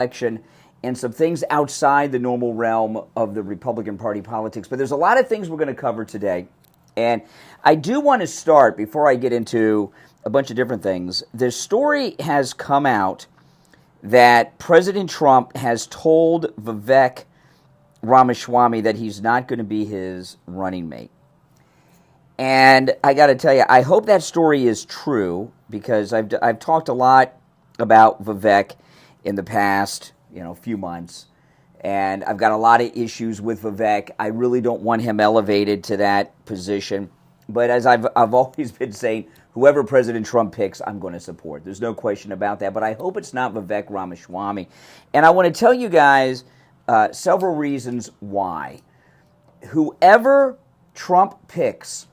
election and some things outside the normal realm of the Republican Party politics. But there's a lot of things we're going to cover today. And I do want to start, before I get into a bunch of different things, the story has come out that President Trump has told Vivek Ramaswamy that he's not going to be his running mate. And I got to tell you, I hope that story is true, because I've talked a lot about Vivek in the past, few months, and I've got a lot of issues with Vivek. I really don't want him elevated to that position. But as I've always been saying, whoever President Trump picks, I'm going to support. There's no question about that. But I hope it's not Vivek Ramaswamy. And I want to tell you guys several reasons why. Whoever Trump picks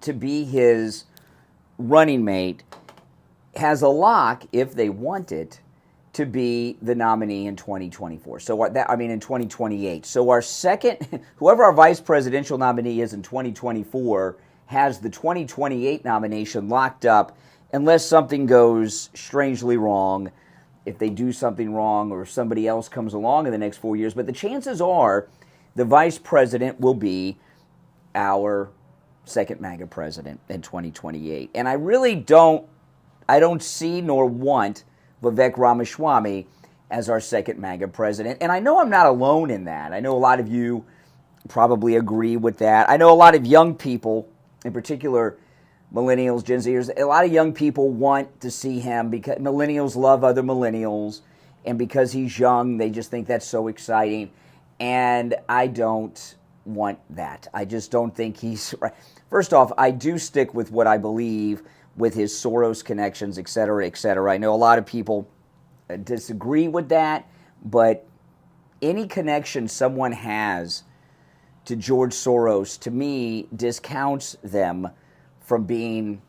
to be his running mate has a lock, if they want it, to be the nominee in 2024. In 2028. So our second, whoever our vice presidential nominee is in 2024 has the 2028 nomination locked up, unless something goes strangely wrong, if they do something wrong or somebody else comes along in the next 4 years. But the chances are the vice president will be our second MAGA president in 2028. And I really don't see nor want Vivek Ramaswamy as our second MAGA president. And I know I'm not alone in that. I know a lot of you probably agree with that. I know a lot of young people, in particular millennials, Gen Zers, a lot of young people want to see him because millennials love other millennials. And because he's young, they just think that's so exciting. And I don't want that. I just don't think he's right. First off, I do stick with what I believe with his Soros connections, et cetera, et cetera. I know a lot of people disagree with that, but any connection someone has to George Soros, to me, discounts them from being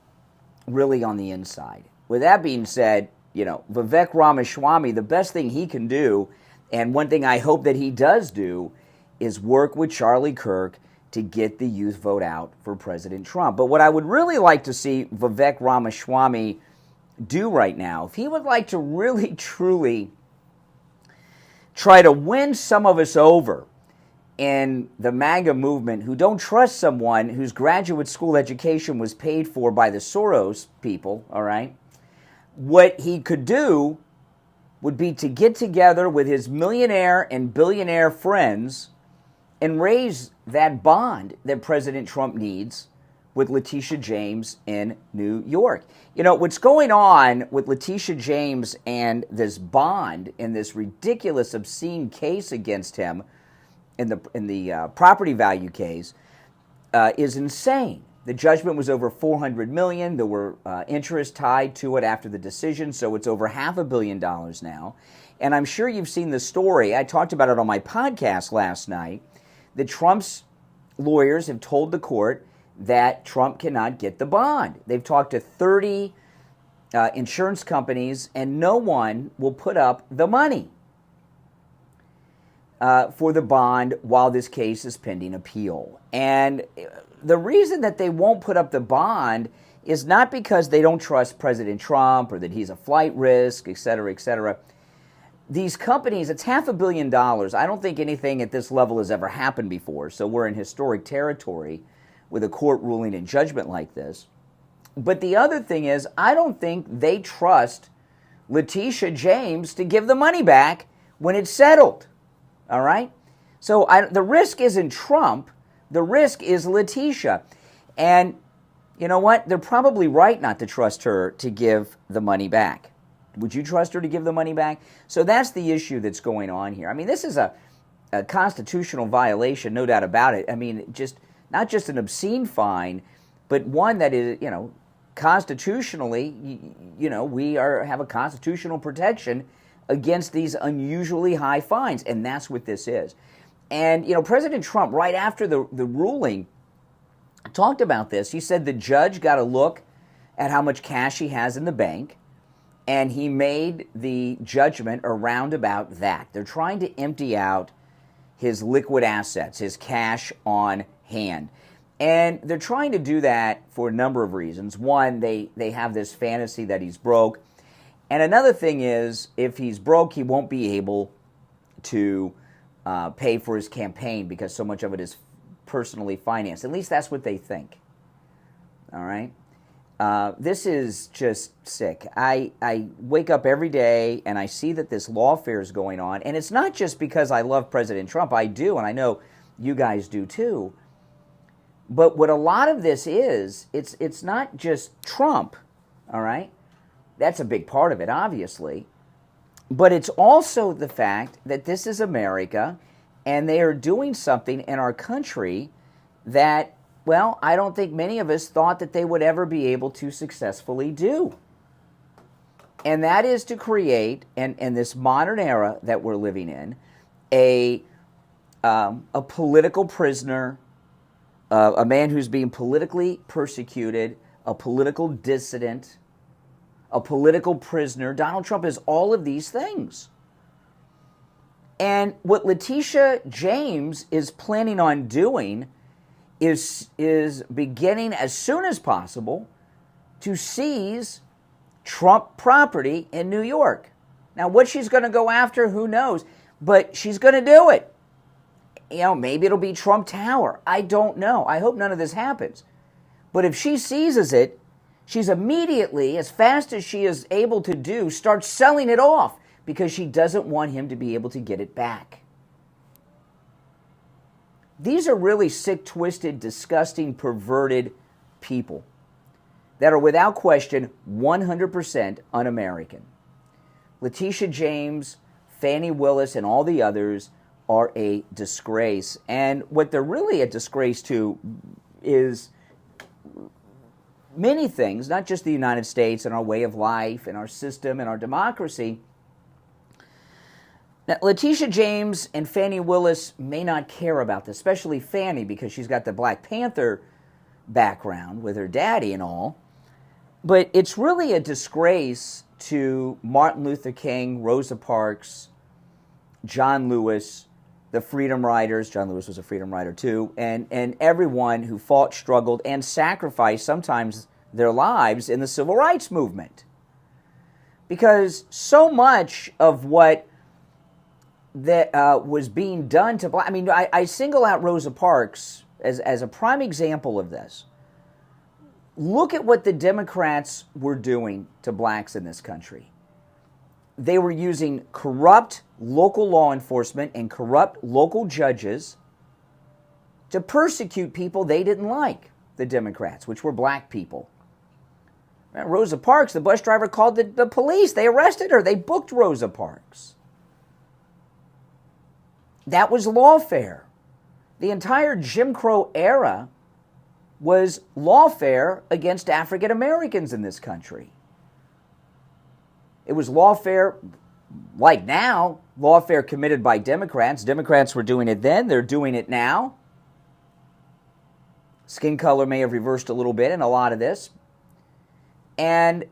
really on the inside. With that being said, Vivek Ramaswamy, the best thing he can do, and one thing I hope that he does do, is work with Charlie Kirk to get the youth vote out for President Trump. But what I would really like to see Vivek Ramaswamy do right now, if he would like to really, truly try to win some of us over in the MAGA movement who don't trust someone whose graduate school education was paid for by the Soros people, all right, what he could do would be to get together with his millionaire and billionaire friends and raise that bond that President Trump needs with Letitia James in New York. What's going on with Letitia James and this bond in this ridiculous, obscene case against him in the property value case is insane. The judgment was over $400 million. There were interest tied to it after the decision, so it's over $500 million now. And I'm sure you've seen the story. I talked about it on my podcast last night. The Trump's lawyers have told the court that Trump cannot get the bond. They've talked to 30 insurance companies, and no one will put up the money for the bond while this case is pending appeal. And the reason that they won't put up the bond is not because they don't trust President Trump or that he's a flight risk, et cetera, et cetera. These companies, it's $500 million. I don't think anything at this level has ever happened before, so we're in historic territory with a court ruling and judgment like this. But the other thing is, I don't think they trust Letitia James to give the money back when it's settled, all right? So the risk isn't Trump, the risk is Letitia. And you know what? They're probably right not to trust her to give the money back. Would you trust her to give the money back? So that's the issue that's going on here. I mean, this is a constitutional violation, no doubt about it. I mean, just not just an obscene fine, but one that is, constitutionally, we have a constitutional protection against these unusually high fines, and that's what this is. And, President Trump, right after the ruling, talked about this. He said the judge got to look at how much cash he has in the bank, and he made the judgment around about that. They're trying to empty out his liquid assets, his cash on hand. And they're trying to do that for a number of reasons. One, they have this fantasy that he's broke. And another thing is, if he's broke, he won't be able to pay for his campaign because so much of it is personally financed. At least that's what they think. All right? This is just sick. I wake up every day and I see that this lawfare is going on. And it's not just because I love President Trump. I do, and I know you guys do too. But what a lot of this is, it's not just Trump, all right? That's a big part of it, obviously. But it's also the fact that this is America, and they are doing something in our country that, well, I don't think many of us thought that they would ever be able to successfully do. And that is to create, in this modern era that we're living in, a political prisoner, a man who's being politically persecuted, a political dissident, a political prisoner. Donald Trump is all of these things. And what Letitia James is planning on doing is beginning as soon as possible to seize Trump property in New York. Now, what she's going to go after, who knows? But she's going to do it. You know, maybe it'll be Trump Tower. I don't know. I hope none of this happens. But if she seizes it, she's immediately, as fast as she is able to do, starts selling it off because she doesn't want him to be able to get it back. These are really sick, twisted, disgusting, perverted people that are without question 100% un-American. Letitia James, Fani Willis, and all the others are a disgrace. And what they're really a disgrace to is many things, not just the United States and our way of life and our system and our democracy. Now, Letitia James and Fani Willis may not care about this, especially Fani, because she's got the Black Panther background with her daddy and all. But it's really a disgrace to Martin Luther King, Rosa Parks, John Lewis, the Freedom Riders. John Lewis was a Freedom Rider too, and everyone who fought, struggled, and sacrificed sometimes their lives in the Civil Rights Movement. Because so much of what that was being done to black, I mean, I single out Rosa Parks as a prime example of this. Look at what the Democrats were doing to blacks in this country. They were using corrupt local law enforcement and corrupt local judges to persecute people they didn't like, the Democrats, which were black people. Rosa Parks, the bus driver, called the police. They arrested her. They booked Rosa Parks. That was lawfare. The entire Jim Crow era was lawfare against African Americans in this country. It was lawfare, like now, lawfare committed by Democrats. Democrats were doing it then. They're doing it now. Skin color may have reversed a little bit in a lot of this. And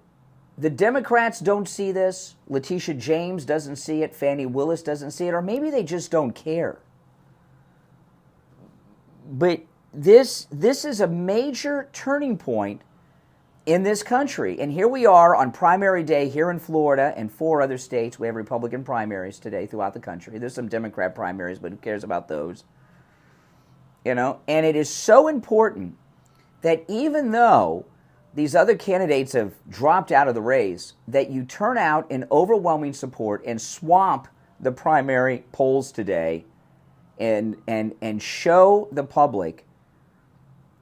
the Democrats don't see this. Letitia James doesn't see it. Fani Willis doesn't see it. Or maybe they just don't care. But this is a major turning point in this country. And here we are on primary day here in Florida and 4 other states. We have Republican primaries today throughout the country. There's some Democrat primaries, but who cares about those? You know, and it is so important that even though these other candidates have dropped out of the race, that you turn out in overwhelming support and swamp the primary polls today and show the public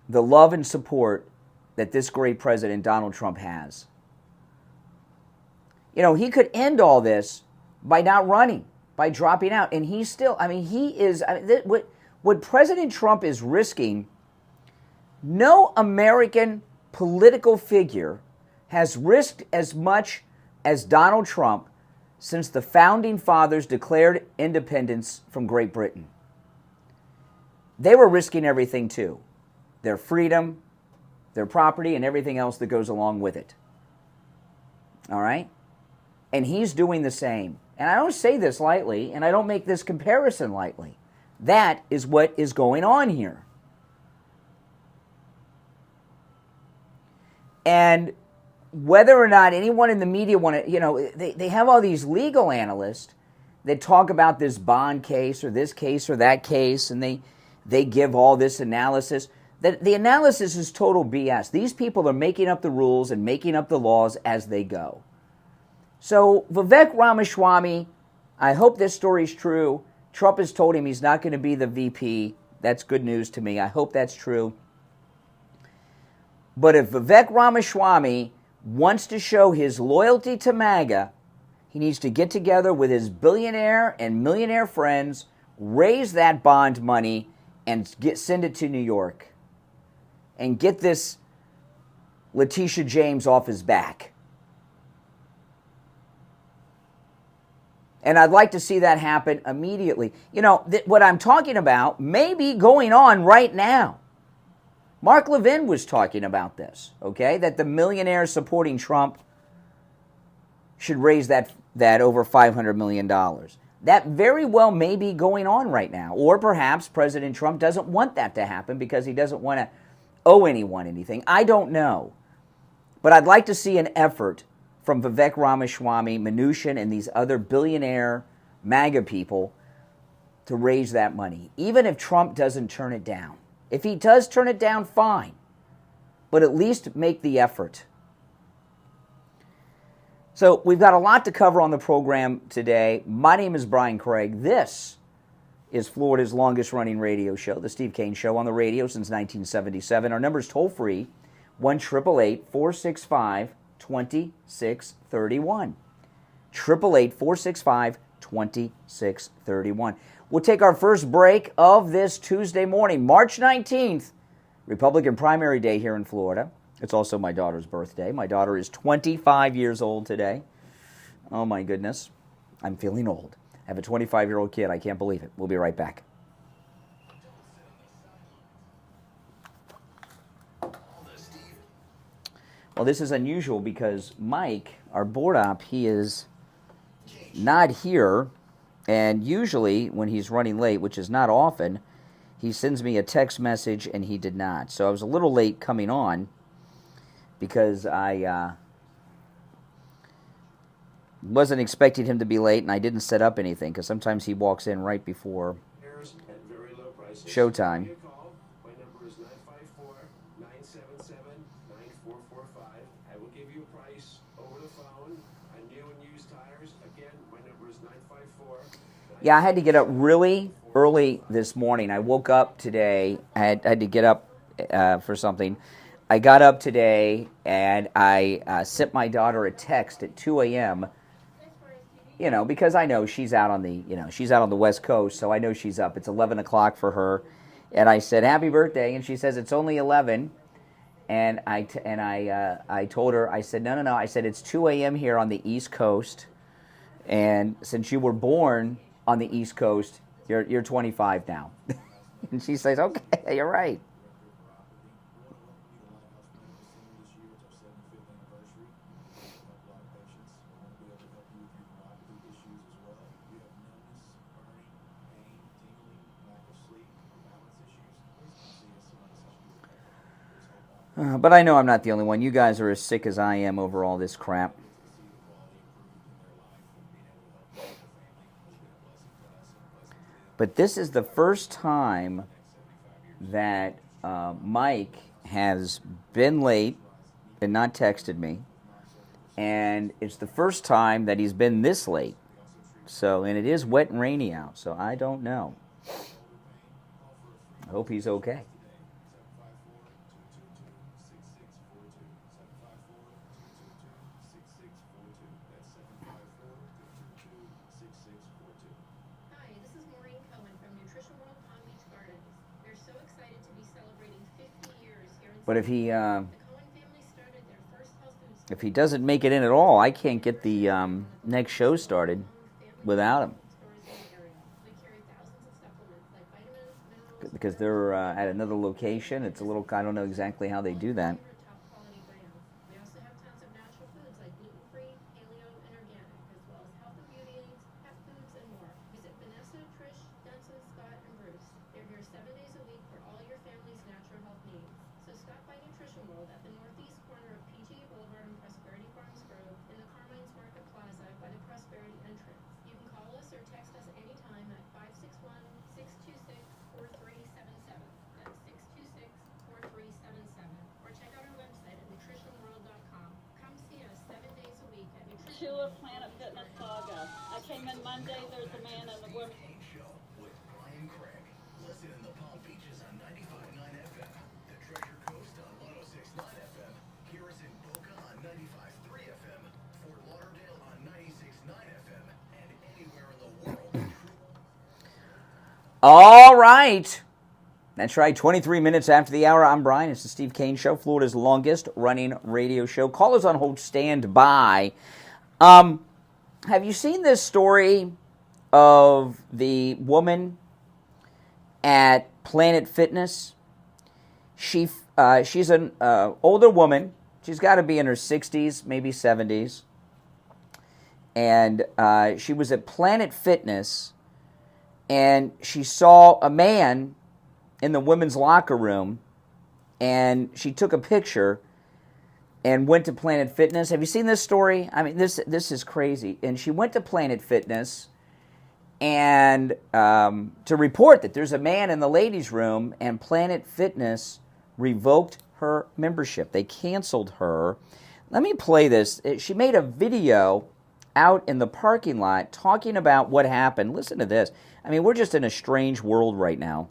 the love and support that this great president, Donald Trump, has. You know, he could end all this by not running, by dropping out. And he's still, I mean, he is, what President Trump is risking, no American political figure has risked as much as Donald Trump since the founding fathers declared independence from Great Britain. They were risking everything too. Their freedom, their property, and everything else that goes along with it. All right? And he's doing the same. And I don't say this lightly, and I don't make this comparison lightly. That is what is going on here. And whether or not anyone in the media want to, they have all these legal analysts that talk about this bond case or this case or that case, and they give all this analysis. The analysis is total BS. These people are making up the rules and making up the laws as they go. So Vivek Ramaswamy, I hope this story's true. Trump has told him he's not going to be the VP. That's good news to me. I hope that's true. But if Vivek Ramaswamy wants to show his loyalty to MAGA, he needs to get together with his billionaire and millionaire friends, raise that bond money, and send it to New York. And get this Letitia James off his back. And I'd like to see that happen immediately. What I'm talking about may be going on right now. Mark Levin was talking about this, okay? That the millionaires supporting Trump should raise that over $500 million. That very well may be going on right now. Or perhaps President Trump doesn't want that to happen because he doesn't want to owe anyone anything. I don't know. But I'd like to see an effort from Vivek Ramaswamy, Mnuchin, and these other billionaire MAGA people to raise that money, even if Trump doesn't turn it down. If he does turn it down, fine. But at least make the effort. So we've got a lot to cover on the program today. My name is Brian Craig. This is Florida's longest-running radio show, The Steve Kane Show, on the radio since 1977. Our number is toll-free, 1-888-465-2631. 888-465-2631. We'll take our first break of this Tuesday morning, March 19th, Republican primary day here in Florida. It's also my daughter's birthday. My daughter is 25 years old today. Oh, my goodness. I'm feeling old. I have a 25-year-old kid. I can't believe it. We'll be right back. Well, this is unusual because Mike, our board op, he is not here. And usually when he's running late, which is not often, he sends me a text message, and he did not. So I was a little late coming on because I wasn't expecting him to be late, and I didn't set up anything because sometimes he walks in right before showtime. My number is 954-977-9445. I will give you a price over the phone on new and used tires. Again, my number is 954. Yeah, I had to get up really early this morning. I woke up today. I had to get up for something. I got up today, and I sent my daughter a text at 2 a.m., because I know she's out on the, she's out on the West Coast, so I know she's up. It's 11 o'clock for her. And I said, happy birthday. And she says, it's only 11. And I told her, I said, no. I said, it's 2 a.m. here on the East Coast. And since you were born on the East Coast, you're 25 now. And she says, okay, you're right. But I know I'm not the only one. You guys are as sick as I am over all this crap. But this is the first time that Mike has been late and not texted me. And it's the first time that he's been this late. So, and it is wet and rainy out, so I don't know. I hope he's okay. But if he doesn't make it in at all, I can't get the next show started without him. Because they're at another location. It's a little, I don't know exactly how they do that. came in Monday. There's a man and a woman. Listen in the Palm Beaches on 95.9 FM, the Treasure Coast on 106.9 FM, hear us in Boca on 95.3 FM, Fort Lauderdale on 96.9 FM, and anywhere in the world. All right. That's right, 23 minutes after the hour. I'm Brian. It's the Steve Kane Show, Florida's longest running radio show. Callers on hold, stand by. Have you seen this story of the woman at Planet Fitness? She's an older woman. She's got to be in her 60s, maybe 70s. And she was at Planet Fitness, and she saw a man in the women's locker room, and she took a picture and went to Planet Fitness. Have you seen this story? I mean, this is crazy. And she went to Planet Fitness and to report that there's a man in the ladies' room, and Planet Fitness revoked her membership. They canceled her. Let me play this. She made a video out in the parking lot talking about what happened. Listen to this. I mean, we're just in a strange world right now.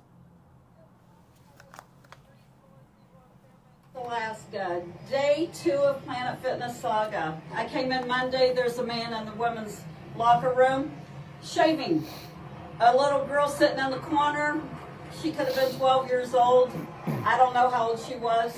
Alaska, day 2 of Planet Fitness saga. I came in Monday. There's a man in the women's locker room shaving. A little girl sitting in the corner. She could have been 12 years old. I don't know how old she was.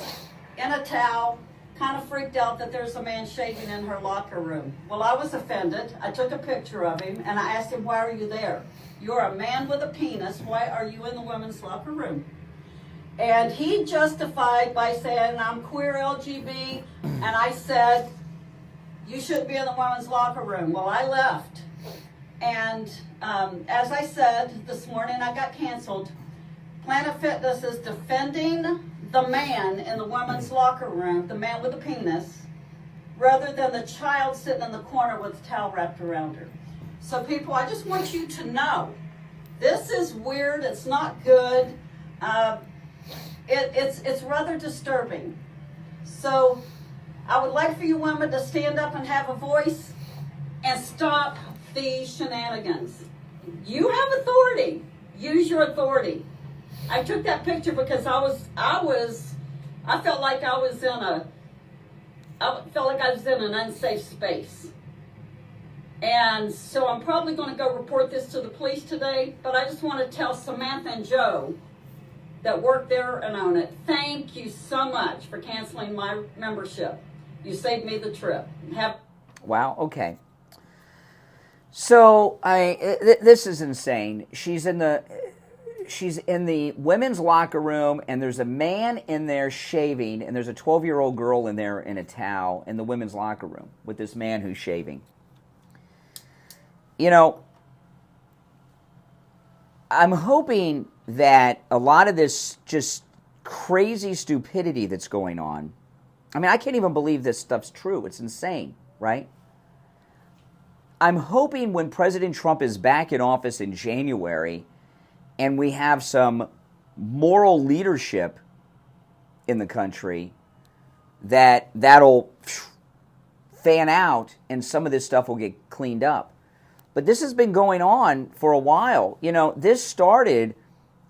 In a towel. Kind of freaked out that there's a man shaving in her locker room. Well, I was offended. I took a picture of him and I asked him, why are you there? You're a man with a penis. Why are you in the women's locker room? And he justified by saying, I'm queer LGB, and I said, you shouldn't be in the women's locker room. Well, I left. And as I said this morning, I got canceled. Planet Fitness is defending the man in the women's locker room, the man with the penis, rather than the child sitting in the corner with a towel wrapped around her. So people, I just want you to know, this is weird, it's not good. It's rather disturbing. So I would like for you women to stand up and have a voice and stop these shenanigans. You have authority. Use your authority. I took that picture because I felt like I was in an unsafe space. And so I'm probably going to go report this to the police today, but I just want to tell Samantha and Joe that work there and own it, thank you so much for canceling my membership. You saved me the trip. Wow, okay. So this is insane. She's in the women's locker room, and there's a man in there shaving, and there's a 12-year-old girl in there in a towel in the women's locker room with this man who's shaving. You know, I'm hoping that a lot of this just crazy stupidity that's going on, I mean, I can't even believe this stuff's true. It's insane, right? I'm hoping when President Trump is back in office in January and we have some moral leadership in the country, that'll fan out and some of this stuff will get cleaned up. But this has been going on for a while. You know, this started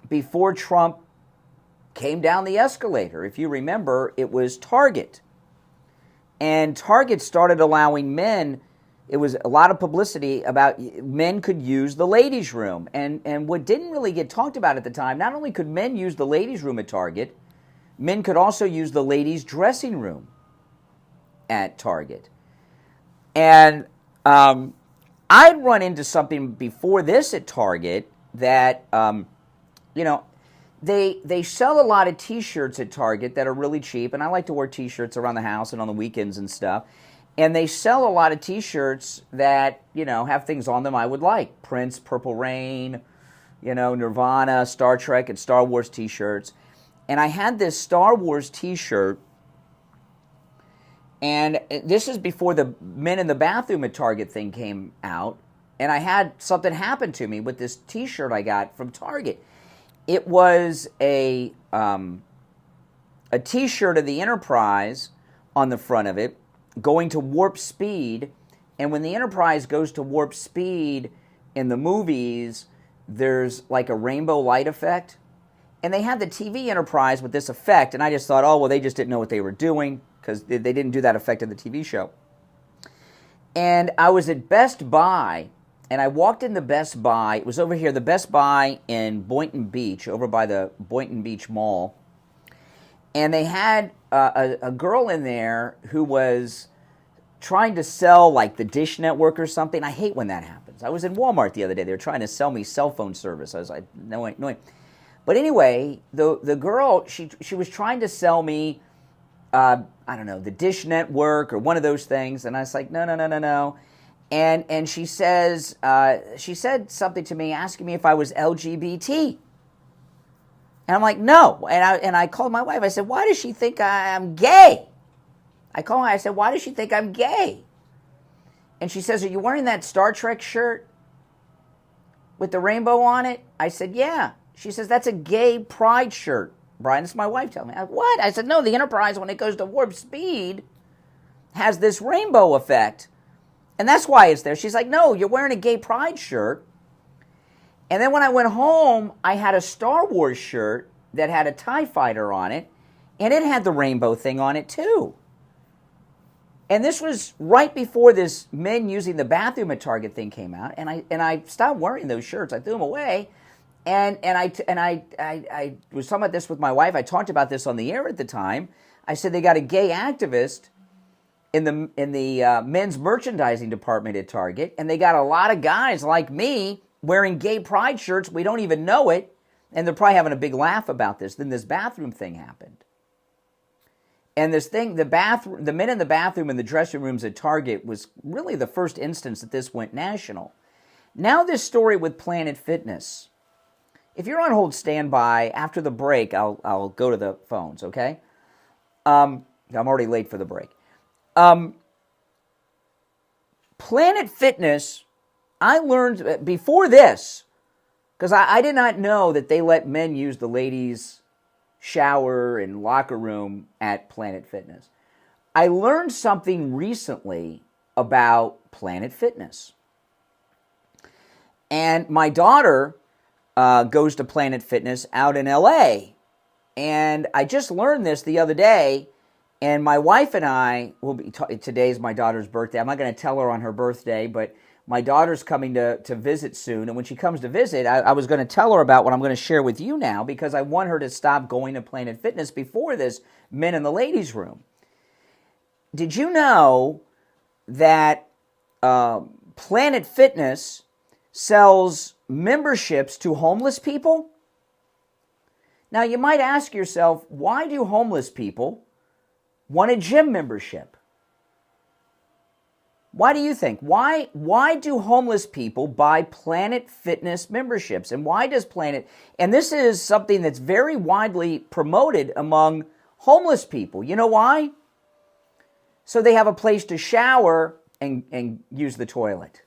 before Trump came down the escalator. If you remember, it was Target. And Target started allowing men, it was a lot of publicity about men could use the ladies' room. And what didn't really get talked about at the time, not only could men use the ladies' room at Target, men could also use the ladies' dressing room at Target. And I'd run into something before this at Target that, you know, they sell a lot of T-shirts at Target that are really cheap, and I like to wear T-shirts around the house and on the weekends and stuff. And they sell a lot of T-shirts that, you know, have things on them I would like. Prince, Purple Rain, you know, Nirvana, Star Trek, and Star Wars T-shirts. And I had this Star Wars T-shirt, and this is before the men in the bathroom at Target thing came out, and I had something happen to me with this T-shirt I got from Target. It was a T-shirt of the Enterprise on the front of it, going to warp speed, and when the Enterprise goes to warp speed, in the movies, there's like a rainbow light effect. And they had the TV enterprise with this effect, and I just thought, oh, well, they just didn't know what they were doing because they didn't do that effect in the TV show. And I was at Best Buy, and I walked into Best Buy. It was over here, the Best Buy in Boynton Beach, over by the Boynton Beach Mall. And they had a girl in there who was trying to sell like the Dish Network or something. I hate when that happens. I was in Walmart the other day. They were trying to sell me cell phone service. I was like, no. But anyway, the girl, she was trying to sell me, I don't know, the Dish Network or one of those things. And I was like, no. And she said something to me asking me if I was LGBT. And I'm like, no. And I called my wife. I said, why does she think I'm gay? I said, why does she think I'm gay? And she says, are you wearing that Star Trek shirt with the rainbow on it? I said, yeah. She says, that's a gay pride shirt. Brian, this is my wife telling me. I, what? I said, no, the Enterprise, when it goes to warp speed, has this rainbow effect. And that's why it's there. She's like, no, you're wearing a gay pride shirt. And then when I went home, I had a Star Wars shirt that had a TIE fighter on it, and it had the rainbow thing on it too. And this was right before this men using the bathroom at Target thing came out, and I stopped wearing those shirts. I threw them away. And I was talking about this with my wife. I talked about this on the air at the time. I said they got a gay activist in the men's merchandising department at Target, and they got a lot of guys like me wearing gay pride shirts. We don't even know it, and they're probably having a big laugh about this. Then this bathroom thing happened, and this thing, the men in the bathroom in the dressing rooms at Target was really the first instance that this went national. Now this story with Planet Fitness. If you're on hold, stand by. After the break, I'll go to the phones, okay? I'm already late for the break. Planet Fitness, I learned before this, because I did not know that they let men use the ladies' shower and locker room at Planet Fitness. I learned something recently about Planet Fitness. And my daughter goes to Planet Fitness out in LA. And I just learned this the other day, and my wife and I will be, today's my daughter's birthday. I'm not going to tell her on her birthday, but my daughter's coming to visit soon. And when she comes to visit, I was going to tell her about what I'm going to share with you now, because I want her to stop going to Planet Fitness before this men in the ladies' room. Did you know that Planet Fitness sells memberships to homeless people? Now, you might ask yourself, why do homeless people want a gym membership? Why do you think? Why do homeless people buy Planet Fitness memberships? And why does Planet... And this is something that's very widely promoted among homeless people. You know why? So they have a place to shower and use the toilet.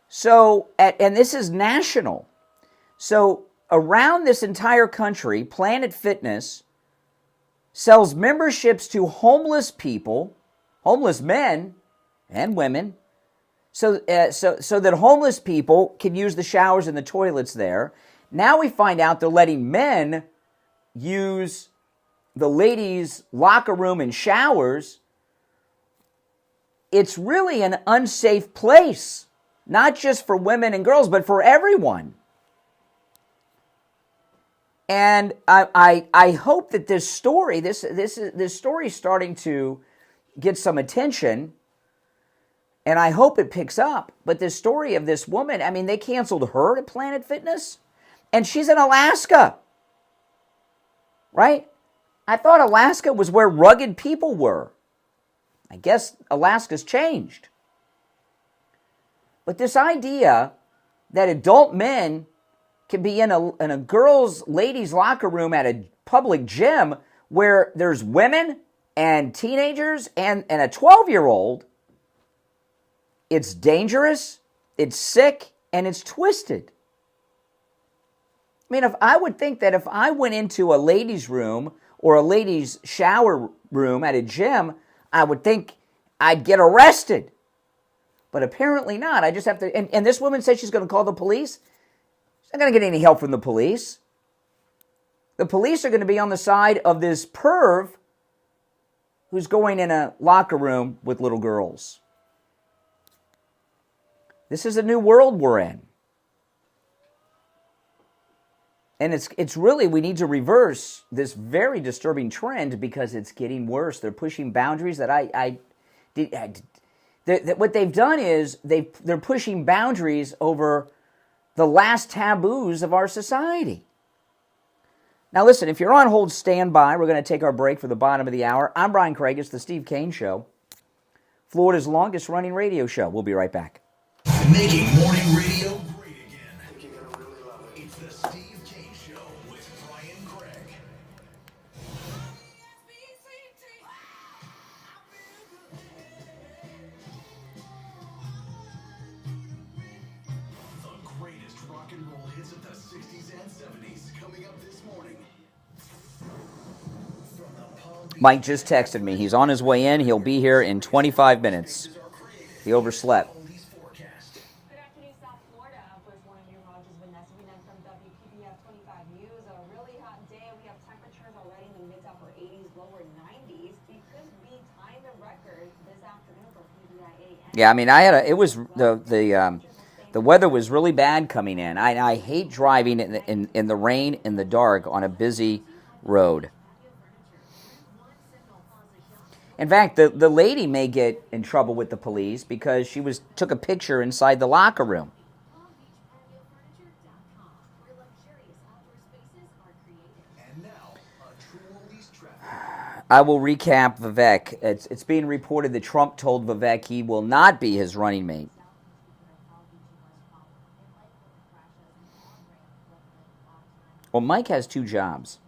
So, and this is national. So around this entire country, Planet Fitness sells memberships to homeless people, homeless men and women, so that homeless people can use the showers and the toilets there. Now we find out they're letting men use the ladies' locker room and showers. It's really an unsafe place, not just for women and girls, but for everyone. And I hope that this story, this story is starting to get some attention, and I hope it picks up. But this story of this woman, I mean, they canceled her at Planet Fitness, and she's in Alaska, right? I thought Alaska was where rugged people were. I guess Alaska's changed. But this idea that adult men can be in a girls' ladies' locker room at a public gym where there's women and teenagers and a 12-year-old, it's dangerous, it's sick, and it's twisted. I mean, I would think that if I went into a ladies' room or a ladies' shower room at a gym, I would think I'd get arrested. But apparently not. I just have to... And this woman said she's going to call the police? She's not going to get any help from the police. The police are going to be on the side of this perv who's going in a locker room with little girls. This is a new world we're in. And it's really, we need to reverse this very disturbing trend because it's getting worse. They're pushing boundaries that what they've done is they're pushing boundaries over the last taboos of our society. Now listen, if you're on hold, stand by. We're going to take our break for the bottom of the hour. I'm Brian Craig. It's the Steve Kane Show, Florida's longest running radio show. We'll be right back. Making morning radio great again. You're gonna really love it. It's the Steve Kane Show with Brian Craig. The greatest rock and roll hits of the 60s and 70s coming up this morning. From the Palm Beach Mike just texted me. He's on his way in. He'll be here in 25 minutes. He overslept. police forecast. Good afternoon, South Florida. First morning meteorologist Vanessa Vinette from WPBF 25 News. A really hot day. We have temperatures already in the mid to upper 80s, lower 90s. We could be tying the record this afternoon for PBIA. Yeah, I mean, the weather was really bad coming in. I hate driving in the rain, in the dark, on a busy road. In fact, the lady may get in trouble with the police because she took a picture inside the locker room. And now, a true oldies traffic. I will recap Vivek. It's being reported that Trump told Vivek he will not be his running mate. Well, Mike has two jobs.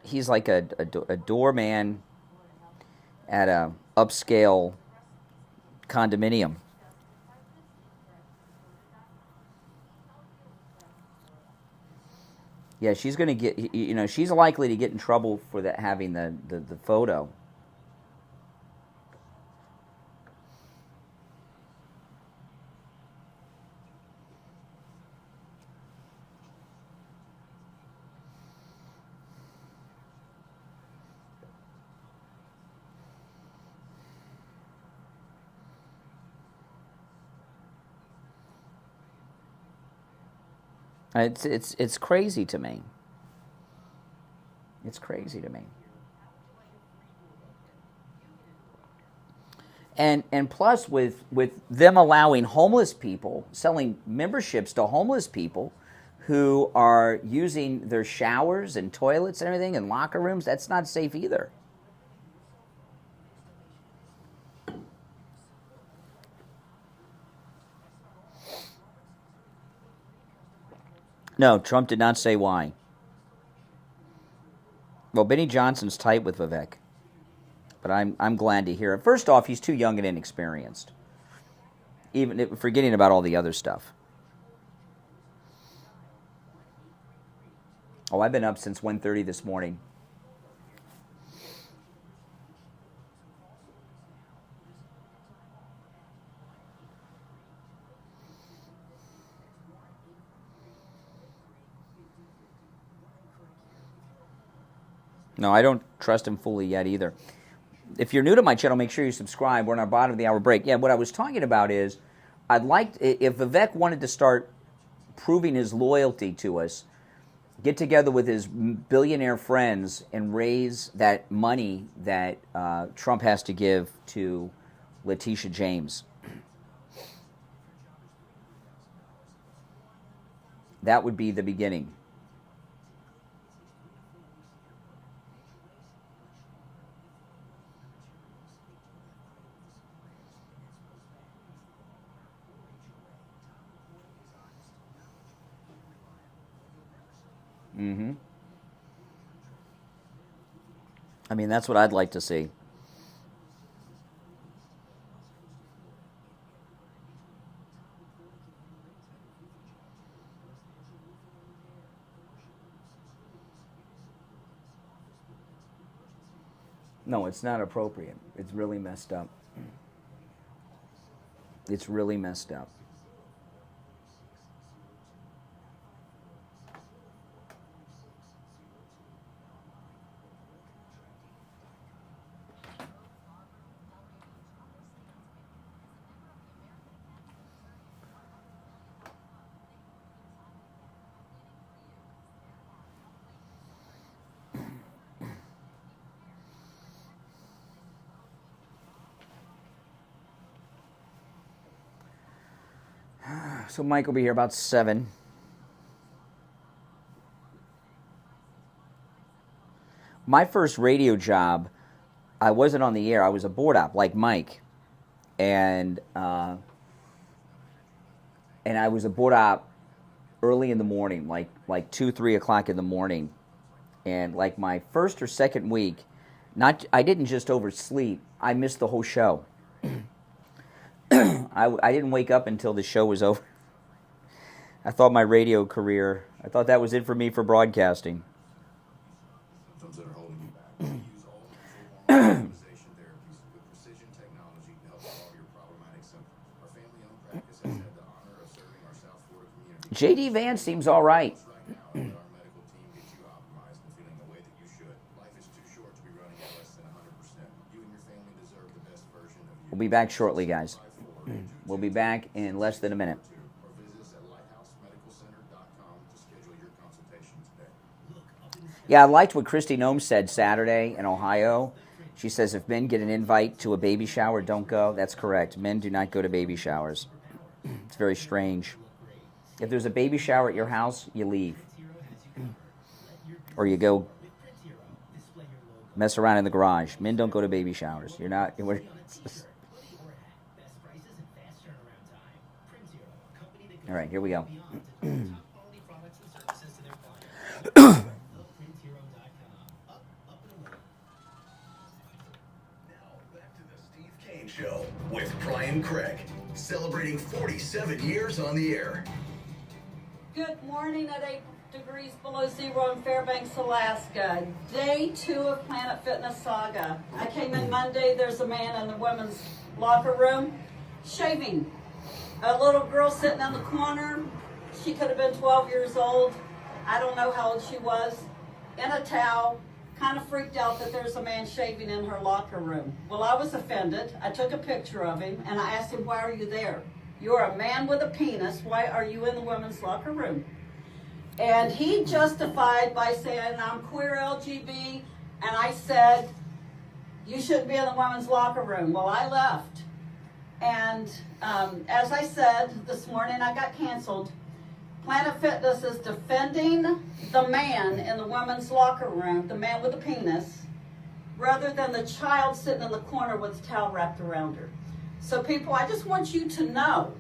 He's like a doorman at a upscale condominium. Yeah, she's going to get, she's likely to get in trouble for having the photo. It's crazy to me. It's crazy to me. And plus with them allowing homeless people, selling memberships to homeless people who are using their showers and toilets and everything and locker rooms, that's not safe either. No, Trump did not say why. Well, Benny Johnson's tight with Vivek, but I'm glad to hear it. First off, he's too young and inexperienced, even forgetting about all the other stuff. Oh, I've been up since 1:30 this morning. No, I don't trust him fully yet either. If you're new to my channel, make sure you subscribe. We're in our bottom of the hour break. Yeah, what I was talking about is, if Vivek wanted to start proving his loyalty to us, get together with his billionaire friends and raise that money that Trump has to give to Letitia James. That would be the beginning. Mm-hmm. I mean, that's what I'd like to see. No, it's not appropriate. It's really messed up. It's really messed up. So Mike will be here about 7. My first radio job, I wasn't on the air. I was a board op, like Mike, and I was a board op early in the morning, like 2, 3 o'clock in the morning, and like my first or second week, I didn't just oversleep. I missed the whole show. I didn't wake up until the show was over. I thought my radio career, I thought that was it for me for broadcasting. Symptoms that are holding you back. Use all natural organization therapies with precision technology to help solve your problematic symptoms. Our family-owned practice has had the honor of serving our South Florida community. J.D. Vance seems all right. Right now, let our medical team get you optimized and feeling the way that you should. Life is too short to be running at less than 100%. You and your family deserve the best version of you. We'll be back shortly, guys. We'll be back in less than a minute. Or visit us at lighthousemedicalcenter.com to schedule your consultation today. Yeah, I liked what Kristi Noem said Saturday in Ohio. She says if men get an invite to a baby shower, don't go. That's correct. Men do not go to baby showers. It's very strange. If there's a baby shower at your house, you leave. Or you go mess around in the garage. Men don't go to baby showers. You're not... All right, here we go. Back to the Steve Kane Show with Brian Craig, celebrating 47 years on the air. Good morning at 8 degrees below zero in Fairbanks, Alaska. Day 2 of Planet Fitness Saga. I came in Monday. There's a man in the women's locker room shaving. A little girl sitting in the corner. She could have been 12 years old. I don't know how old she was. In a towel. Kind of freaked out that there's a man shaving in her locker room. Well, I was offended. I took a picture of him and I asked him, why are you there? You're a man with a penis. Why are you in the women's locker room? And he justified by saying, I'm queer LGB. And I said, you shouldn't be in the women's locker room. Well, I left. And as I said this morning, I got canceled. Planet Fitness is defending the man in the women's locker room, the man with the penis, rather than the child sitting in the corner with a towel wrapped around her. So people, I just want you to know,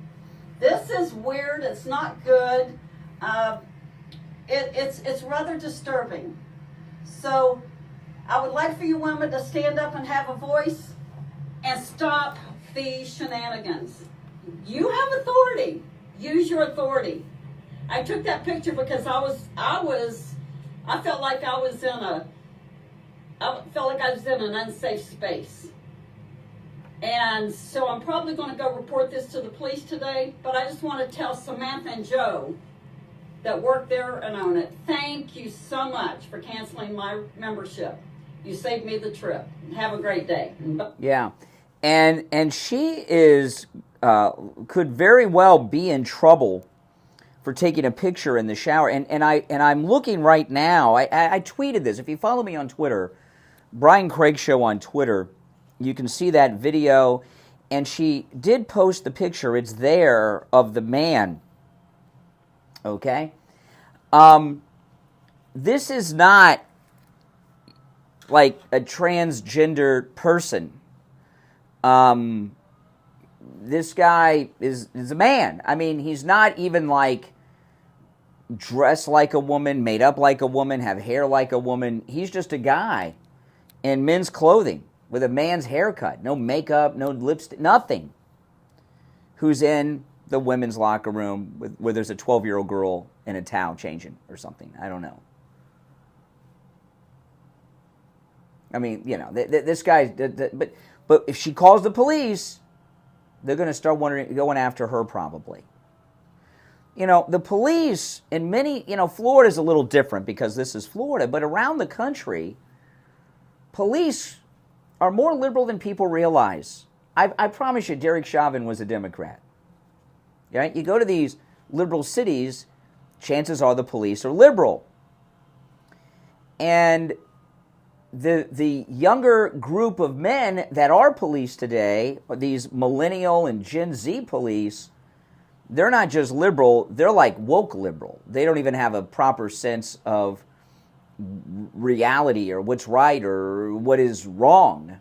this is weird, it's not good, it's rather disturbing. So I would like for you women to stand up and have a voice and stop these shenanigans. You have authority. Use your authority. I took that picture because I felt like I was in an unsafe space. And so I'm probably going to go report this to the police today, but I just want to tell Samantha and Joe that work there and own it, thank you so much for canceling my membership. You saved me the trip. Have a great day. Yeah. And she is could very well be in trouble for taking a picture in the shower. And I'm looking right now. I tweeted this. If you follow me on Twitter, Brian Craig Show on Twitter, you can see that video. And she did post the picture. It's there of the man. Okay? This is not like a transgender person. This guy is a man. I mean, he's not even like dressed like a woman, made up like a woman, have hair like a woman. He's just a guy in men's clothing with a man's haircut. No makeup, no lipstick, nothing. Who's in the women's locker room where there's a 12-year-old girl in a towel changing or something. I don't know. I mean, this guy. But if she calls the police, they're going to start going after her probably. The police in many, Florida's a little different because this is Florida, but around the country, police are more liberal than people realize. I promise you, Derek Chauvin was a Democrat. Right? You go to these liberal cities, chances are the police are liberal. And the younger group of men that are police today, these millennial and Gen Z police, they're not just liberal, they're like woke liberal. They don't even have a proper sense of reality or what's right or what is wrong.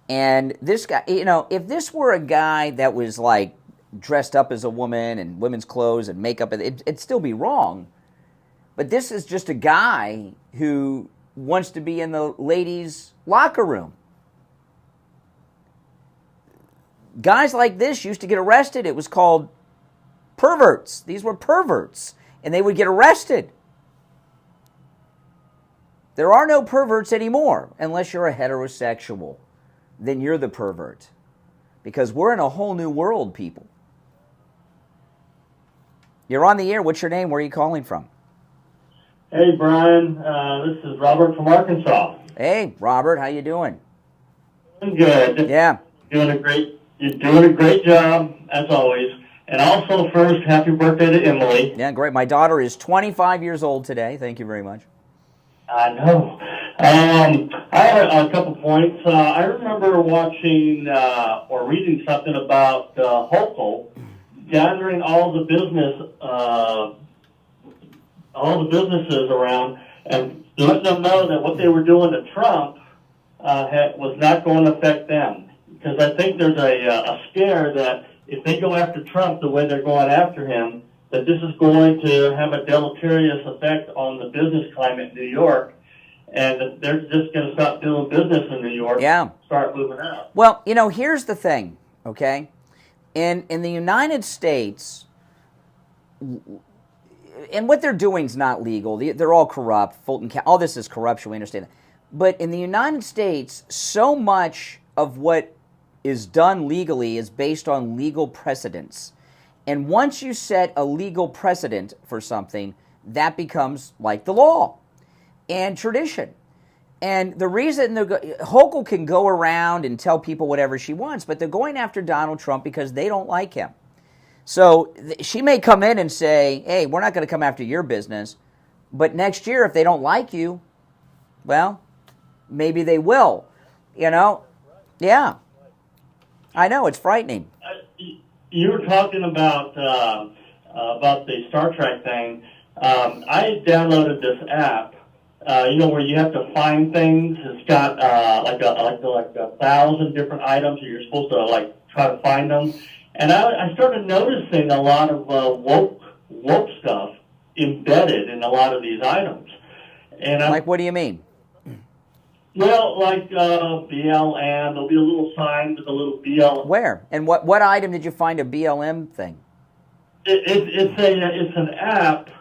And this guy, if this were a guy that was like dressed up as a woman and women's clothes and makeup, it'd still be wrong. But this is just a guy who wants to be in the ladies' locker room. Guys like this used to get arrested. It was called perverts. These were perverts, and they would get arrested. There are no perverts anymore, unless you're a heterosexual. Then you're the pervert. Because we're in a whole new world, people. You're on the air. What's your name? Where are you calling from? Hey, Brian. This is Robert from Arkansas. Hey, Robert. How you doing? Doing good. Yeah. You're doing a great job, as always. And also, first, happy birthday to Emily. Yeah, great. My daughter is 25 years old today. Thank you very much. I know. I have a couple points. I remember watching or reading something about Hochul gathering all the businesses around and letting them know that what they were doing to Trump was not going to affect them. Because I think there's a scare that if they go after Trump the way they're going after him, that this is going to have a deleterious effect on the business climate in New York, and that they're just going to stop doing business in New York. Yeah. Start moving out. Well, here's the thing, okay? In the United States, and what they're doing is not legal. They're all corrupt. Fulton County, all this is corruption. We understand that. But in the United States, so much of what is done legally is based on legal precedents. And once you set a legal precedent for something, that becomes like the law and tradition. And the reason Hochul can go around and tell people whatever she wants, but they're going after Donald Trump because they don't like him. So she may come in and say, hey, we're not going to come after your business, but next year if they don't like you, well, maybe they will. Yeah. I know, it's frightening. You were talking about the Star Trek thing. I downloaded this app, where you have to find things. It's got like 1,000 different items, and you're supposed to try to find them. And I started noticing a lot of woke stuff embedded in a lot of these items. And what do you mean? Well, BLM, there'll be a little sign with a little BLM. Where? And what item did you find a BLM thing? It's an app,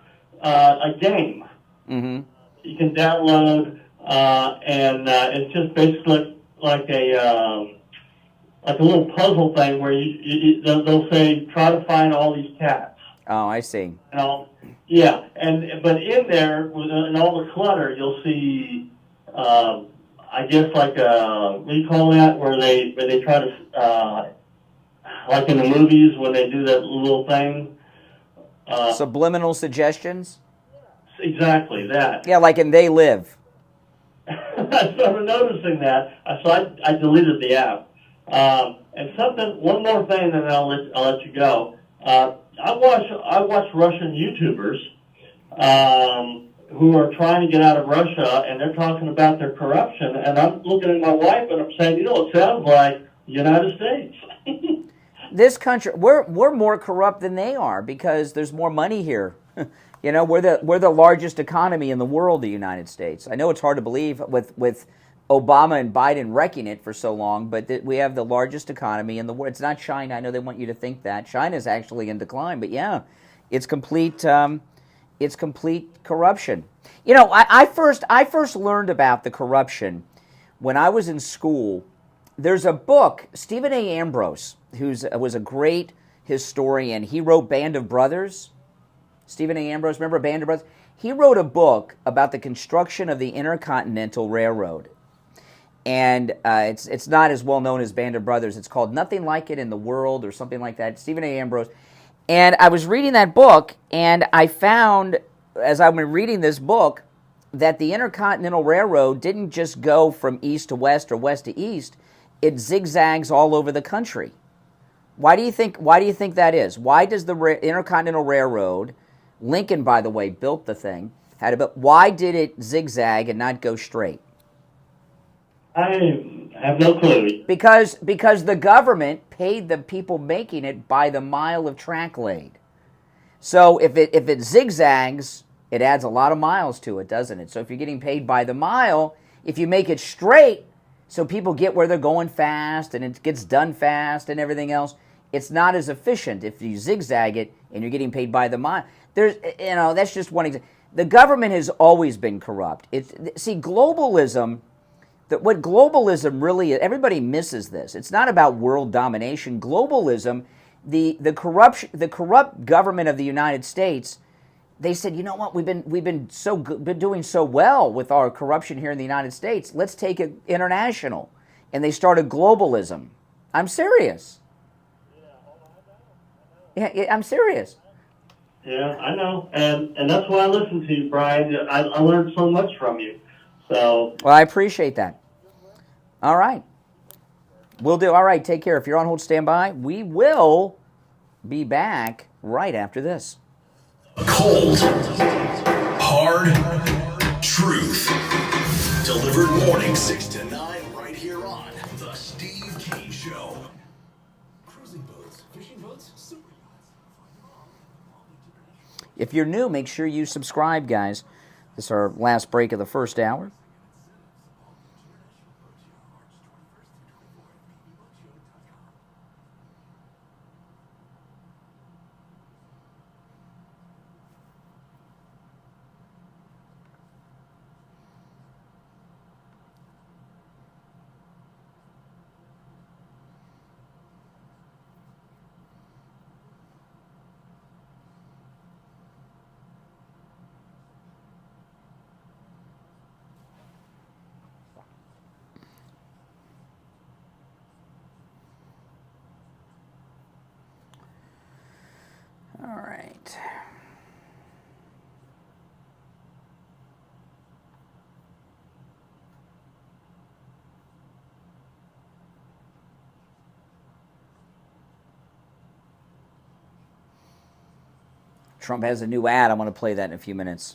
a game. Mm-hmm. You can download, and it's just basically like a little puzzle thing where they'll say try to find all these cats. Oh, I see. Yeah, but in there, in all the clutter, you'll see. I guess what do you call that? Where they try to, like in the movies when they do that little thing. Subliminal suggestions? Exactly, that. Yeah, like in They Live. I started noticing that, so I deleted the app. And one more thing, then I'll let you go. I watch Russian YouTubers. Who are trying to get out of Russia, and they're talking about their corruption. And I'm looking at my wife, and I'm saying, it sounds like the United States. This country, we're more corrupt than they are because there's more money here. We're the largest economy in the world, the United States. I know it's hard to believe with Obama and Biden wrecking it for so long, but we have the largest economy in the world. It's not China. I know they want you to think that. China's actually in decline, but yeah, it's complete... It's complete corruption. You know, I first learned about the corruption when I was in school. There's a book, Stephen A. Ambrose, was a great historian. He wrote Band of Brothers. Stephen A. Ambrose, remember Band of Brothers? He wrote a book about the construction of the Intercontinental Railroad. And it's not as well known as Band of Brothers. It's called Nothing Like It in the World or something like that. Stephen A. Ambrose. And I was reading that book, and I found, as I've been reading this book, that the Intercontinental Railroad didn't just go from east to west or west to east. It zigzags all over the country. Why do you think that is? Why does the Intercontinental Railroad, Lincoln, by the way, built the thing, why did it zigzag and not go straight? I have no clue. Because the government paid the people making it by the mile of track laid. So if it zigzags, it adds a lot of miles to it, doesn't it? So if you're getting paid by the mile, if you make it straight, so people get where they're going fast and it gets done fast and everything else, it's not as efficient if you zigzag it and you're getting paid by the mile. That's just one example. The government has always been corrupt. Globalism. What globalism really is, everybody misses this. It's not about world domination. Globalism, the corrupt government of the United States, they said, you know what, we've been doing so well with our corruption here in the United States. Let's take it international, and they started globalism. I'm serious. Yeah, I'm serious. Yeah, I know, and that's why I listen to you, Brian. I learned so much from you. So. Well, I appreciate that. All right. We'll do. All right, take care. If you're on hold, stand by. We will be back right after this. Cold, hard truth. Delivered morning 6 to 9 right here on The Steve Kane Show. Cruising boats, fishing boats, super yachts. If you're new, make sure you subscribe, guys. This is our last break of the first hour. All right. Trump has a new ad. I'm going to play that in a few minutes.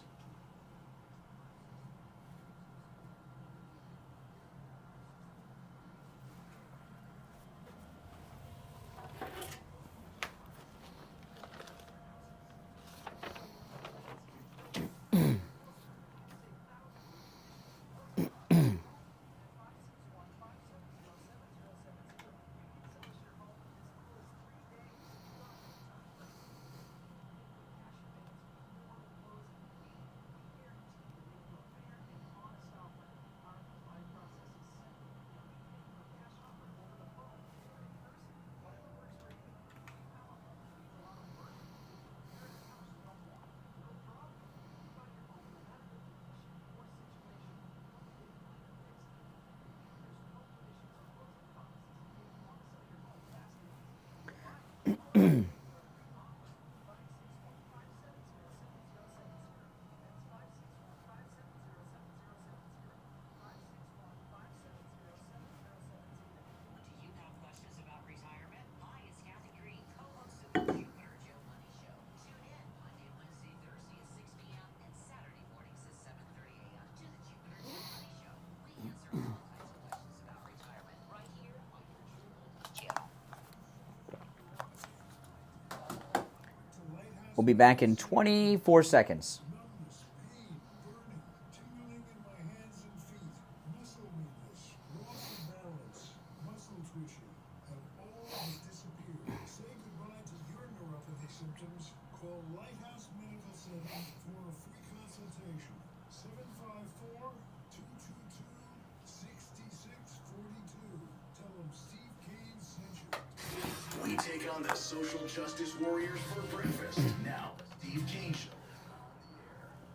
We'll be back in 24 seconds. Numbness, pain, burning, tingling in my hands and feet, muscle weakness, loss of balance, muscle twitching, have all but disappeared. Say goodbye to your neuropathy symptoms. Call Lighthouse Medical Center for take on the social justice warriors for breakfast. Now, Steve Kane Show.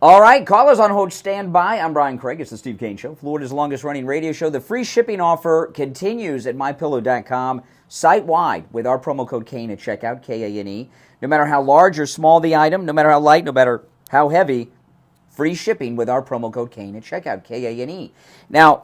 All right, callers on hold, stand by. I'm Brian Craig. It's the Steve Kane Show, Florida's longest-running radio show. The free shipping offer continues at MyPillow.com site-wide with our promo code Kane at checkout, K-A-N-E. No matter how large or small the item, no matter how light, no matter how heavy, free shipping with our promo code Kane at checkout, K-A-N-E. Now,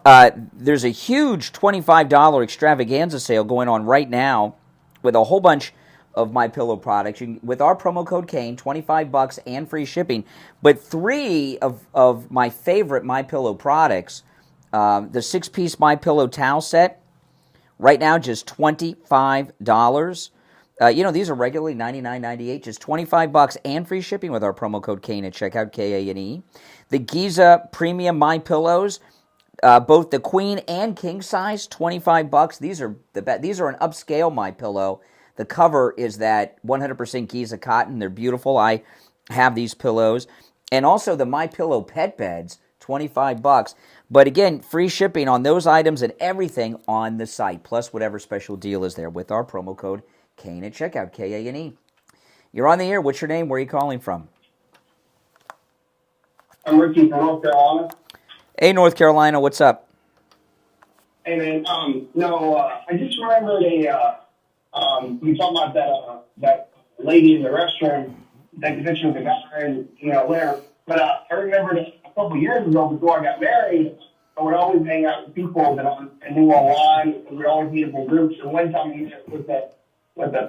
there's a huge $25 extravaganza sale going on right now with a whole bunch of MyPillow products. With our promo code Kane, $25 and free shipping. But 3 of my favorite MyPillow products, the 6-piece MyPillow towel set, right now just $25. These are regularly $99.98, just $25 and free shipping with our promo code Kane at checkout, K-A-N-E. The Giza Premium MyPillows, both the queen and king size, $25. These are an upscale MyPillow. The cover is that 100% Giza cotton. They're beautiful. I have these pillows. And also the MyPillow pet beds, $25. But again, free shipping on those items and everything on the site, plus whatever special deal is there with our promo code Kane at checkout, K-A-N-E. You're on the air. What's your name? Where are you calling from? I'm Ricky from North Carolina. Hey, North Carolina. What's up? Hey, man. I just remembered we talked about that lady in the restroom, that picture of the guy, and there. But I remembered a couple years ago, before I got married, I would always hang out with people that I knew online, and we'd always meet in groups. And one time we met with that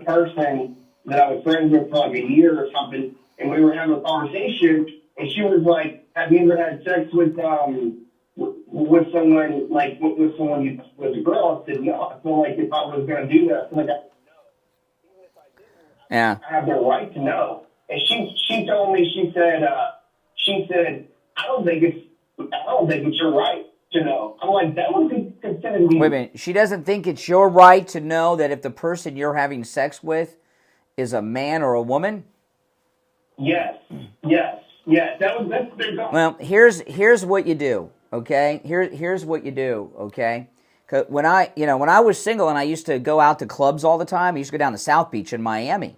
person that I was friends with for like a year or something, and we were having a conversation, and she was like, "Have you ever had sex with someone you was a girl?" I said, "No." I feel like if I was going to do that, I feel like I would know. Even if I didn't, yeah, I have the right to know. And she told me, she said, I don't think it's your right to know. I'm like, that would be considered me. Wait a minute. She doesn't think it's your right to know that if the person you're having sex with is a man or a woman? Yes. Well, here's what you do, okay? Here's what you do, okay? 'Cause when I was single and I used to go out to clubs all the time, I used to go down to South Beach in Miami.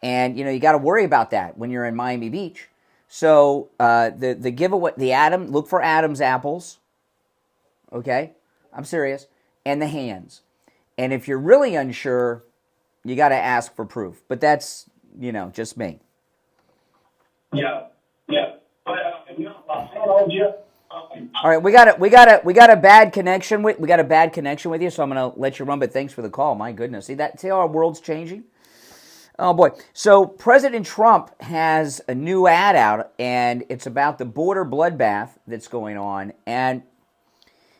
And, you got to worry about that when you're in Miami Beach. So the giveaway, look for Adam's apples, okay? I'm serious. And the hands. And if you're really unsure, you got to ask for proof. But that's, just me. Yeah. But, I don't know, all right, we got a bad connection with you, so I'm going to let you run. But thanks for the call. My goodness, see how our world's changing. Oh boy! So President Trump has a new ad out, and it's about the border bloodbath that's going on. And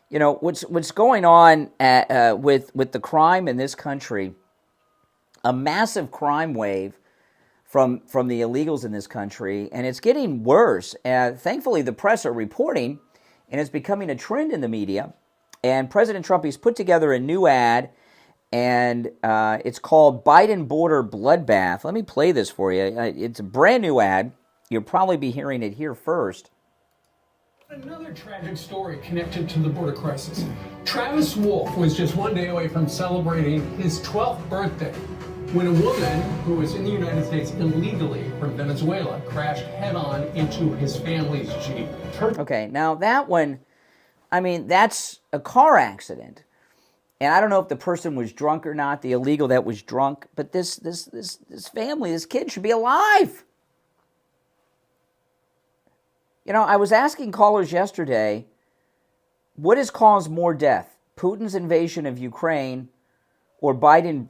what's going on with the crime in this country, a massive crime wave from the illegals in this country, and it's getting worse. Thankfully, the press are reporting, and it's becoming a trend in the media. And President Trump, he's put together a new ad, and it's called Biden Border Bloodbath. Let me play this for you. It's a brand new ad. You'll probably be hearing it here first. Another tragic story connected to the border crisis. Travis Wolf was just one day away from celebrating his 12th birthday when a woman who was in the United States illegally from Venezuela crashed head-on into his family's Jeep. Okay, now that one, that's a car accident. And I don't know if the person was drunk or not, the illegal that was drunk, but this family, this kid should be alive. I was asking callers yesterday, what has caused more death? Putin's invasion of Ukraine or Biden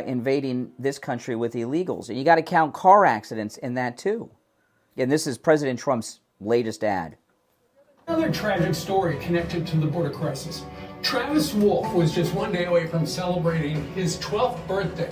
invading this country with illegals? And you got to count car accidents in that too. And this is President Trump's latest ad. Another tragic story connected to the border crisis. Travis Wolf was just one day away from celebrating his 12th birthday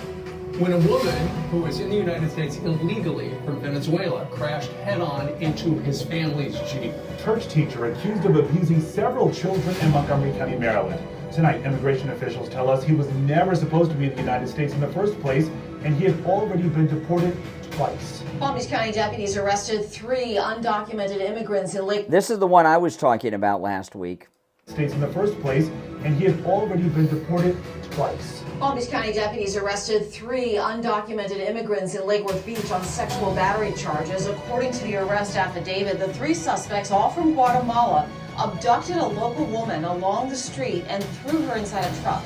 when a woman who was in the United States illegally from Venezuela crashed head-on into his family's Jeep. Church teacher accused of abusing several children in Montgomery County, Maryland. Tonight, immigration officials tell us he was never supposed to be in the United States in the first place, and he had already been deported twice. Palm Beach County deputies arrested 3 undocumented immigrants in Lake. This is the one I was talking about last week. States in the first place, and he had already been deported twice. Palm Beach County deputies arrested 3 undocumented immigrants in Lake Worth Beach on sexual battery charges. According to the arrest affidavit, the 3 suspects, all from Guatemala, abducted a local woman along the street and threw her inside a truck.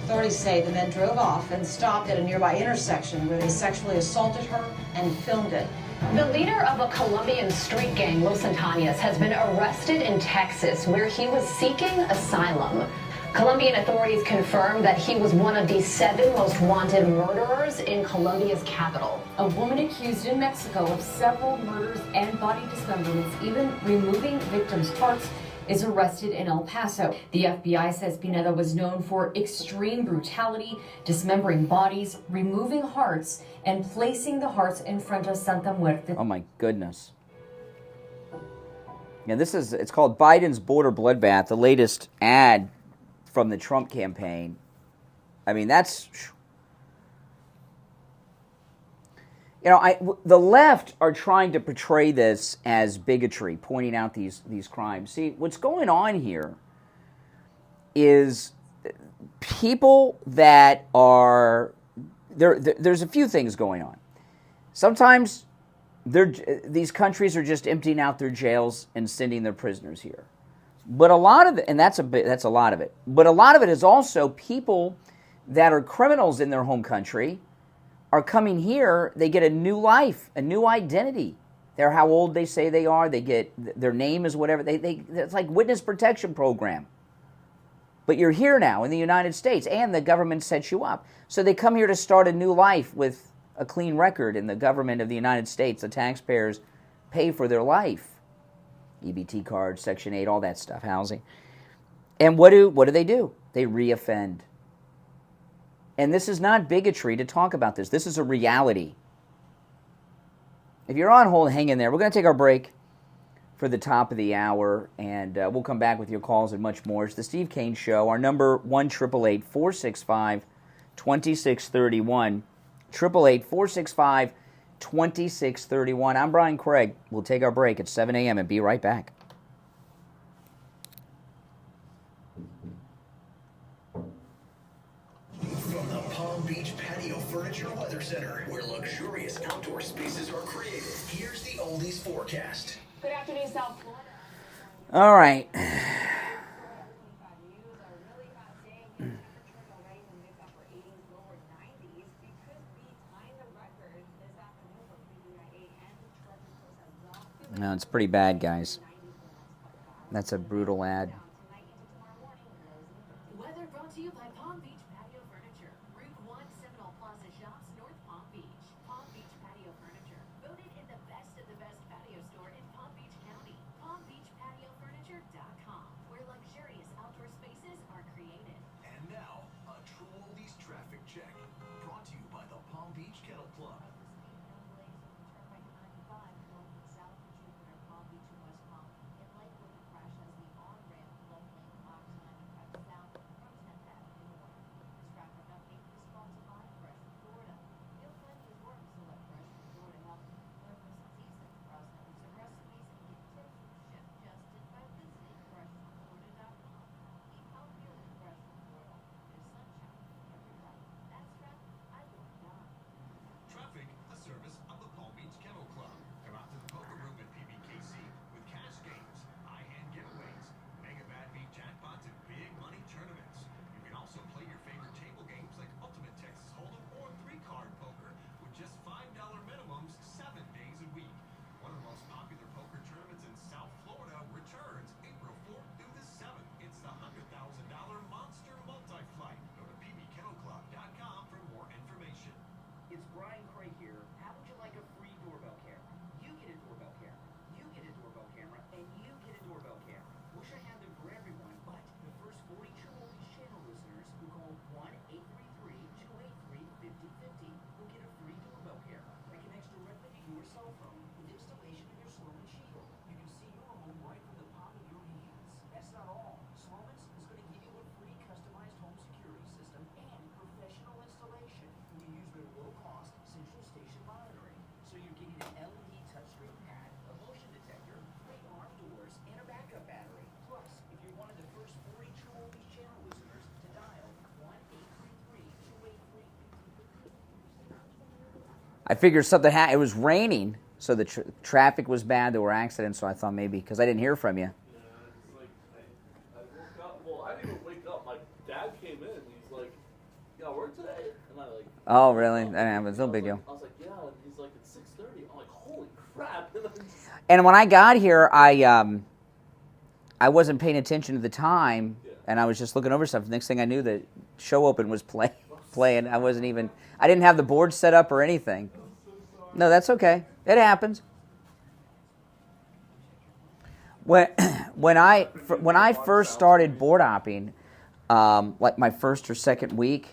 Authorities say the men drove off and stopped at a nearby intersection where they sexually assaulted her and filmed it. The leader of a Colombian street gang, Los Antañas, has been arrested in Texas where he was seeking asylum. Colombian authorities confirmed that he was one of the 7 most wanted murderers in Colombia's capital. A woman accused in Mexico of several murders and body dismemberments, even removing victims' hearts, is arrested in El Paso. The FBI says Pineda was known for extreme brutality, dismembering bodies, removing hearts, and placing the hearts in front of Santa Muerte. Oh my goodness. Yeah, it's called Biden's Border Bloodbath, the latest ad from the Trump campaign. I mean, that's... You know, the left are trying to portray this as bigotry, pointing out these crimes. See, what's going on here is people that are... There's a few things going on. Sometimes these countries are just emptying out their jails and sending their prisoners here. But a lot of it, and that's a lot of it, but a lot of it is also people that are criminals in their home country are coming here, they get a new life, a new identity. They're how old they say they are, they get, their name is whatever, it's like witness protection program. But you're here now in the United States, and the government sets you up. So they come here to start a new life with a clean record, and the government of the United States, the taxpayers, pay for their life. EBT cards, Section 8, all that stuff, housing. And what do they do? They reoffend. And this is not bigotry to talk about this. This is a reality. If you're on hold, hang in there. We're going to take our break for the top of the hour, and we'll come back with your calls and much more. It's the Steve Kane Show. Our number, 1-888-465-2631. 888-465-2631. 2631. I'm Brian Craig. We'll take our break at 7 a.m. and be right back. From the Palm Beach Patio Furniture Weather Center, where luxurious outdoor spaces are created, here's the oldies forecast. Good afternoon, South Florida. All right. No, it's pretty bad, guys. That's a brutal ad. Weather brought to you by Palm Beach Patio Furniture. Route 1 Seminole Plaza Shops, North Palm Beach. Palm Beach Patio Furniture. Voted in the best of the best patio store in Palm Beach County. PalmBeachPatioFurniture.com, where luxurious outdoor spaces are created. And now, a true oldies traffic check. Brought to you by the Palm Beach Kennel Club. I figured something happened. It was raining, so the traffic was bad. There were accidents, so I thought maybe, because I didn't hear from you. Yeah, it's like, I woke up, well, I didn't even wake up. My dad came in, and he's like, you got work today? And I like... Oh, really? That happens. No big deal. I was like, yeah, and he's like, it's 6:30. I'm like, holy crap. And when I got here, I wasn't paying attention to the time, and I was just looking over stuff. Next thing I knew, the show open was playing. I didn't have the board set up or anything. No, that's okay. It happens. When I first started board hopping, like my first or second week,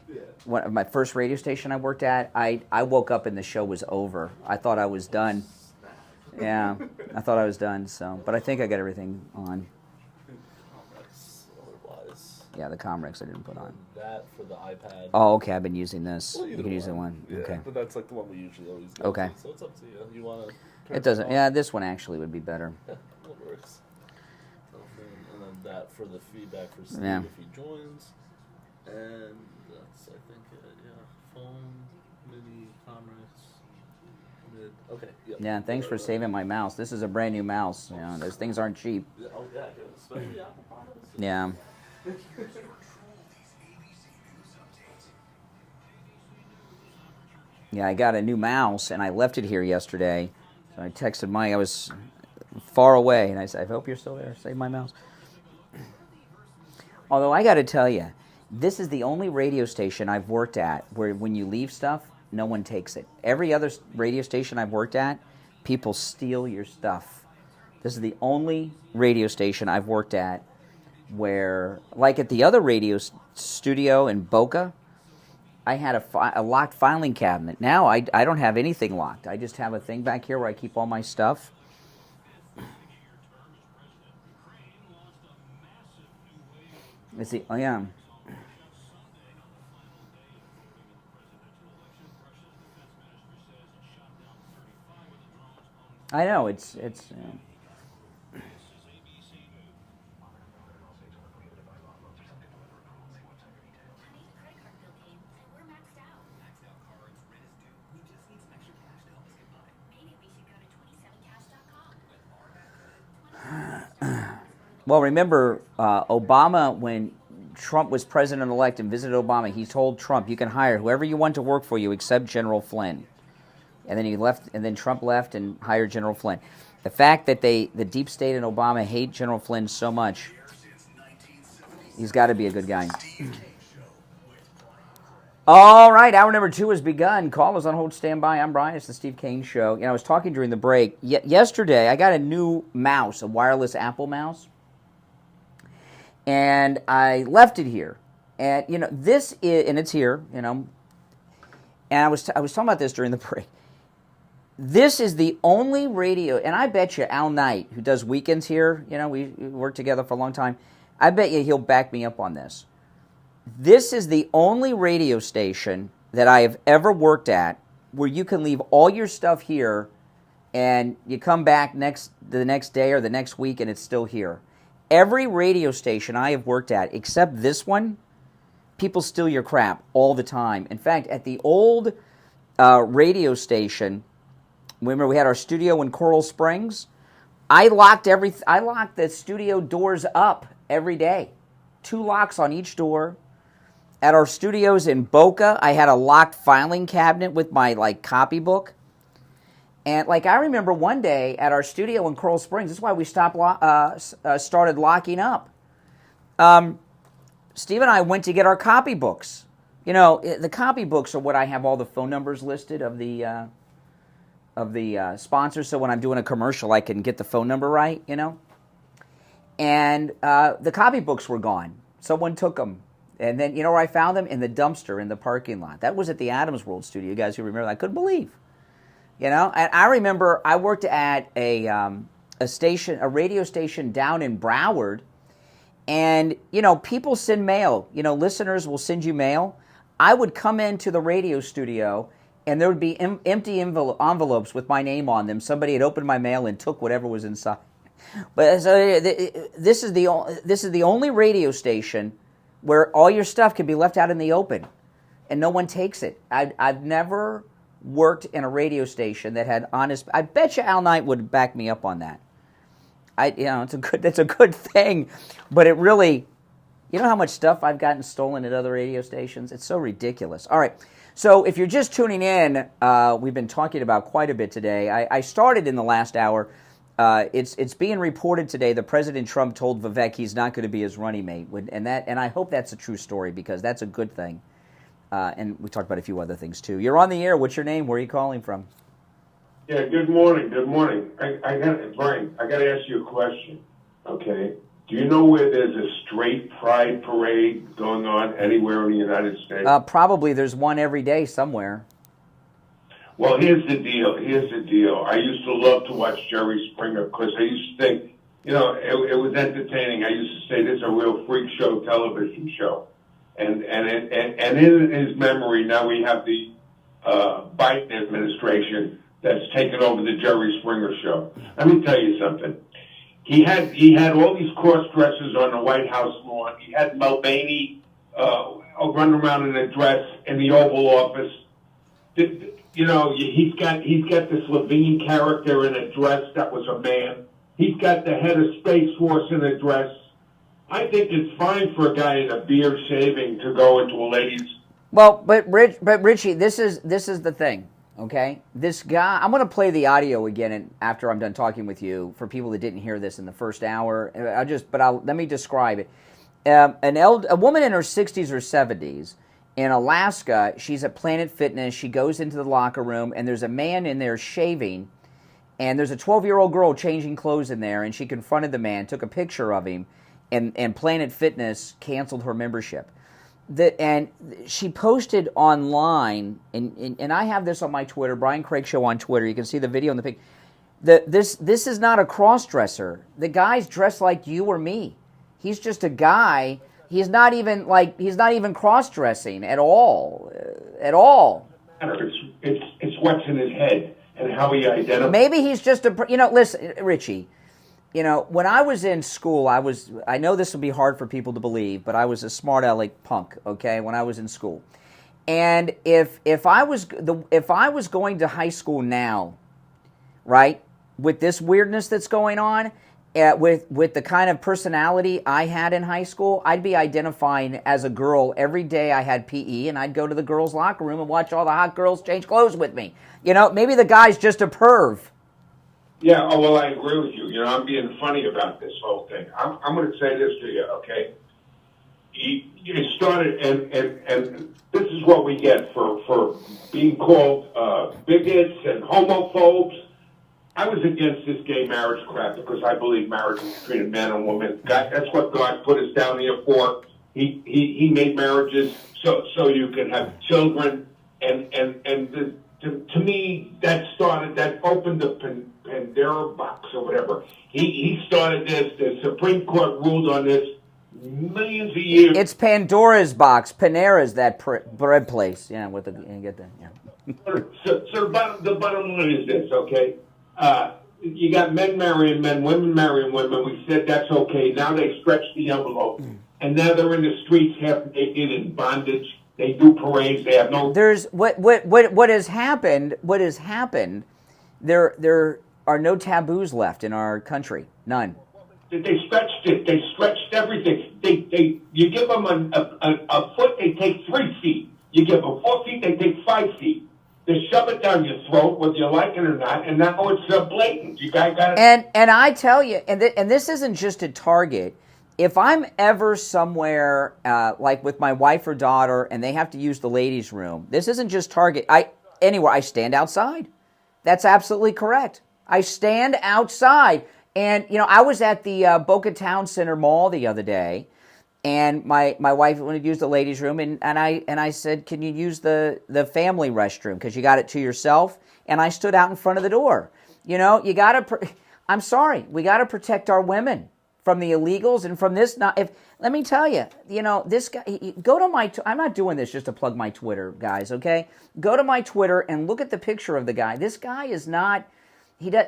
my first radio station I worked at, I woke up and the show was over. I thought I was done. Yeah, I thought I was done. So, but I think I got everything on. Yeah, the Comrex I didn't put on. That for the iPad. Oh, okay. I've been using this. Well, you can use the one. Yeah, okay. But that's like the one we usually always go Okay. to. So it's up to you. You want to... It doesn't. Yeah, this one actually would be better. Yeah, what works. And then that for the feedback for Steve Yeah. if he joins. And that's, I think, yeah. Phone, MIDI, Comrex, mid. Okay. Yep. Yeah, thanks for saving my mouse. This is a brand new mouse. You know, those things aren't cheap. Yeah, oh, yeah, especially Apple products. Yeah. Yeah, I got a new mouse, and I left it here yesterday. So I texted Mike. I was far away, and I said, I hope you're still there. Save my mouse. Although I got to tell you, this is the only radio station I've worked at where when you leave stuff, no one takes it. Every other radio station I've worked at, people steal your stuff. This is the only radio station I've worked at where, like at the other radio studio in Boca, I had a locked filing cabinet. Now I don't have anything locked. I just have a thing back here where I keep all my stuff. Let's see. Oh, yeah. I know, it's well, remember Obama, when Trump was president-elect and visited Obama, he told Trump, you can hire whoever you want to work for you except General Flynn. And then he left, and then Trump left and hired General Flynn. The fact that the deep state and Obama hate General Flynn so much, he's got to be a good guy. All right, hour number 2 has begun. Call us on hold, stand by. I'm Brian. It's the Steve Kane Show. You know, I was talking during the break. Yesterday, I got a new mouse, a wireless Apple mouse, and I left it here. And you know, this is, and it's here. You know, and I was talking about this during the break. This is the only radio, and I bet you Al Knight, who does weekends here, you know, we worked together for a long time, I bet you he'll back me up on this. This is the only radio station that I have ever worked at where you can leave all your stuff here and you come back the next day or the next week and it's still here. Every radio station I have worked at, except this one, people steal your crap all the time. In fact, at the old radio station, remember we had our studio in Coral Springs? I locked the studio doors up every day. 2 locks on each door. At our studios in Boca, I had a locked filing cabinet with my copybook. And I remember one day at our studio in Coral Springs, this is why we started locking up. Steve and I went to get our copybooks. You know, the copybooks are what I have all the phone numbers listed of the sponsors, so when I'm doing a commercial, I can get the phone number right, you know. And the copybooks were gone. Someone took them. And then, you know where I found them? In the dumpster in the parking lot. That was at the Adams World studio. You guys who remember that? I couldn't believe. You know, and I remember I worked at a radio station down in Broward, and, you know, people send mail. You know, listeners will send you mail. I would come into the radio studio, and there would be empty envelopes with my name on them. Somebody had opened my mail and took whatever was inside. But so this is the only radio station where all your stuff can be left out in the open, and no one takes it. I've never worked in a radio station that had honest. I bet you Al Knight would back me up on that. It's a good thing, but it really, you know how much stuff I've gotten stolen at other radio stations? It's so ridiculous. All right, so if you're just tuning in, we've been talking about quite a bit today. I started in the last hour. It's being reported today that President Trump told Vivek he's not going to be his running mate, and I hope that's a true story because that's a good thing. And we talked about a few other things too. You're on the air. What's your name? Where are you calling from? Yeah, good morning. Good morning. Brian, I got to ask you a question. Okay. Do you know where there's a straight pride parade going on anywhere in the United States? Probably there's one every day somewhere. Well, here's the deal. I used to love to watch Jerry Springer because I used to think, it was entertaining. I used to say this is a real freak show television show. And in his memory, now we have the Biden administration that's taken over the Jerry Springer show. Let me tell you something. He had all these cross dressers on the White House lawn. He had Mulvaney run around in a dress in the Oval Office. He's got this Levine character in a dress that was a man. He's got the head of Space Force in a dress. I think it's fine for a guy in a beard shaving to go into a lady's. Well, but Richie, this is the thing. Okay, this guy. I'm going to play the audio again after I'm done talking with you for people that didn't hear this in the first hour. Let me describe it. A woman in her 60s or 70s in Alaska. She's at Planet Fitness. She goes into the locker room, and there's a man in there shaving, and there's a 12-year-old girl changing clothes in there, and she confronted the man, took a picture of him, and Planet Fitness canceled her membership. And she posted online, and I have this on my Twitter, Brian Craig Show on Twitter. You can see the video and the picture. This is not a cross-dresser. The guy's dressed like you or me. He's just a guy. He's not even cross-dressing at all. It's what's in his head and how he identifies. Maybe he's just listen, Richie. When I was in school, I know this will be hard for people to believe, but I was a smart aleck punk, okay, when I was in school. And if I was going to high school now, right, with this weirdness that's going on, with the kind of personality I had in high school, I'd be identifying as a girl every day I had PE, and I'd go to the girls' locker room and watch all the hot girls change clothes with me. Maybe the guy's just a perv. Yeah, well, I agree with you. I'm being funny about this whole thing. I'm going to say this to you, okay? It started, and this is what we get for being called bigots and homophobes. I was against this gay marriage crap because I believe marriage is between a man and woman. That's what God put us down here for. He made marriages so you can have children, to me, that opened the Pandora box or whatever. He started this. The Supreme Court ruled on this millions of years. It's Pandora's box. Panera's that bread place. Yeah, you get that. Yeah. So the bottom line is this, okay? You got men marrying men, women marrying women. We said that's okay. Now they stretch the envelope, and now they're in the streets half naked in bondage. They do parades. They have no. There's what has happened. What has happened? There are no taboos left in our country. None. They stretched it. They stretched everything. You give them a foot, they take 3 feet. You give them 4 feet, they take 5 feet. They shove it down your throat, whether you like it or not, and now it's blatant. You guys got it. And I tell you, and this isn't just at Target. If I'm ever somewhere like with my wife or daughter, and they have to use the ladies' room, this isn't just Target. Anywhere I stand outside. That's absolutely correct. I stand outside. And, I was at the Boca Town Center Mall the other day, and my wife wanted to use the ladies' room, and I said, can you use the family restroom, because you got it to yourself? And I stood out in front of the door. I'm sorry, we got to protect our women from the illegals and from this. Let me tell you, this guy, go to my, I'm not doing this just to plug my Twitter, guys, okay? Go to my Twitter and look at the picture of the guy. This guy is not...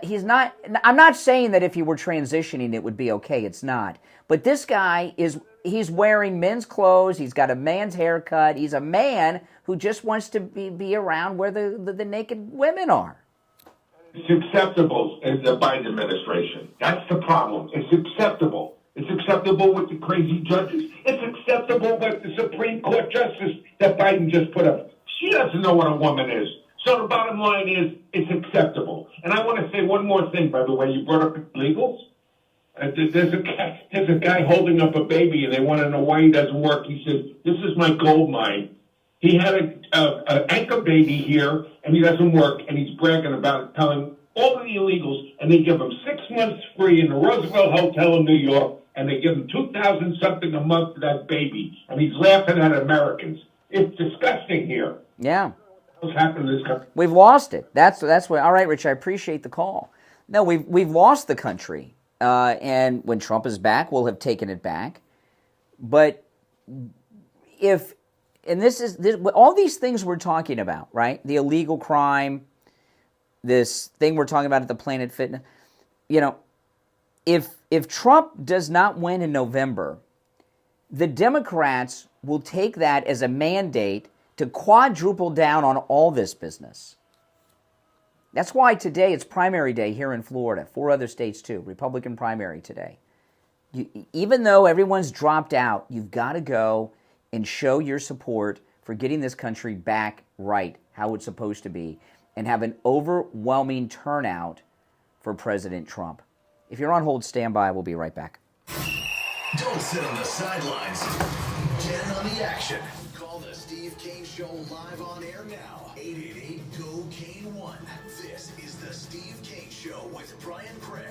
He's not. I'm not saying that if he were transitioning, it would be okay. It's not. But this guy is he's wearing men's clothes. He's got a man's haircut. He's a man who just wants to be around where the naked women are. It's acceptable in the Biden administration. That's the problem. It's acceptable. It's acceptable with the crazy judges. It's acceptable with the Supreme Court justice that Biden just put up. She doesn't know what a woman is. So the bottom line is, it's acceptable. And I want to say one more thing, by the way. You brought up illegals. There's a guy holding up a baby, and they want to know why he doesn't work. He says, "This is my gold mine." He had an anchor baby here, and he doesn't work, and he's bragging about it, telling all of the illegals, and they give him 6 months free in the Roosevelt Hotel in New York, and they give him $2,000 something a month for that baby, and he's laughing at Americans. It's disgusting here. Yeah. What's happened to this country? We've lost it. That's what. All right, Rich, I appreciate the call. No, we've lost the country, and when Trump is back, we'll have taken it back. But all these things we're talking about, right? The illegal crime, this thing we're talking about at the Planet Fitness. If Trump does not win in November, the Democrats will take that as a mandate to quadruple down on all this business. That's why today it's primary day here in Florida, 4 other states too, Republican primary today. Even though everyone's dropped out, you've got to go and show your support for getting this country back right, how it's supposed to be, and have an overwhelming turnout for President Trump. If you're on hold, stand by. We'll be right back. Don't sit on the sidelines. Get in on the action. Call the Steve Kane Show live on air now. 888-GO-KANE-1. This is the Steve Kane Show with Brian Craig.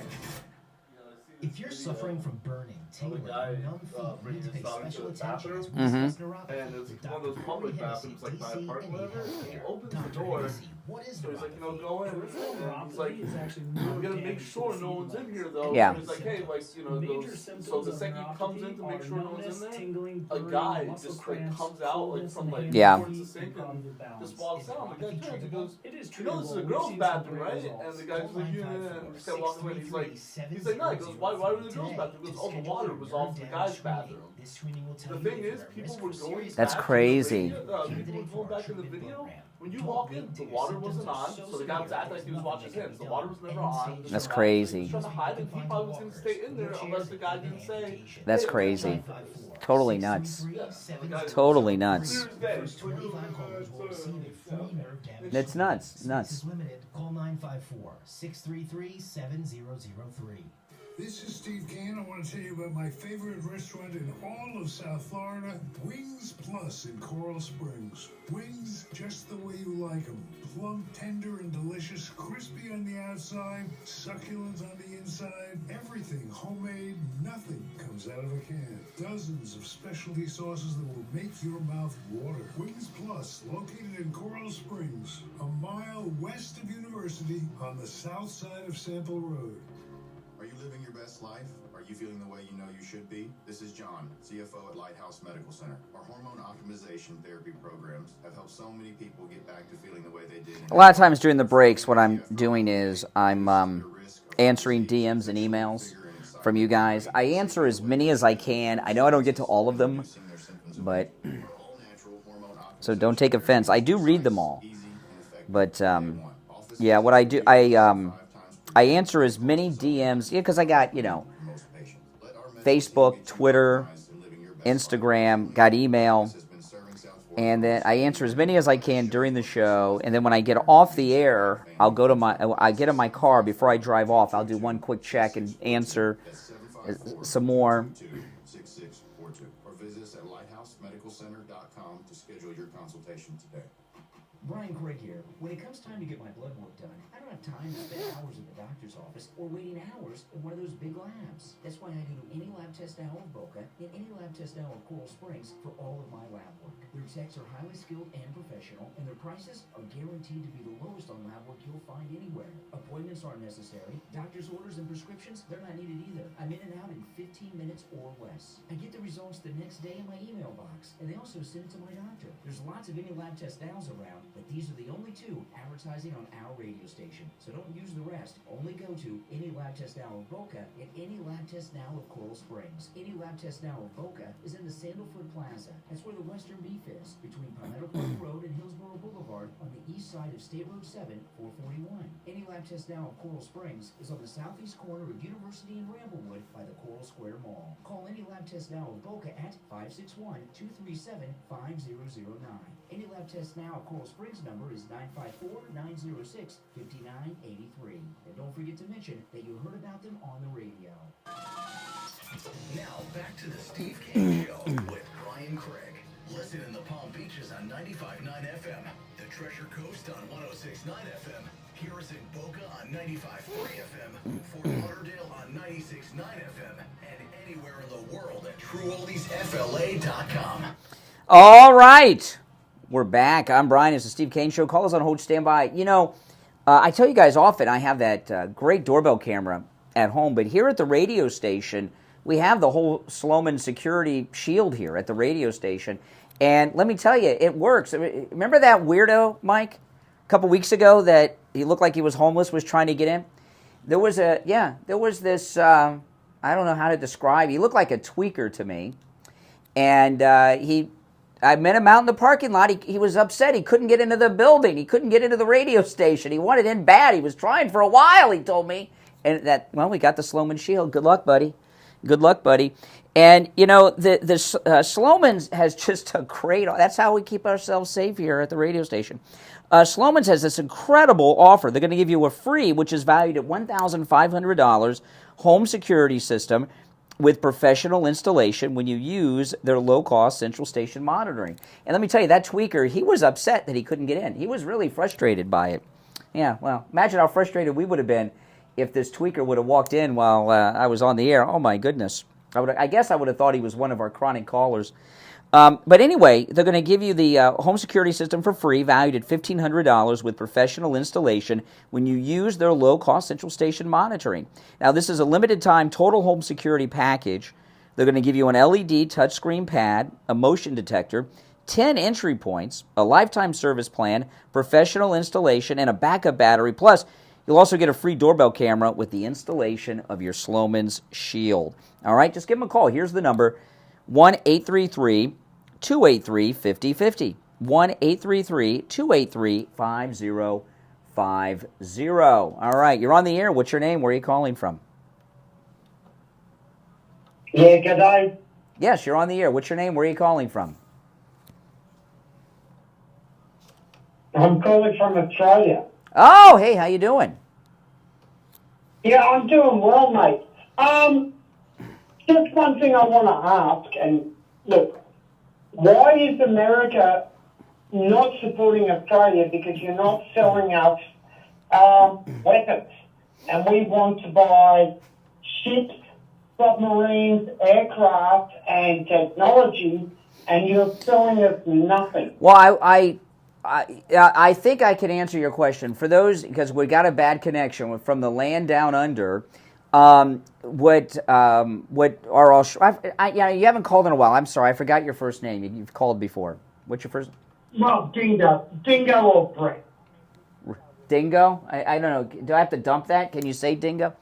If you're suffering from burning, tingling, numb feet, you need to pay special attention as we Mhm. discuss neuropathy. And it's with one of Dr. those public Henry bathrooms, like by DC, a park or and whatever. Healthcare. He opens the Dr. door. Henry, what is So he's like, neuropathy? go in. And he's like, we gotta make sure no one's in here though. Yeah. So he's like, hey, so the second he comes in to make sure no one's in there, a guy just comes out from Yeah. towards the sink and just walks out. The guy turns and goes, this is a girl's bathroom, right? And the guy's like, yeah, and just kept walking away. He's like, no. He goes, why were the girls' bathroom? He goes, the water was off the guy's bathroom. The thing is, people were going That's back crazy. People were going back in the video. When you walk in, the water wasn't on, so the guy was acting like he was washing his hands. The water was never on. That's crazy. He was trying to hide it. He probably was going to stay in there unless the guy didn't say. That's crazy. Totally nuts. Totally nuts. It's nuts. Nuts. Call 954-633-7003. This is Steve Kane. I want to tell you about my favorite restaurant in all of South Florida, Wings Plus in Coral Springs. Wings just the way you like them. Plump, tender, and delicious, crispy on the outside, succulent on the inside. Everything homemade, nothing comes out of a can. Dozens of specialty sauces that will make your mouth water. Wings Plus, located in Coral Springs, a mile west of University on the south side of Sample Road. Are you living your best life? Are you feeling the way you know you should be? This is John, CFO at Lighthouse Medical Center. Our hormone optimization therapy programs have helped so many people get back to feeling the way they did. A lot of times during the breaks, what I'm doing is I'm answering DMs and emails from you guys. I answer as many as I can. I know I don't get to all of them, but so don't take offense. I do read them all, but yeah, what I do, I answer as many DMs, because I got, Facebook, Twitter, Instagram, got email, and then I answer as many as I can during the show, and then when I get off the air, I get in my car before I drive off, I'll do one quick check and answer some more. Or visit us at lighthousemedicalcenter.com to schedule your consultation today. Brian Craig here. When it comes time to get my blood work done, I don't have time to spend hours at the doctor's office or waiting hours in one of those big labs. That's why I go to any lab test now of Boca and any lab test now of Coral Springs for all of my lab work. Their techs are highly skilled and professional, and their prices are guaranteed to be the lowest on lab work you'll find anywhere. Appointments aren't necessary. Doctor's orders and prescriptions, they're not needed either. I'm in and out in 15 minutes or less. I get the results the next day in my email box, and they also send it to my doctor. There's lots of Any Lab Test Nows around, but these are the only two advertising on our radio station. So don't use the rest. Only go to Any Lab Test Now of Boca and Any Lab Test Now of Coral Springs. Any Lab Test Now of Boca is in the Sandalwood Plaza. That's where the Western Beef is, between Palmetto Park Road and Hillsborough Boulevard on the east side of State Road 7, 441. Any Lab Test Now of Coral Springs is on the southeast corner of University and Ramblewood by the Coral Square Mall. Call Any Lab Test Now of Boca at 561-237-5009. Any Lab Test Now of Coral Springs number is 954-906-5983. And don't forget to mention that you heard about them on the radio. Now back to the Steve Kane Show with Brian Craig. Listen in the Palm Beaches on 95.9 FM, the Treasure Coast on 106.9 FM, hear us in Boca on 95.3 FM, Fort Lauderdale on 96.9 FM, and anywhere in the world at TrueOldiesFLA.com. All right. We're back. I'm Brian. It's the Steve Kane Show. Call us on hold. Stand by. You know, I tell you guys often I have that great doorbell camera at home, but here at the radio station, we have the whole Sloman security shield here at the radio station. And let me tell you, it works. Remember that weirdo, Mike, a couple weeks ago that he looked like he was homeless, was trying to get in? There was this, I don't know how to describe. He looked like a tweaker to me. And I met him out in the parking lot. He was upset. He couldn't get into the building. He couldn't get into the radio station. He wanted in bad. He was trying for a while, he told me. And we got the Sloman shield. Good luck, buddy. Good luck, buddy. And, you know, the Sloman's has just a great, that's how we keep ourselves safe here at the radio station. Sloman's has this incredible offer. They're going to give you a free, which is valued at $1,500, home security system with professional installation when you use their low-cost central station monitoring. And let me tell you, that tweaker, he was upset that he couldn't get in. He was really frustrated by it. Yeah, well, imagine how frustrated we would have been if this tweaker would have walked in while I was on the air. Oh, my goodness. I guess I would have thought he was one of our chronic callers. But anyway, they're going to give you the home security system for free, valued at $1,500 with professional installation when you use their low-cost central station monitoring. Now, this is a limited-time total home security package. They're going to give you an LED touchscreen pad, a motion detector, 10 entry points, a lifetime service plan, professional installation, and a backup battery. Plus, you'll also get a free doorbell camera with the installation of your Sloman's shield. All right, just give them a call. Here's the number, 1-833-283-5050. 1-833-283-5050. All right, you're on the air. What's your name? Where are you calling from? Yeah, g'day. Yes, you're on the air. What's your name? Where are you calling from? I'm calling from Australia. Oh, hey, how you doing? Yeah, I'm doing well, mate. Just one thing I want to ask, and look, why is America not supporting Australia? Because you're not selling us weapons, and we want to buy ships, submarines, aircraft, and technology, and you're selling us nothing. Well, I think I can answer your question. For those, because we got a bad connection from the land down under, what are all? You haven't called in a while. I'm sorry, I forgot your first name. You've called before. What's your first? Well, Dingo or Brett. Dingo? I don't know. Do I have to dump that? Can you say Dingo?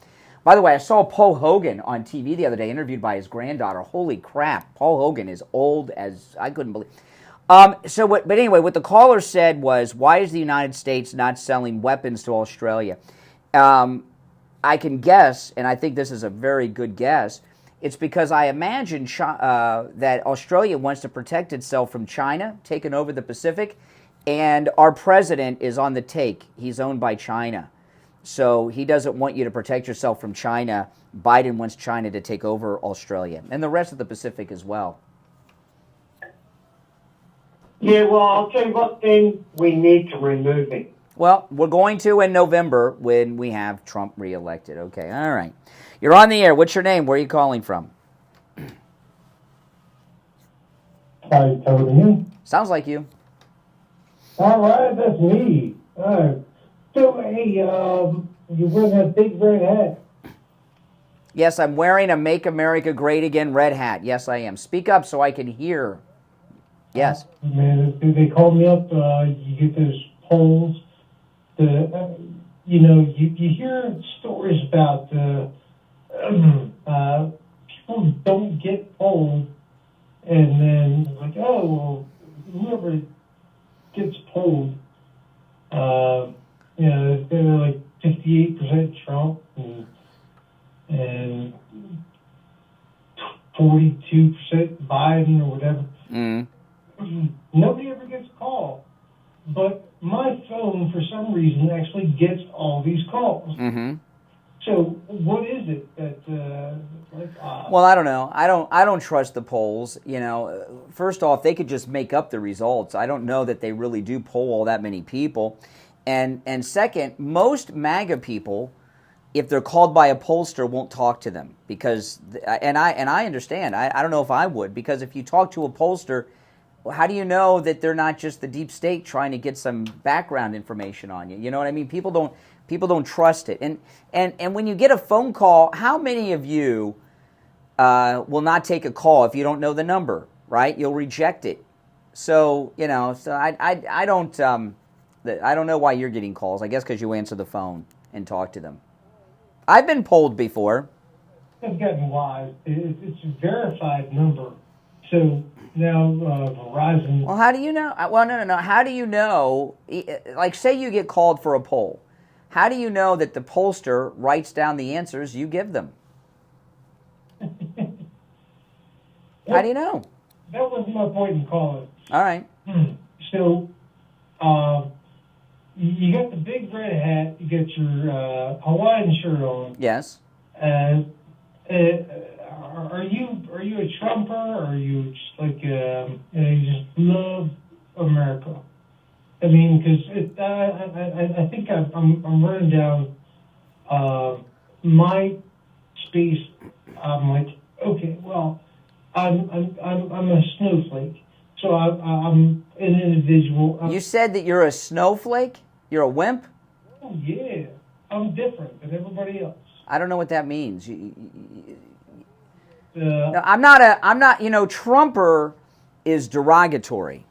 By the way, I saw Paul Hogan on TV the other day, interviewed by his granddaughter. Holy crap! Paul Hogan is old as I couldn't believe. But anyway, what the caller said was, why is the United States not selling weapons to Australia? I can guess, and I think this is a very good guess, it's because I imagine that Australia wants to protect itself from China taking over the Pacific, and our president is on the take. He's owned by China. So he doesn't want you to protect yourself from China. Biden wants China to take over Australia and the rest of the Pacific as well. Yeah, well, I'll tell you what, then we need to remove him. Well, we're going to in November when we have Trump reelected. Okay, all right. You're on the air. What's your name? Where are you calling from? Hi, Tony. Sounds like you. All right, that's me. So, hey, you wearing that big red hat? Yes, I'm wearing a Make America Great Again red hat. Yes, I am. Speak up so I can hear. Yes. Man, they called me up. You get those polls. You hear stories about people don't get polled, and then like, oh, well, whoever gets polled, they're like 58% Trump and 42% Biden or whatever. Mm. Nobody ever gets called, but my phone, for some reason, actually gets all these calls. Mm-hmm. So, what is it that? Well, I don't know. I don't trust the polls. First off, they could just make up the results. I don't know that they really do poll all that many people. And second, most MAGA people, if they're called by a pollster, won't talk to them because. And I understand. I don't know if I would, because if you talk to a pollster, how do you know that they're not just the deep state trying to get some background information on you? You know what I mean? People don't trust it. And when you get a phone call, how many of you will not take a call if you don't know the number, right? You'll reject it. So, I don't know why you're getting calls. I guess because you answer the phone and talk to them. I've been polled before. I've gotten wise. It's a verified number. So now Verizon. Well, how do you know? Well, no. How do you know? Like, say you get called for a poll. How do you know that the pollster writes down the answers you give them? How do you know? That wasn't my point in calling. All right. So, you got the big red hat. You got your Hawaiian shirt on. Yes. And are you a Trumper, or are you just like you just love America? I mean, because I think I'm running down my space. I'm like, okay, well, I'm a snowflake, so I'm an individual. You said that you're a snowflake? You're a wimp? Oh yeah, I'm different than everybody else. I don't know what that means. No, I'm not. Trumper is derogatory.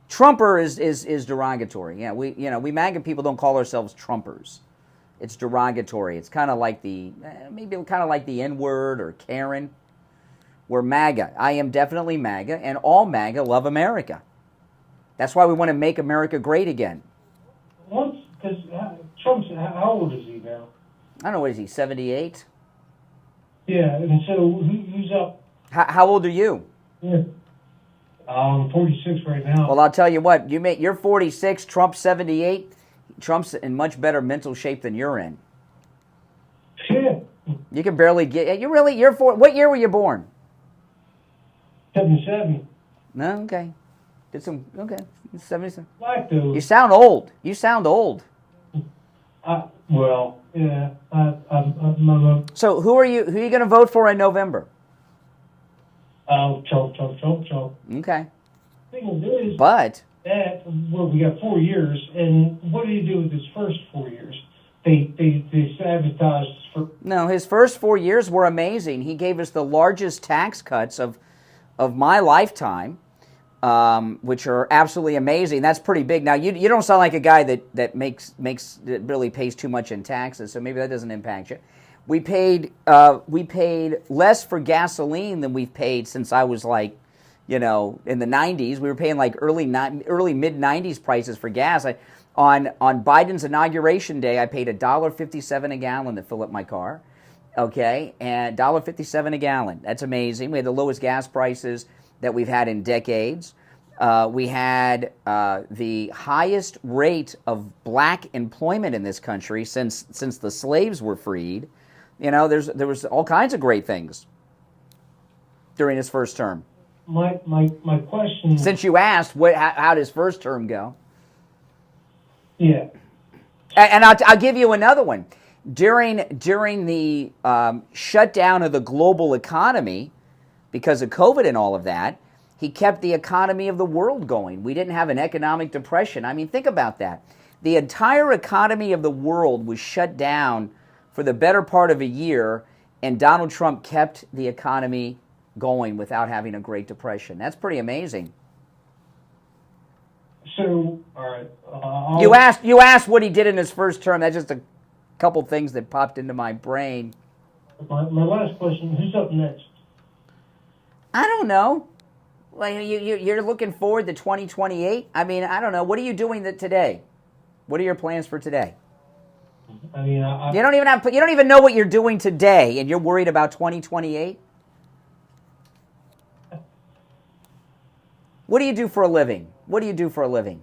Trumper is derogatory. Yeah, we MAGA people don't call ourselves Trumpers. It's derogatory. It's kind of like the N-word or Karen. We're MAGA. I am definitely MAGA, and all MAGA love America. That's why we want to make America great again. Because Trump's, how old is he now? I don't know, what is he, 78? Yeah, and so who's up? How old are you? Yeah. I'm 46 right now. Well, I'll tell you what. You're 46. Trump's 78. Trump's in much better mental shape than you're in. Yeah. You can barely get. You're what year were you born? 77. No, okay. Okay. 77. Black dude. You sound old. Well, yeah. So who are you going to vote for in November? Trump. Okay. Thing is, but we got 4 years, and what do you do with his first 4 years? They sabotaged. No, his first 4 years were amazing. He gave us the largest tax cuts of my lifetime, which are absolutely amazing. That's pretty big. Now you don't sound like a guy that really pays too much in taxes, so maybe that doesn't impact you. We paid less for gasoline than we've paid since I was in the 90s. We were paying like early mid 90s prices for gas. On Biden's inauguration day, I paid $1.57 a gallon to fill up my car. Okay, and $1.57 a gallon. That's amazing. We had the lowest gas prices that we've had in decades. We had the highest rate of black employment in this country since the slaves were freed. There was all kinds of great things during his first term. My question. Since you asked, how did his first term go? Yeah. And I'll give you another one. During the shutdown of the global economy because of COVID and all of that, He kept the economy of the world going. We didn't have an economic depression. I mean, think about that. The entire economy of the world was shut down for the better part of a year, and Donald Trump kept the economy going without having a Great Depression. That's pretty amazing. So, all right. You asked what he did in his first term. That's just a couple things that popped into my brain. My last question, who's up next? I don't know. Like you're looking forward to 2028? I mean, I don't know. What are you doing today? What are your plans for today? I mean, you don't even know what you're doing today, and you're worried about 2028? What do you do for a living? What do you do for a living?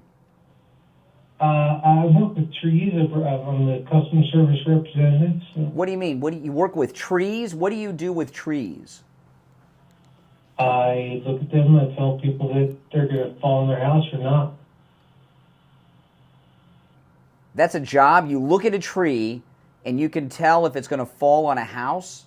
I work with trees. I'm the customer service representative. So. What do you mean? You work with trees? What do you do with trees? I look at them and I tell people that they're going to fall in their house or not. That's a job? You look at a tree and you can tell if it's going to fall on a house?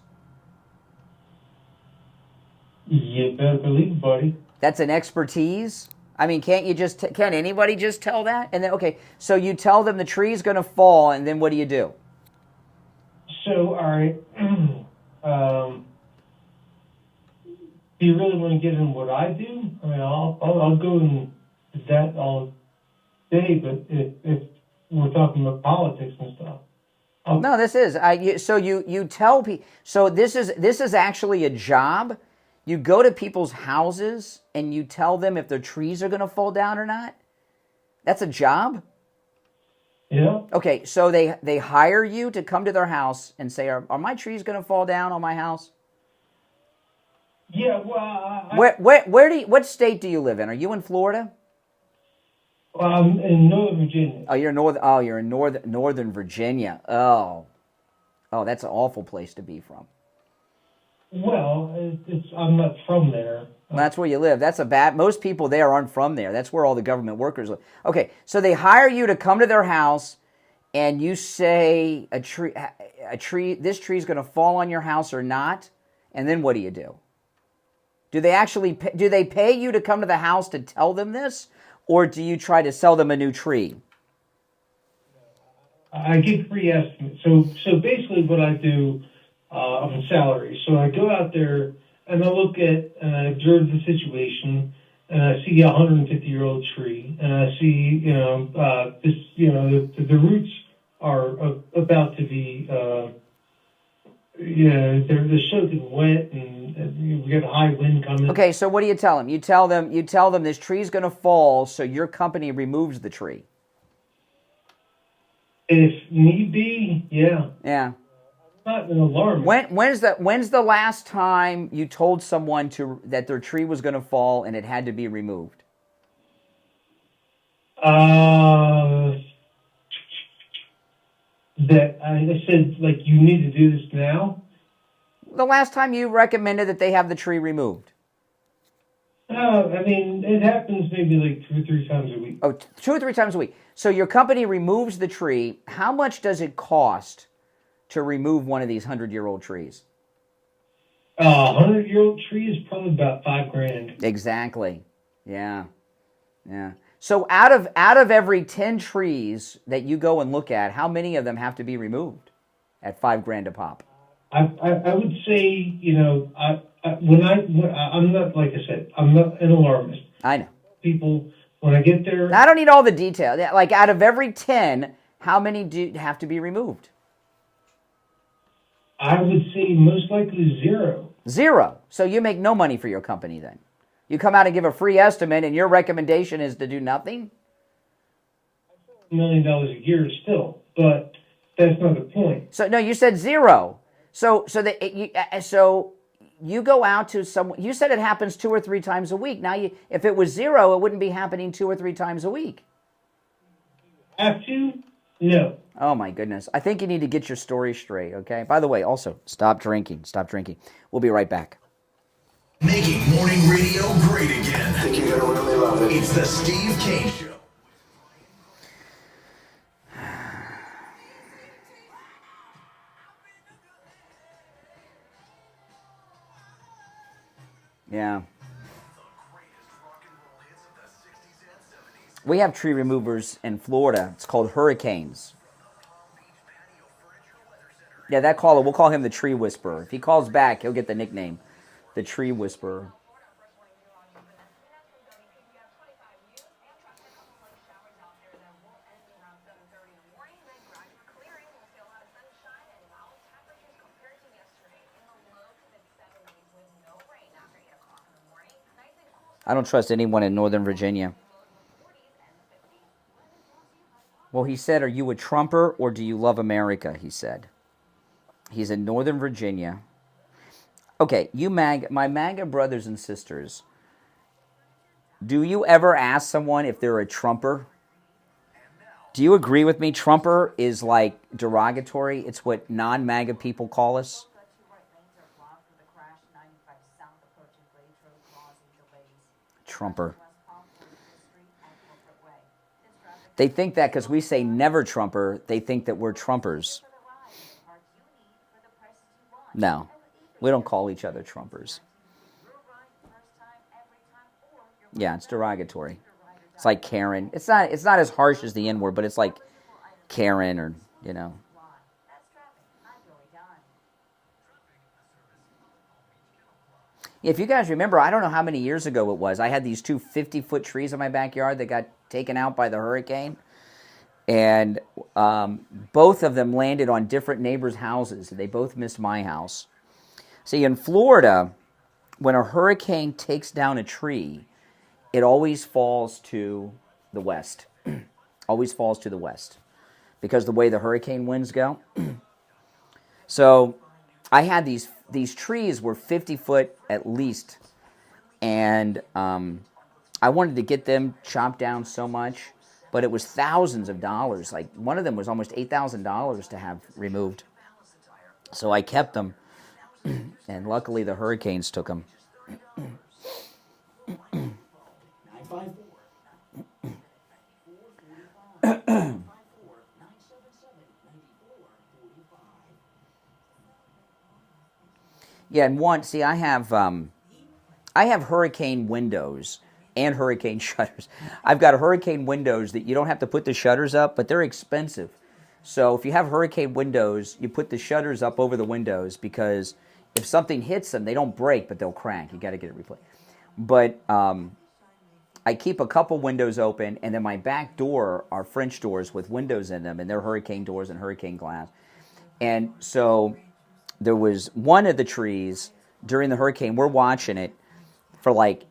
You better believe it, buddy. That's an expertise? I mean, can't anybody just tell that? And then, okay, so you tell them the tree's going to fall, and then what do you do? So, all right, do you really want to get in what I do? I mean, I'll go into that all day, but if we're talking about politics and stuff. No, this is. So you tell people. So this is actually a job. You go to people's houses and you tell them if their trees are going to fall down or not? That's a job? Yeah. Okay, so they hire you to come to their house and say, are my trees going to fall down on my house? Yeah, well... What state do you live in? Are you in Florida? I'm in Northern Virginia. Oh, you're in Northern Virginia. Oh, that's an awful place to be from. Well, I'm not from there. Well, that's where you live. Most people there aren't from there. That's where all the government workers live. Okay, so they hire you to come to their house, and you say this tree's going to fall on your house or not, and then what do you do? Do they pay you to come to the house to tell them this, or do you try to sell them a new tree? I give free estimates. So basically, what I do. I'm a salary. So I go out there and I look at and I observe the situation and I see a 150-year-old tree and I see, the roots are about to be, they're soaking wet and we got a high wind coming. Okay, so what do you tell them? You tell them this tree's going to fall, so your company removes the tree. If need be, yeah. Yeah. Not an alarm. When's the last time you told someone that their tree was going to fall and it had to be removed? That I said, like, you need to do this now? The last time you recommended that they have the tree removed? I mean, it happens maybe like 2 or 3 times a week. Oh, 2 or 3 times a week. So your company removes the tree. How much does it cost to remove one of these 100-year-old trees? A 100-year-old tree is probably about $5,000. Exactly. Yeah. So out of every 10 trees that you go and look at, how many of them have to be removed at $5,000 a pop? I would say, I'm not, like I said, I'm not an alarmist. I know. People, when I get there... I don't need all the detail. Like, out of every 10, how many do have to be removed? I would say most likely 0. 0. So you make no money for your company then. You come out and give a free estimate, and your recommendation is to do nothing? $1 million a year still, but that's not the point. So no, you said 0. So you go out to someone. You said it happens 2 or 3 times a week. Now, if it was 0, it wouldn't be happening 2 or 3 times a week. Have to? No. Oh my goodness! I think you need to get your story straight. Okay. By the way, also stop drinking. Stop drinking. We'll be right back. Making morning radio great again. I think you're gonna really love it. It's the Steve Kane Show. Yeah. We have tree removers in Florida. It's called hurricanes. Yeah, that caller, we'll call him the Tree Whisperer. If he calls back, he'll get the nickname, the Tree Whisperer. I don't trust anyone in Northern Virginia. Well, he said, are you a Trumper or do you love America? He said. He's in Northern Virginia. Okay, my MAGA brothers and sisters, do you ever ask someone if they're a Trumper? Do you agree with me? Trumper is like derogatory. It's what non-MAGA people call us. Trumper. They think that because we say never Trumper, they think that we're Trumpers. No, we don't call each other Trumpers. Yeah, it's derogatory. It's like Karen. It's not as harsh as the N-word, but it's like Karen or, you know. If you guys remember, I don't know how many years ago it was, I had these two 50-foot trees in my backyard that got taken out by the hurricane. And both of them landed on different neighbors' houses. They both missed my house. See, in Florida, when a hurricane takes down a tree, it always falls to the west. Always falls to the west. Because the way the hurricane winds go. So I had these trees were 50 foot at least. And I wanted to get them chopped down so much. But it was thousands of dollars. Like one of them was almost $8,000 to have removed. So I kept them. And luckily the hurricanes took them. Yeah, and I have hurricane windows and hurricane shutters. I've got hurricane windows that you don't have to put the shutters up, but they're expensive. So if you have hurricane windows, you put the shutters up over the windows because if something hits them, they don't break, but they'll crack. You got to get it replaced. But I keep a couple windows open, and then my back door are French doors with windows in them, and they're hurricane doors and hurricane glass. And so there was one of the trees during the hurricane, we're watching it for like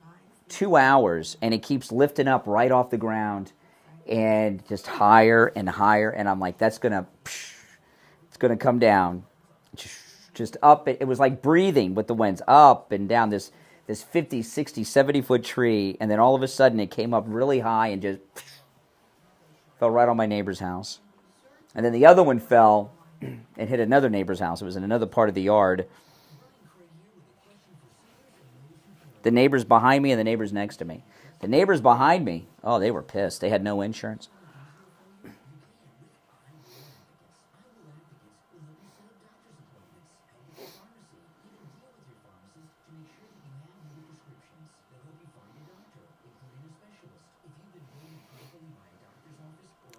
2 hours, and it keeps lifting up right off the ground and just higher and higher, and I'm like, it's gonna come down, just up. It was like breathing with the winds, up and down this 50, 60, 70-foot tree, and then all of a sudden it came up really high and just fell right on my neighbor's house. And then the other one fell and hit another neighbor's house. It was in another part of the yard. The neighbors behind me and the neighbors next to me. The neighbors behind me, oh, they were pissed. They had no insurance.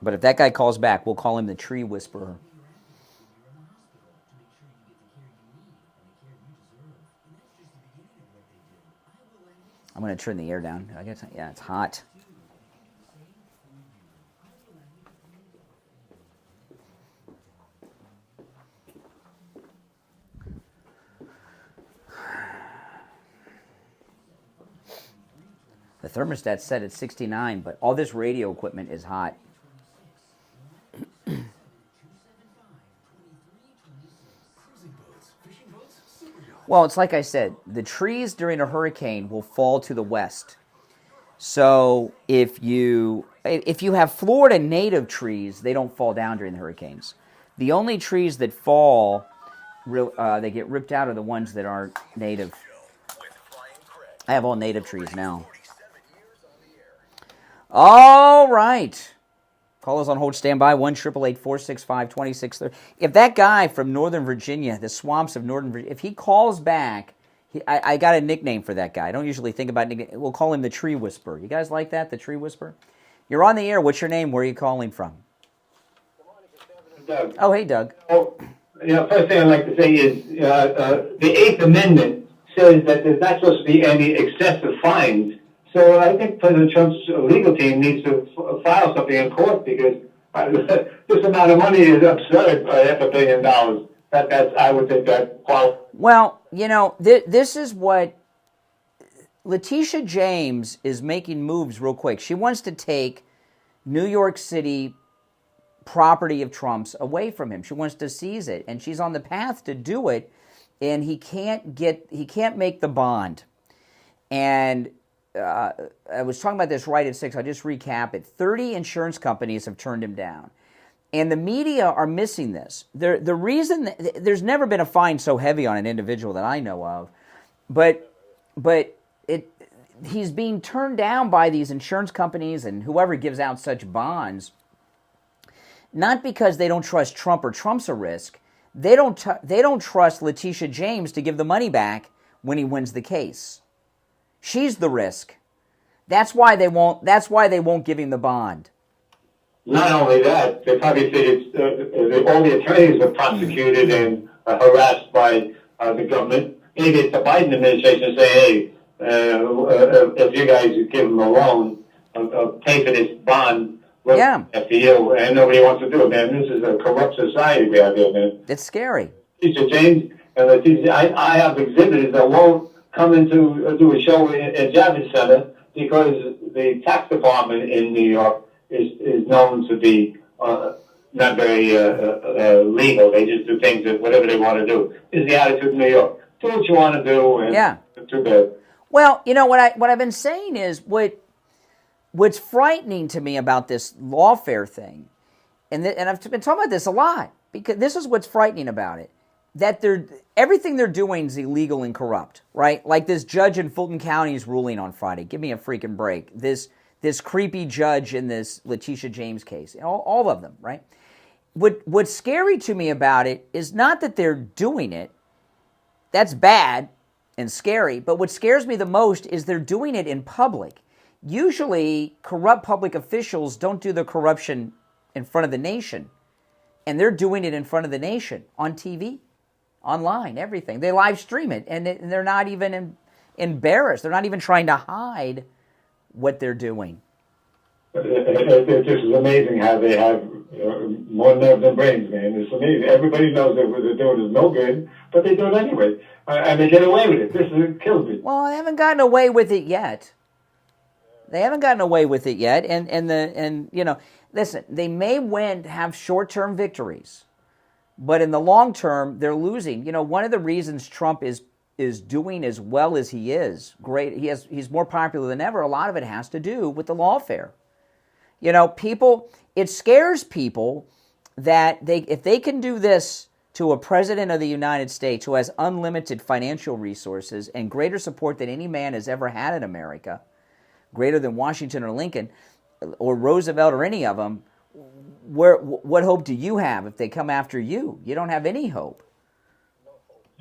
But if that guy calls back, we'll call him the Tree Whisperer. I'm going to turn the air down. I guess, yeah, it's hot. The thermostat's set at 69, but all this radio equipment is hot. Well, it's like I said, the trees during a hurricane will fall to the west. So if you have Florida native trees, they don't fall down during the hurricanes. The only trees that fall, they get ripped out are the ones that aren't native. I have all native trees now. All right. Call us on hold, stand by, 1-888-465-2630. If that guy from Northern Virginia, the swamps of Northern Virginia, if he calls back, I got a nickname for that guy. I don't usually think about nicknames. We'll call him the Tree Whisperer. You guys like that, the Tree Whisperer? You're on the air. What's your name? Where are you calling from? Doug. Oh, hey, Doug. Oh, first thing I'd like to say is the Eighth Amendment says that there's not supposed to be any excessive fines. So I think President Trump's legal team needs to file something in court because this amount of money is absurd, $500 million. I would think that qualifies. Well, this is what Letitia James is making moves real quick. She wants to take New York City property of Trump's away from him. She wants to seize it, and she's on the path to do it, and he can't make the bond. And I was talking about this right at 6. I'll just recap it. 30 insurance companies have turned him down. And the media are missing this. The reason there's never been a fine so heavy on an individual that I know of, but he's being turned down by these insurance companies and whoever gives out such bonds, not because they don't trust Trump or Trump's a risk. They don't trust Letitia James to give the money back when he wins the case. She's the risk. That's why they won't give him the bond. Not only that, they probably think all the attorneys are prosecuted and harassed by the government. Maybe it's the Biden administration say, hey, if you guys give them a loan, pay for this bond after you, and nobody wants to do it, man. This is a corrupt society we have here, man. It's scary. Teacher James, I have exhibitors that won't come into do a show at Javits Center because the tax department in New York is known to be not very legal. They just do things that whatever they want to do. Is the attitude in New York. Do what you want to do, and too bad. Well, what I've been saying is what's frightening to me about this lawfare thing, and I've been talking about this a lot because this is what's frightening about it. That everything they're doing is illegal and corrupt, right? Like this judge in Fulton County's ruling on Friday. Give me a freaking break. This creepy judge in this Letitia James case, all of them, right? What's scary to me about it is not that they're doing it. That's bad and scary. But what scares me the most is they're doing it in public. Usually, corrupt public officials don't do the corruption in front of the nation. And they're doing it in front of the nation on TV, online, everything. They live stream it, and they're not even embarrassed. They're not even trying to hide what they're doing. It just is amazing how they have more nerve than brains, man. It's amazing. Everybody knows that what they're doing is no good, but they do it anyway. And they get away with it. This kills me. Well, they haven't gotten away with it yet. And listen, they may have short-term victories, but in the long term, they're losing. One of the reasons Trump is doing as well as he is, great. He's more popular than ever. A lot of it has to do with the lawfare. It scares people that if they can do this to a president of the United States who has unlimited financial resources and greater support than any man has ever had in America, greater than Washington or Lincoln or Roosevelt or any of them, what hope do you have if they come after you? You don't have any hope.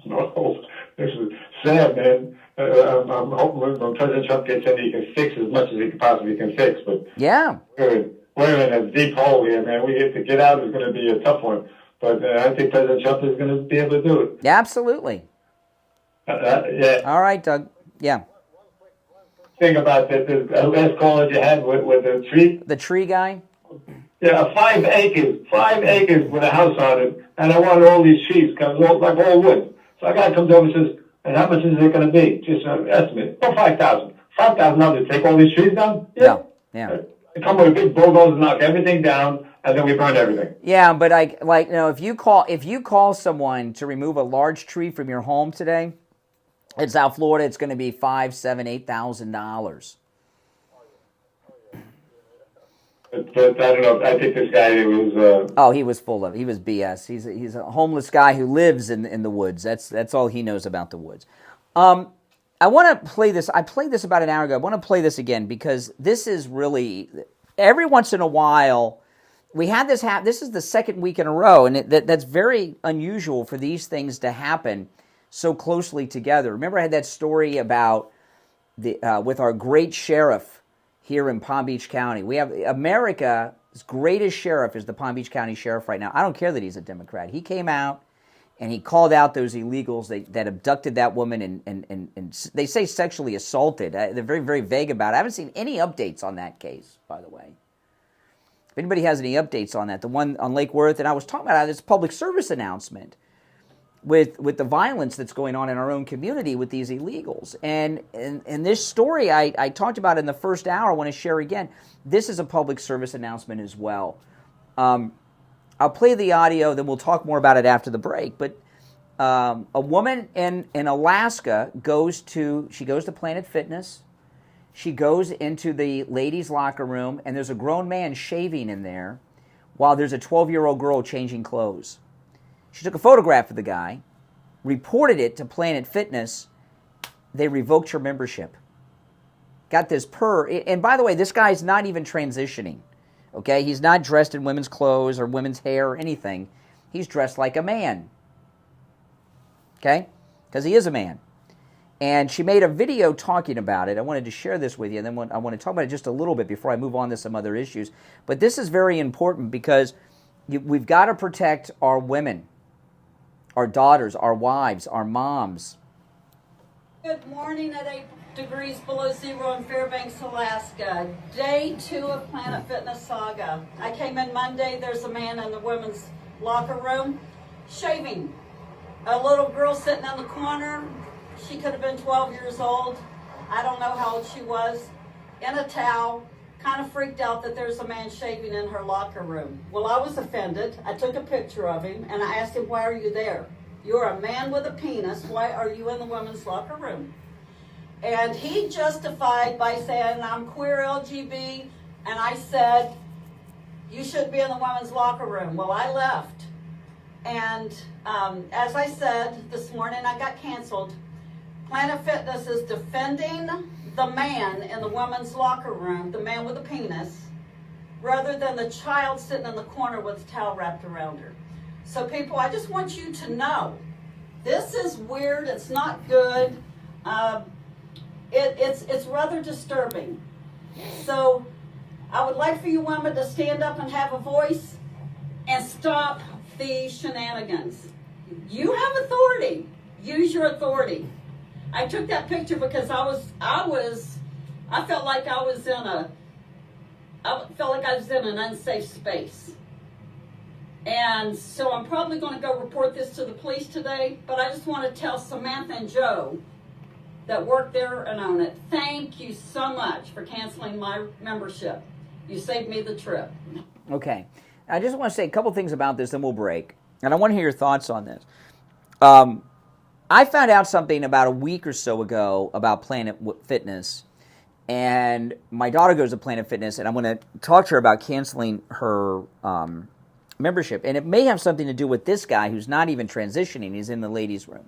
No hope. This is sad, man. I'm hoping when President Trump gets in, he can fix as much as he possibly can fix. But we're in a deep hole here, man. We have to get out. It's going to be a tough one. But I think President Trump is going to be able to do it. Yeah, absolutely. Yeah. All right, Doug. Yeah. Thing about the last call that you had with the tree. The tree guy? Yeah, 5 acres. 5 acres with a house on it. And I want all these trees, like all wood. So a guy comes over and says, and how much is it going to be? Just an estimate. Oh, $5,000. $5,000 to take all these trees down? Yeah. They come with a big bulldozer, knock everything down, and then we burn everything. Yeah, but if you call someone to remove a large tree from your home today, in South Florida, it's going to be $5,000, $7,000, $8,000. But I don't know. I think this guy was. He was BS. He's a homeless guy who lives in the woods. That's all he knows about the woods. I want to play this. I played this about an hour ago. I want to play this again because this is really every once in a while we had this happen. This is the second week in a row, and that's very unusual for these things to happen so closely together. Remember, I had that story about with our great sheriff. here in Palm Beach County. We have America's greatest sheriff is the Palm Beach County Sheriff right now. I don't care that he's a Democrat. He came out and he called out those illegals that abducted that woman and they say sexually assaulted. They're very, very vague about it. I haven't seen any updates on that case, by the way. If anybody has any updates on that, the one on Lake Worth, and I was talking about this public service announcement with the violence that's going on in our own community with these illegals. And this story I talked about in the first hour, I want to share again. This is a public service announcement as well. I'll play the audio, then we'll talk more about it after the break. But a woman in Alaska goes to Planet Fitness. She goes into the ladies' locker room, and there's a grown man shaving in there while there's a 12-year-old girl changing clothes. She took a photograph of the guy, reported it to Planet Fitness. They revoked her membership. Got this and by the way, this guy's not even transitioning. Okay, he's not dressed in women's clothes or women's hair or anything. He's dressed like a man. Okay, because he is a man. And she made a video talking about it. I wanted to share this with you, and then I want to talk about it just a little bit before I move on to some other issues. But this is very important because we've got to protect our women, our daughters, our wives, our moms. Good morning at 8 degrees below zero in Fairbanks, Alaska. Day 2 of Planet Fitness saga. I came in Monday. There's a man in the women's locker room shaving. A little girl sitting in the corner. She could have been 12 years old. I don't know how old she was. In a towel. Kind of freaked out that there's a man shaving in her locker room. Well, I was offended. I took a picture of him and I asked him, why are you there? You're a man with a penis. Why are you in the women's locker room? And he justified by saying, I'm queer LGB. And I said, you should be in the women's locker room. Well, I left. And as I said this morning, I got canceled. Planet Fitness is defending the man in the women's locker room, the man with the penis, rather than the child sitting in the corner with a towel wrapped around her. So people, I just want you to know, this is weird, it's not good, it's rather disturbing. So I would like for you women to stand up and have a voice and stop the shenanigans. You have authority, use your authority. I took that picture because I felt like I was in an unsafe space. And so I'm probably going to go report this to the police today, but I just want to tell Samantha and Joe that work there and own it, thank you so much for canceling my membership. You saved me the trip. Okay. I just want to say a couple things about this, then we'll break. And I want to hear your thoughts on this. I found out something about a week or so ago about Planet Fitness, and my daughter goes to Planet Fitness, and I'm going to talk to her about canceling her membership. And it may have something to do with this guy who's not even transitioning. He's in the ladies' room.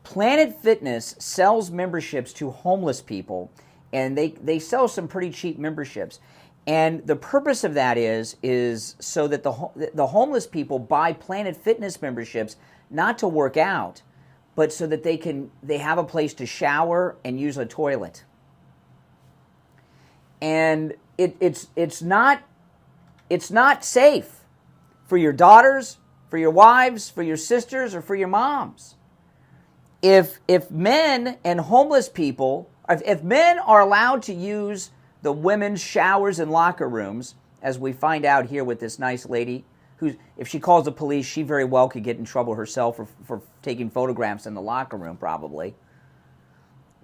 Planet Fitness sells memberships to homeless people, and they sell some pretty cheap memberships. And the purpose of that is so that the homeless people buy Planet Fitness memberships not to work out, but so that they have a place to shower and use a toilet. And it's not safe for your daughters, for your wives, for your sisters, or for your moms. If men and homeless people, if men are allowed to use the women's showers and locker rooms, as we find out here with this nice lady, who, if she calls the police, she very well could get in trouble herself for taking photographs in the locker room, probably.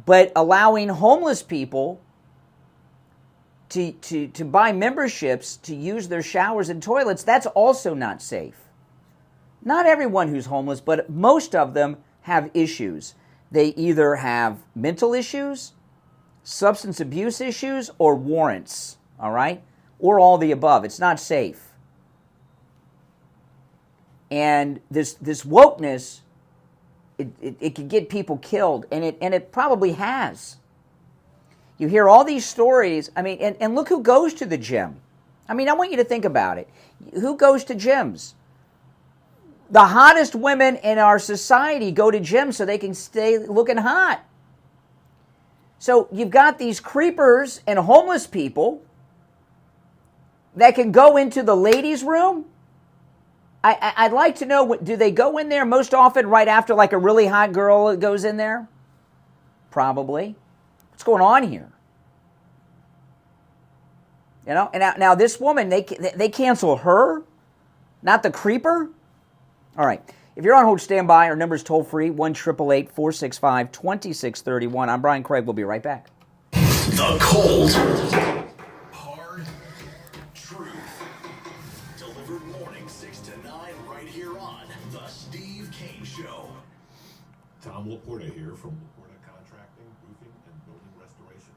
But allowing homeless people to buy memberships to use their showers and toilets, that's also not safe. Not everyone who's homeless, but most of them have issues. They either have mental issues, substance abuse issues, or warrants, all right? Or all the above. It's not safe. And this wokeness, it can get people killed, and it probably has. You hear all these stories, I mean, and look who goes to the gym. I mean, I want you to think about it. Who goes to gyms? The hottest women in our society go to gyms so they can stay looking hot. So you've got these creepers and homeless people that can go into the ladies' room. I'd like to know, do they go in there most often right after like a really hot girl goes in there? Probably. What's going on here? You know, and now this woman, they cancel her, not the creeper? All right. If you're on hold, stand by. Our number's toll free, 1-888-465-2631. I'm Brian Craig. We'll be right back. The Cold Hard Truth. Delivered morning 6 to 9 right here on The Steve Kane Show. Tom Laporta here from Laporta Contracting, Roofing, and Building Restoration.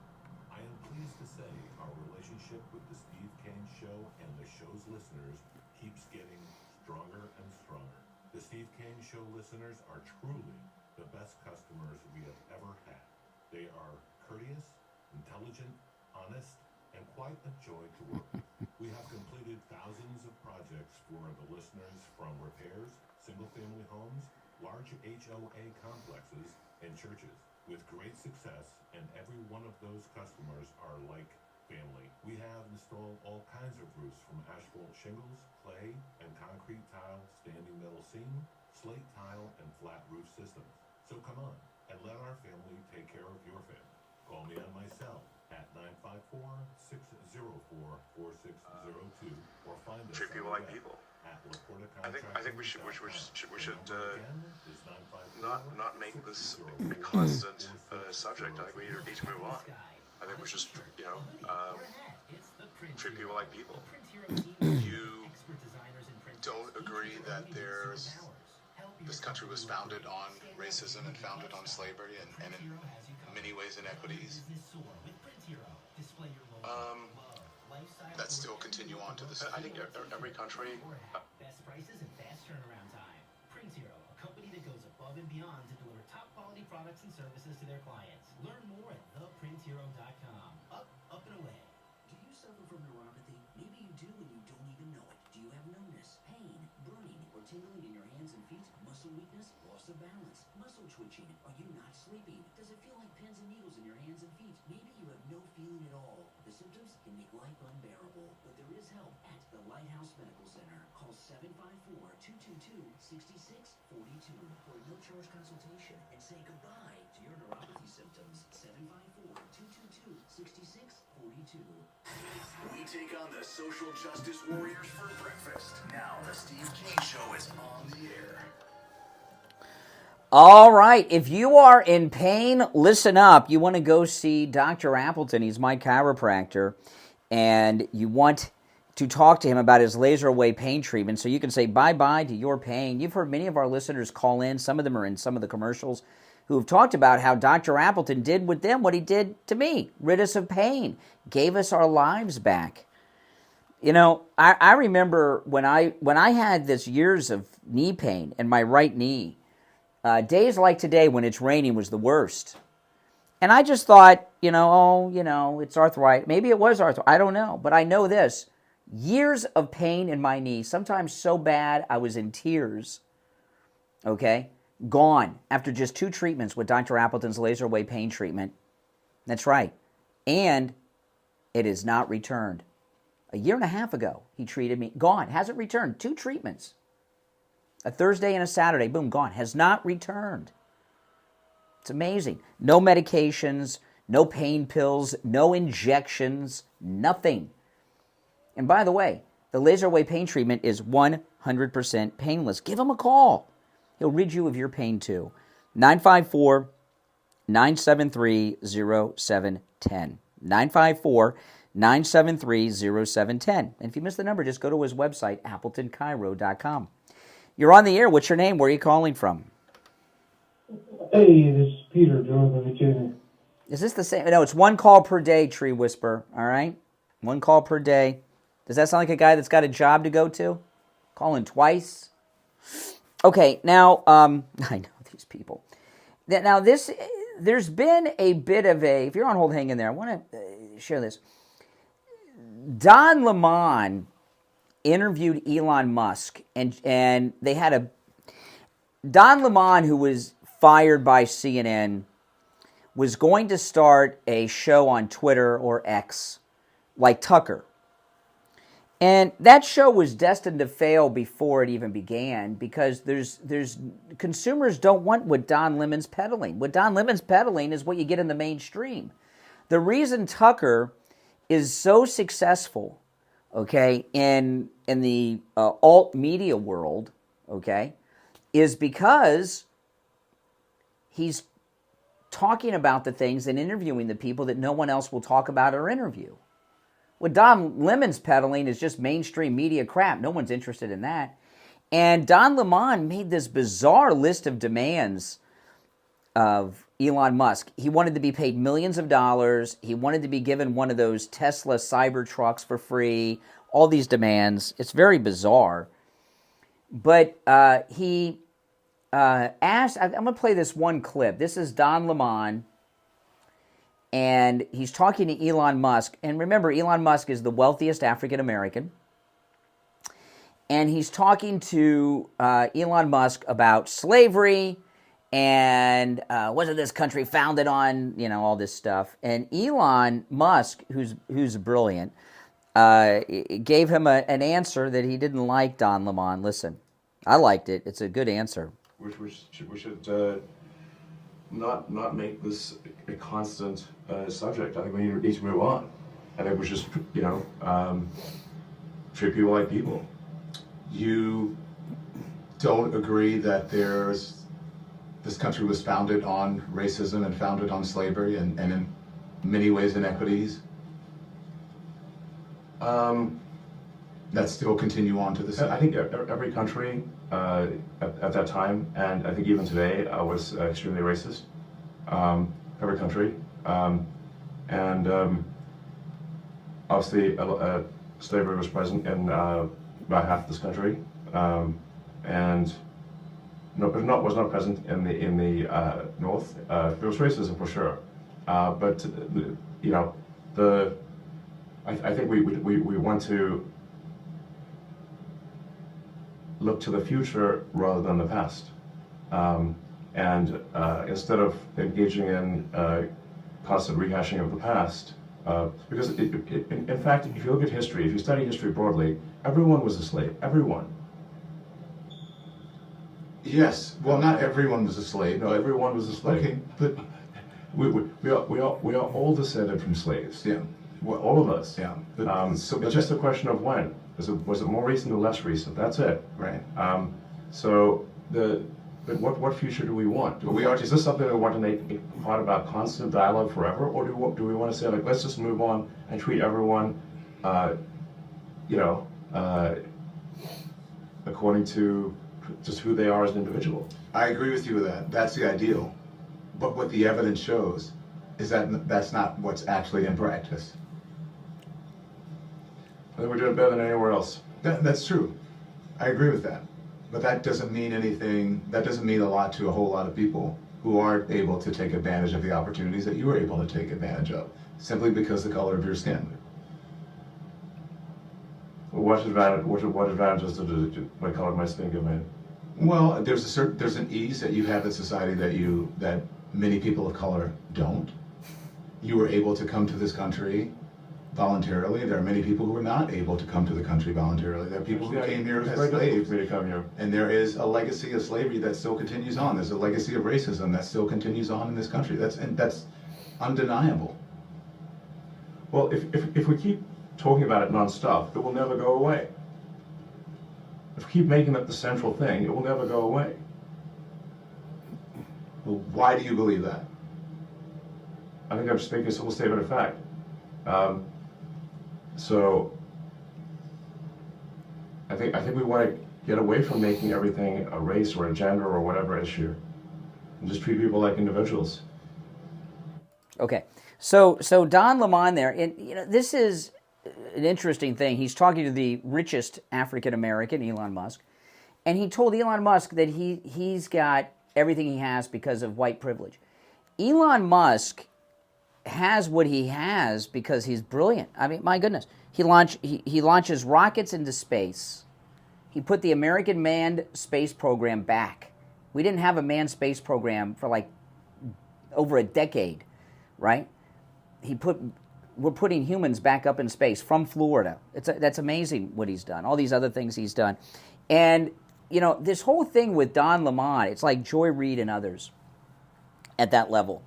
I am pleased to say our relationship with the Steve Kane Show and the show's listeners keeps getting stronger and stronger. The Steve Kane Show listeners are truly the best customers we have ever had. They are courteous, intelligent, honest, and quite a joy to work with. We have completed thousands of projects for the listeners, from repairs, single-family homes, large HOA complexes, and churches, with great success, and every one of those customers are like family. We have installed all kinds of roofs, from asphalt shingles, clay, and concrete tile, standing metal seam, slate tile, and flat roof systems. So come on, and let our family take care of your family. Call me on my cell at 954-604-4602, or find us treat people like people. I think we should not make this a constant subject. I think we need to move on. I think we should treat people like people. You don't agree that this country was founded on racism and founded on slavery and in many ways inequities that still continue on to this. I think every country. Best prices and fast turnaround time. Print Hero, a company that goes above and beyond to deliver top quality products and services to their clients. Learn more at theprinthero.com. Up and away. Do you suffer from neuropathy? Maybe you do and you don't even know it. Do you have numbness, pain, burning, or tingling in your hands and feet? Muscle weakness, loss of balance, muscle twitching. Are you not sleeping? Does it feel like pins and needles in your hands and feet? Maybe you have no feeling at all. The symptoms can make life unbearable, but there is help at the Lighthouse Medical Center. Call 754-222-6642 for a no-charge consultation and say goodbye to your neuropathy symptoms. 754-222-6642. We take on the social justice warriors for breakfast. Now the Steve Kane Show is on the air. All right, if you are in pain, listen up. You want to go see Dr. Appleton. He's my chiropractor, and you want to talk to him about his laser away pain treatment so you can say bye-bye to your pain. You've heard many of our listeners call in. Some of them are in some of the commercials who have talked about how Dr. Appleton did with them what he did to me, rid us of pain, gave us our lives back. You know, I remember when I had this years of knee pain in my right knee. Days like today when it's raining was the worst. And I just thought, it's arthritis. Maybe it was arthritis. I don't know. But I know this. Years of pain in my knee, sometimes so bad I was in tears, okay, gone after just 2 treatments with Dr. Appleton's laser away pain treatment. That's right. And it has not returned. A year and a half ago, he treated me. Gone. Hasn't returned. 2 treatments. A Thursday and a Saturday, boom, gone. Has not returned. It's amazing. No medications, no pain pills, no injections, nothing. And by the way, the laser away pain treatment is 100% painless. Give him a call. He'll rid you of your pain too. 954-973-0710. 954-973-0710. And if you missed the number, just go to his website, AppletonChiro.com. You're on the air. What's your name? Where are you calling from? Hey, this is Peter, Northern Virginia. Is this the same? No, it's 1 call per day, Tree Whisperer. All right? 1 call per day. Does that sound like a guy that's got a job to go to? Calling twice? Okay, now, I know these people. Now, there's been a bit of a, if you're on hold, hang in there. I want to share this. Don Lemon interviewed Elon Musk, and they had Don Lemon, who was fired by CNN, was going to start a show on Twitter or X like Tucker. And that show was destined to fail before it even began because there's consumers don't want what Don Lemon's peddling. What Don Lemon's peddling is what you get in the mainstream. The reason Tucker is so successful, okay, in the alt media world, okay, is because he's talking about the things and interviewing the people that no one else will talk about or interview. What Don Lemon's peddling is just mainstream media crap. No one's interested in that. And Don Lemon made this bizarre list of demands of Elon Musk. He wanted to be paid millions of dollars. He wanted to be given one of those Tesla cyber trucks for free. All these demands. It's very bizarre. But he asked, I'm going to play this one clip. This is Don Lemon. And he's talking to Elon Musk. And remember, Elon Musk is the wealthiest African American. And he's talking to Elon Musk about slavery and wasn't this country founded on, all this stuff. And Elon Musk, who's brilliant, gave him an answer that he didn't like Don Lemon. Listen, I liked it. It's a good answer. We should not make this a constant subject. I think we need to move on. I think we should, treat people like people. You don't agree that this country was founded on racism and founded on slavery and in many ways inequities? That still continue on to this day? I think every country at that time, and I think even today, was extremely racist. Every country. Obviously, slavery was present in about half this country, and was not present in the North. There was racism for sure, but I think we want to look to the future rather than the past, and instead of engaging in constant rehashing of the past. Because in fact, if you look at history, if you study history broadly, everyone was a slave. Everyone. Yes. Well, not everyone was a slave. No, everyone was a slave. Okay, but we are all descended from slaves. Yeah. Well, all of us. Yeah. It's just a question of when. Was it more recent or less recent? That's it. Right. But what future do we want? Is this something that we want to make part of our constant dialogue forever, or do we want to say, like, let's just move on and treat everyone, according to just who they are as an individual? I agree with you with that. That's the ideal. But what the evidence shows is that that's not what's actually in practice. I think we're doing better than anywhere else. That's true. I agree with that. But that doesn't mean anything, that doesn't mean a lot to a whole lot of people who aren't able to take advantage of the opportunities that you were able to take advantage of, simply because of the color of your skin. What advantages does my color of my skin give me? Well, there's an ease that you have in society that many people of color don't. You were able to come to this country voluntarily. There are many people who were not able to come to the country voluntarily. There are people who came here as slaves. And there is a legacy of slavery that still continues on. There's a legacy of racism that still continues on in this country. That's undeniable. Well, if we keep talking about it nonstop, it will never go away. If we keep making it the central thing, it will never go away. Well, why do you believe that? I think I'm just making a simple statement of fact. So I think we want to get away from making everything a race or a gender or whatever issue, and just treat people like individuals. Okay, so Don Lemon there, and this is an interesting thing. He's talking to the richest African American, Elon Musk, and he told Elon Musk that he's got everything he has because of white privilege. Elon Musk has what he has because he's brilliant. I mean, my goodness. He launches rockets into space. He put the American manned space program back. We didn't have a manned space program for like over a decade. right? We're putting humans back up in space from Florida. That's amazing what he's done. All these other things he's done. And, you know, this whole thing with Don Lemon, it's like Joy Reid and others at that level.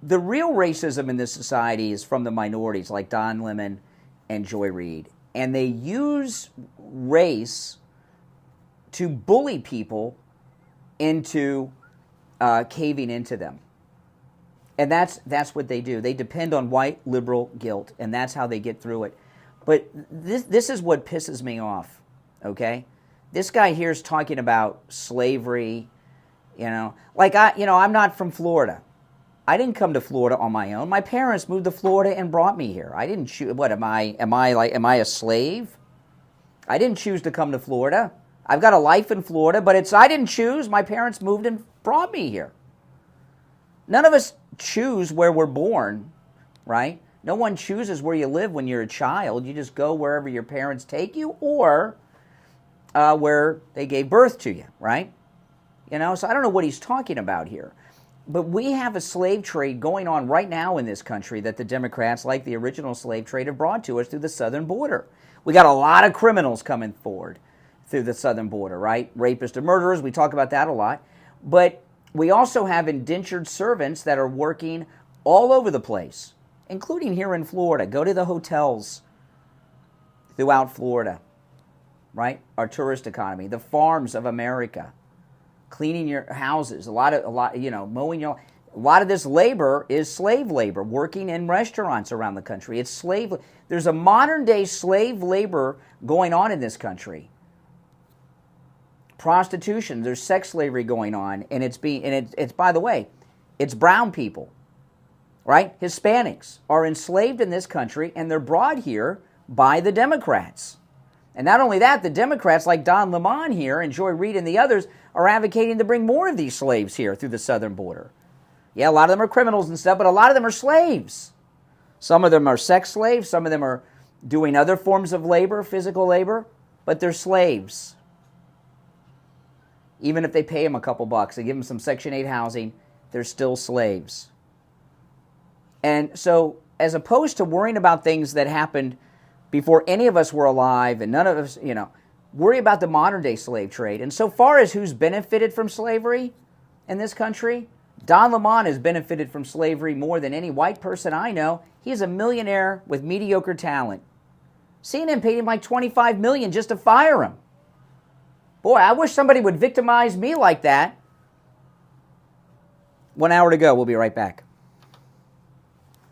The real racism in this society is from the minorities like Don Lemon and Joy Reid. And they use race to bully people into caving into them. And that's what they do. They depend on white liberal guilt, and that's how they get through it. But this is what pisses me off, okay? This guy here is talking about slavery, you know. Like, I'm not from Florida. I didn't come to Florida on my own. My parents moved to Florida and brought me here. I didn't choose. What am I a slave? I didn't choose to come to Florida. I've got a life in Florida, but I didn't choose. My parents moved and brought me here. None of us choose where we're born, right? No one chooses where you live when you're a child. You just go wherever your parents take you or where they gave birth to you, right? You know, so I don't know what he's talking about here. But we have a slave trade going on right now in this country that the Democrats, like the original slave trade, have brought to us through the southern border. We got a lot of criminals coming forward through the southern border, right? Rapists and murderers, we talk about that a lot. But we also have indentured servants that are working all over the place, including here in Florida. Go to the hotels throughout Florida, right? Our tourist economy, the farms of America, cleaning your houses, a lot, you know, mowing your. A lot of this labor is slave labor, working in restaurants around the country. It's slave. There's a modern day slave labor going on in this country. Prostitution, there's sex slavery going on, and it's by the way, it's brown people, right? Hispanics are enslaved in this country, and they're brought here by the Democrats. And not only that, the Democrats like Don Lemon here and Joy Reid and the others are advocating to bring more of these slaves here through the southern border. Yeah, a lot of them are criminals and stuff, but a lot of them are slaves. Some of them are sex slaves, some of them are doing other forms of labor, physical labor, but they're slaves. Even if they pay them a couple bucks, they give them some Section 8 housing, they're still slaves. And so, as opposed to worrying about things that happened before any of us were alive and none of us, you know, worry about the modern day slave trade. And so far as who's benefited from slavery in this country, Don Lemon has benefited from slavery more than any white person I know. He's a millionaire with mediocre talent. CNN paid him like $25 million just to fire him. Boy, I wish somebody would victimize me like that. 1 hour to go. We'll be right back.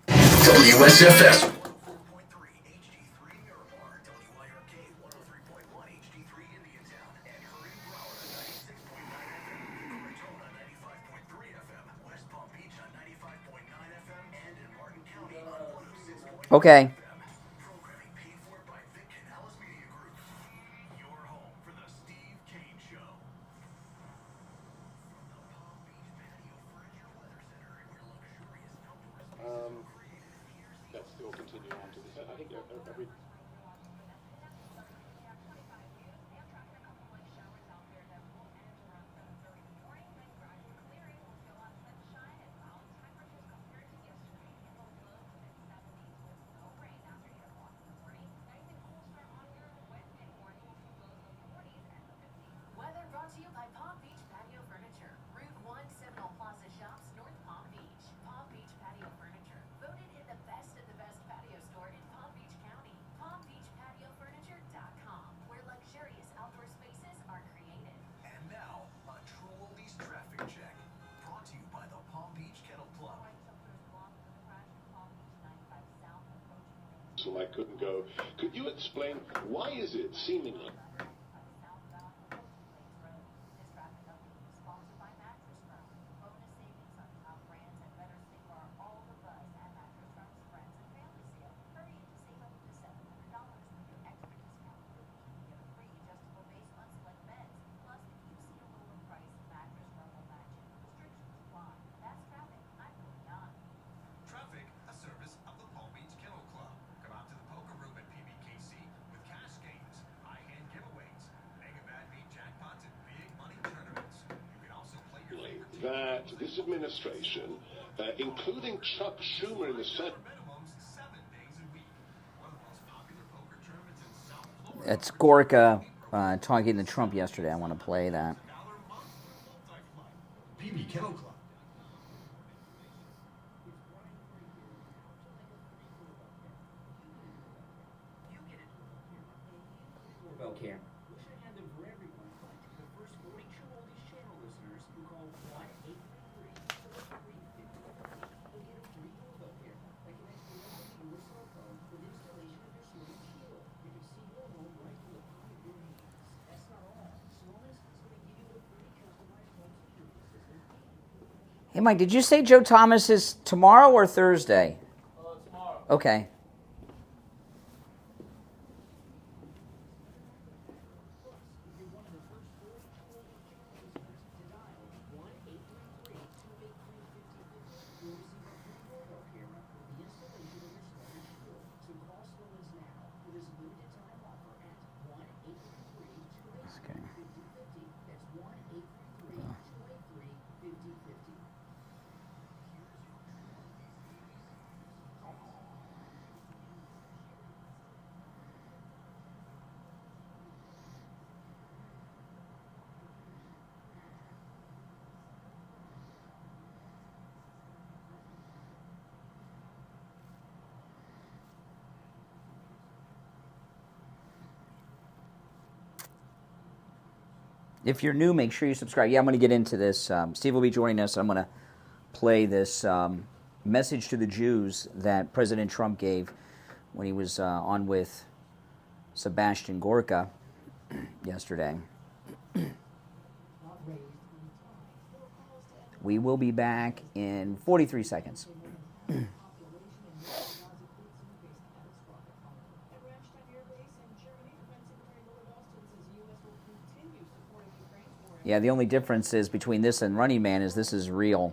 WSFS. Okay. Your home for the Steve Kane Show. Let's still continue on to this. I think every. Weather brought to you by Palm Beach Patio Furniture. Route 1, Seminole Plaza Shops, North Palm Beach. Palm Beach Patio Furniture. Voted in the best of the best patio store in Palm Beach County. PalmBeachPatioFurniture.com, where luxurious outdoor spaces are created. And now, a True Oldies traffic check. Brought to you by the Palm Beach Kennel Club. So I couldn't go. Could you explain why is it seemingly? Traffic, a service of the Palm Beach Kennel Club. Come out to the poker room at PBKC with cash games, high-hand giveaways, mega bad beat jackpots, and big money tournaments. You can also play your favorite That this administration including Chuck Schumer in the Senate. It's Gorka talking to Trump yesterday. I want to play that. PB Kennel Club. Doorbell camera. We should have them for everyone. The first 42 oldies channel listeners who call 1-833-4350 will get a free doorbell camera that connects directly to your cell phone with installation of your Snowman's shield. You can see your home right from the palm of your hands. That's not all. Snowman's is going to give you a free customized home security system. Hey, Mike, did you say Joe Thomas is tomorrow or Thursday? Tomorrow. Okay. If you're new, make sure you subscribe. Yeah, I'm going to get into this. Steve will be joining us. I'm going to play this message to the Jews that President Trump gave when he was on with Sebastian Gorka yesterday. We will be back in 43 seconds. Yeah, the only difference is between this and Running Man is this is real.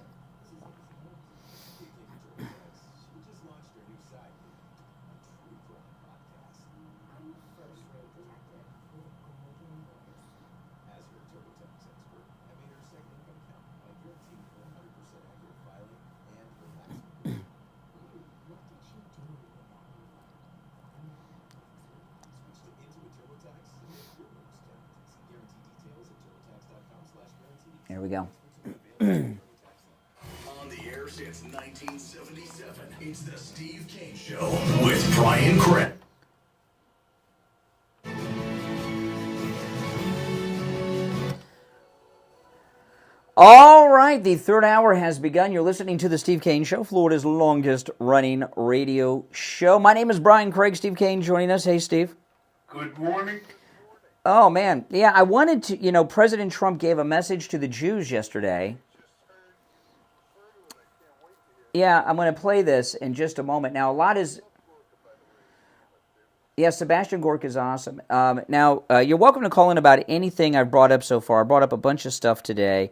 There we go. On the air since 1977, it's the Steve Kane Show with Brian Craig. All right, the third hour has begun. You're listening to the Steve Kane Show, Florida's longest running radio show. My name is Brian Craig. Steve Kane joining us. Hey, Steve. Good morning. Oh, man. Yeah, I wanted to, President Trump gave a message to the Jews yesterday. Yeah, I'm going to play this in just a moment. Now, a lot is... Yeah, Sebastian Gorka is awesome. Now, you're welcome to call in about anything I've brought up so far. I brought up a bunch of stuff today.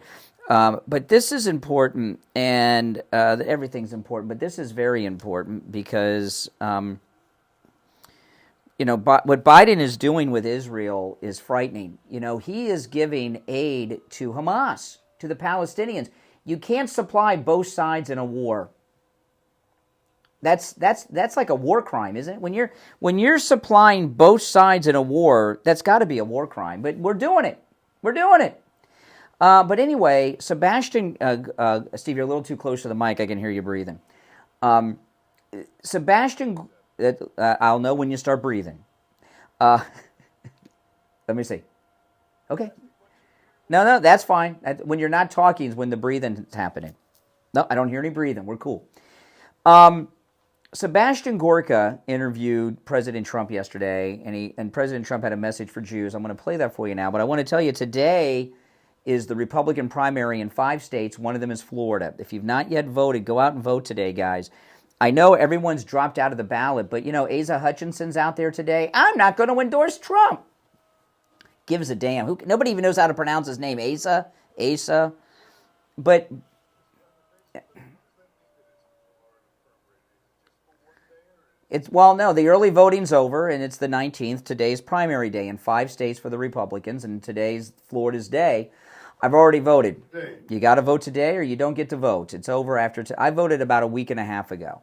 But this is important, and everything's important, but this is very important because... what Biden is doing with Israel is frightening. He is giving aid to Hamas, to the Palestinians. You can't supply both sides in a war. That's like a war crime, isn't it? When you're supplying both sides in a war, that's got to be a war crime. But we're doing it. We're doing it. But anyway, Sebastian, Steve, you're a little too close to the mic. I can hear you breathing. Sebastian. I'll know when you start breathing. Let me see. Okay. No, that's fine. When you're not talking is when the breathing is happening. No, I don't hear any breathing. We're cool. Sebastian Gorka interviewed President Trump yesterday, and President Trump had a message for Jews. I'm going to play that for you now, but I want to tell you today is the Republican primary in 5 states. One of them is Florida. If you've not yet voted, go out and vote today, guys. I know everyone's dropped out of the ballot, but, Asa Hutchinson's out there today. I'm not going to endorse Trump. Gives a damn. Nobody even knows how to pronounce his name. Asa. But the early voting's over, and it's the 19th. Today's primary day in 5 states for the Republicans, and today's Florida's day. I've already voted. You got to vote today or you don't get to vote. It's over after. I voted about a week and a half ago.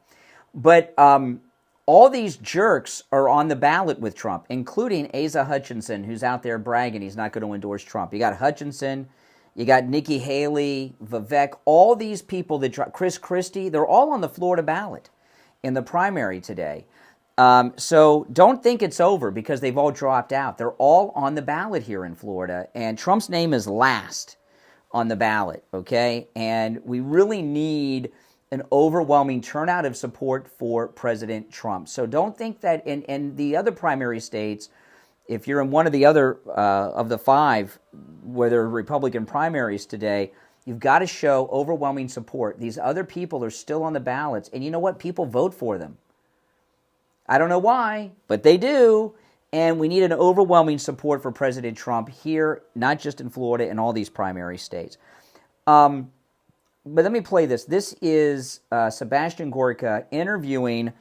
But all these jerks are on the ballot with Trump, including Asa Hutchinson, who's out there bragging he's not going to endorse Trump. You got Hutchinson, you got Nikki Haley, Vivek, all these people that Chris Christie, they're all on the Florida ballot in the primary today. So don't think it's over because they've all dropped out. They're all on the ballot here in Florida, and Trump's name is last on the ballot, okay? And we really need an overwhelming turnout of support for President Trump. So don't think that in the other primary states, if you're in one of the other of the five where there are Republican primaries today, you've got to show overwhelming support. These other people are still on the ballots, and you know what? People vote for them. I don't know why, but they do, and we need an overwhelming support for President Trump here, not just in Florida, in all these primary states. But let me play this. This is Sebastian Gorka interviewing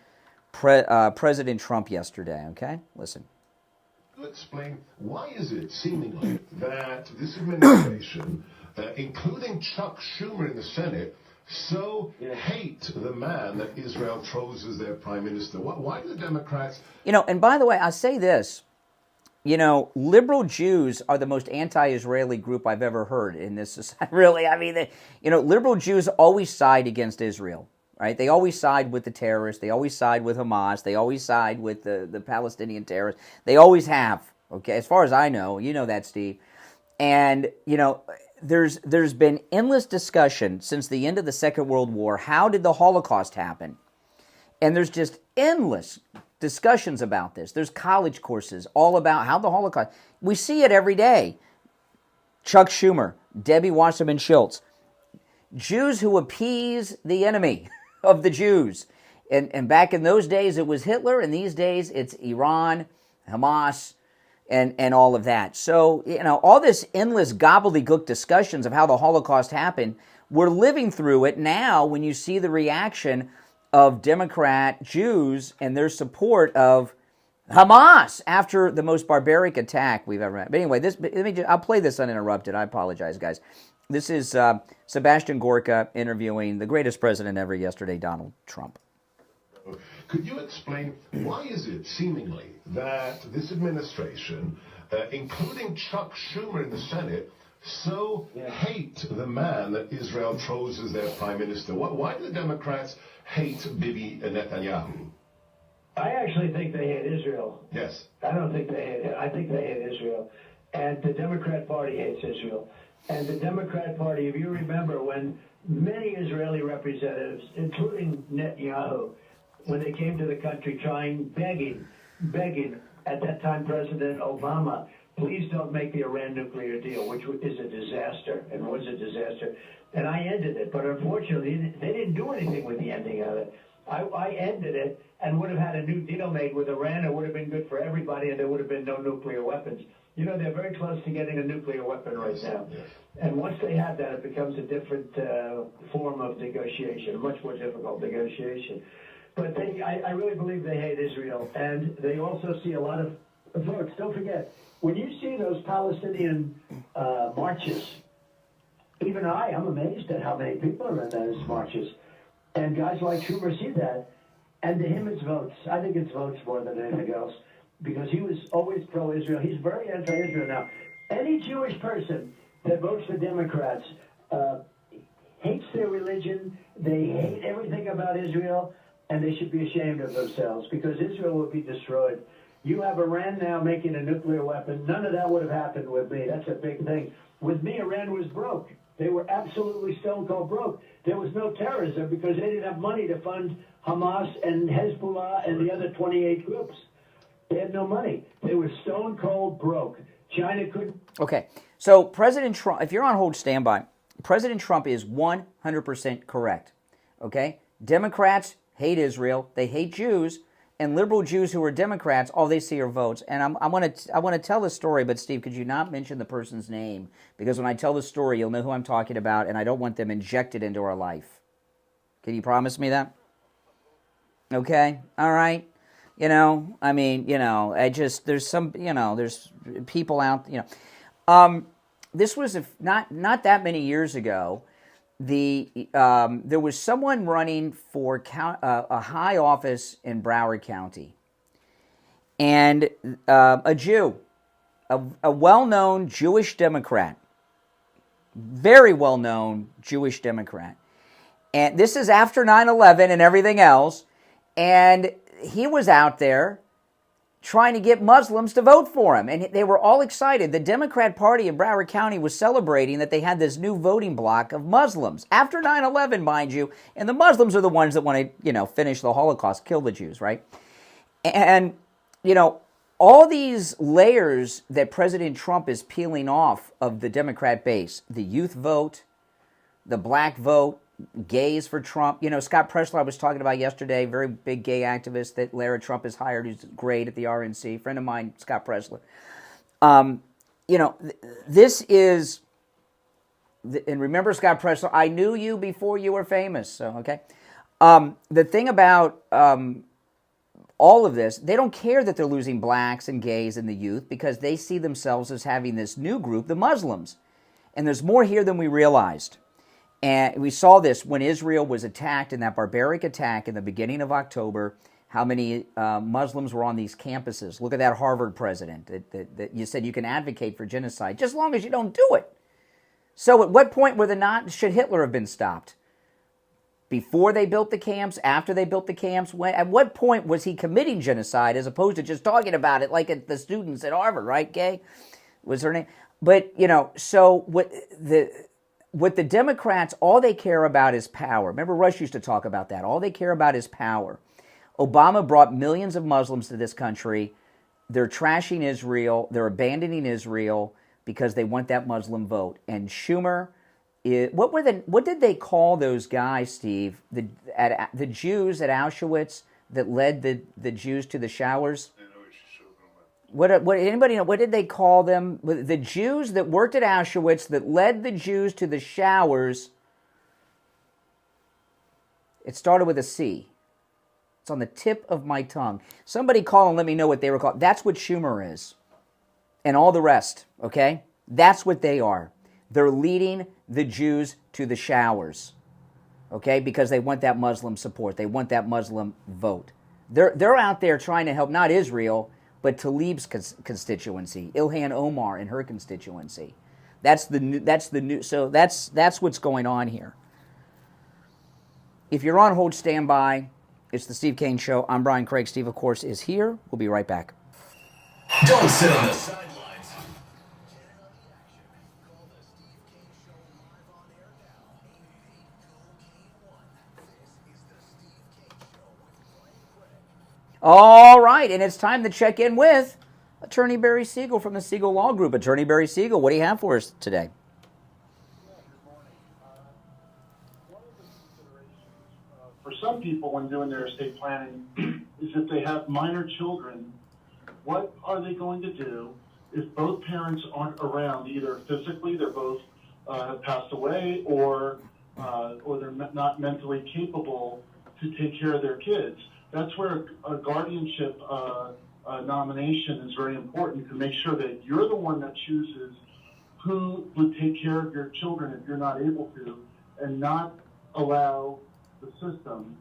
President Trump yesterday, okay? Listen. Explain, why is it seemingly that this administration, including Chuck Schumer in the Senate, so hate the man that Israel chose as their prime minister? Why do the Democrats... You know, and by the way, I'll say this. You know, liberal Jews are the most anti-Israeli group I've ever heard in this society. Really, I mean, liberal Jews always side against Israel, right? They always side with the terrorists. They always side with Hamas. They always side with the Palestinian terrorists. They always have, okay? As far as I know, you know that, Steve. And, you know, there's been endless discussion since the end of the Second World War. How did the Holocaust happen? And there's just endless discussions about this. There's college courses all about how the Holocaust... We see it every day. Chuck Schumer, Debbie Wasserman Schultz, Jews who appease the enemy of the Jews. And back in those days, it was Hitler, and these days, it's Iran, Hamas, and all of that. So, you know, all this endless gobbledygook discussions of how the Holocaust happened, we're living through it now when you see the reaction of Democrat Jews and their support of Hamas after the most barbaric attack we've ever had. But anyway, I'll play this uninterrupted. I apologize, guys. This is Sebastian Gorka interviewing the greatest president ever yesterday, Donald Trump. Could you explain, why is it seemingly that this administration, including Chuck Schumer in the Senate, so hate the man that Israel chose as their prime minister? Why do the Democrats hate Bibi Netanyahu? I actually think they hate Israel. Yes. I don't think they hate it. I think they hate Israel. And the Democrat Party hates Israel. And the Democrat Party, if you remember, when many Israeli representatives, including Netanyahu, when they came to the country begging, at that time President Obama, please don't make the Iran nuclear deal, which is a disaster and was a disaster. And I ended it. But unfortunately, they didn't do anything with the ending of it. I ended it and would have had a new deal made with Iran. It would have been good for everybody, and there would have been no nuclear weapons. You know, they're very close to getting a nuclear weapon right now. And once they have that, it becomes a different form of negotiation, a much more difficult negotiation. But I really believe they hate Israel. And they also see a lot of votes. Don't forget, when you see those Palestinian marches, even I'm amazed at how many people are in those marches. And guys like Schumer see that. And to him, it's votes. I think it's votes more than anything else, because he was always pro-Israel. He's very anti-Israel now. Any Jewish person that votes for Democrats hates their religion. They hate everything about Israel, and they should be ashamed of themselves, because Israel will be destroyed. You have Iran now making a nuclear weapon. None of that would have happened with me. That's a big thing. With me, Iran was broke. They were absolutely stone cold broke. There was no terrorism because they didn't have money to fund Hamas and Hezbollah and the other 28 groups. They had no money. They were stone cold broke. China couldn't. Okay, so President Trump, if you're on hold, stand by. President Trump is 100% correct. Okay? Democrats hate Israel. They hate Jews. And liberal Jews who are Democrats, all they see are votes. And I want to tell the story, but Steve, could you not mention the person's name? Because when I tell the story, you'll know who I'm talking about, and I don't want them injected into our life. Can you promise me that? Okay? All right? You know, I mean, you know, there's some, you know, there's people out, you know. this was not that many years ago. There was someone running for a high office in Broward County, and a Jew, a well-known Jewish Democrat, very well-known Jewish Democrat. And this is after 9/11 and everything else, and he was out there trying to get Muslims to vote for him, and they were all excited. The Democrat Party in Broward County was celebrating that they had this new voting bloc of Muslims, after 9/11, mind you, and the Muslims are the ones that want to, finish the Holocaust, kill the Jews, right? And, all these layers that President Trump is peeling off of the Democrat base, the youth vote, the black vote, gays for Trump. Scott Presler I was talking about yesterday, very big gay activist that Lara Trump has hired, who's great at the RNC, friend of mine, Scott Presler. This is, and remember Scott Presler, I knew you before you were famous, so, okay? The thing about all of this, they don't care that they're losing blacks and gays and the youth because they see themselves as having this new group, the Muslims. And there's more here than we realized. And we saw this when Israel was attacked in that barbaric attack in the beginning of October, how many Muslims were on these campuses. Look at that Harvard president that you said you can advocate for genocide, just as long as you don't do it. So at what point should Hitler have been stopped? Before they built the camps, after they built the camps? At what point was he committing genocide as opposed to just talking about it like the students at Harvard, right, Gay? Was her name? But, so what the Democrats, all they care about is power. Remember, Rush used to talk about that. All they care about is power. Obama brought millions of Muslims to this country. They're trashing Israel. They're abandoning Israel because they want that Muslim vote. And Schumer, what did they call those guys, Steve? The Jews at Auschwitz that led the Jews to the showers? Anybody know, what did they call them? The Jews that worked at Auschwitz that led the Jews to the showers. It started with a C. It's on the tip of my tongue. Somebody call and let me know what they were called. That's what Schumer is. And all the rest, okay? That's what they are. They're leading the Jews to the showers, okay? Because they want that Muslim support. They want that Muslim vote. They're out there trying to help, not Israel, but Tlaib's constituency, Ilhan Omar and her constituency. That's what's going on here. If you're on hold, stand by. It's the Steve Kane Show. I'm Brian Craig. Steve, of course, is here. We'll be right back. Don't sit on the sidelines. All right, and it's time to check in with Attorney Barry Siegel from the Siegel Law Group. Attorney Barry Siegel, what do you have for us today? For some people, when doing their estate planning, is if they have minor children, what are they going to do if both parents aren't around, either physically, they're both have passed away, or they're not mentally capable to take care of their kids? That's where a guardianship nomination is very important, to make sure that you're the one that chooses who would take care of your children if you're not able to, and not allow the system,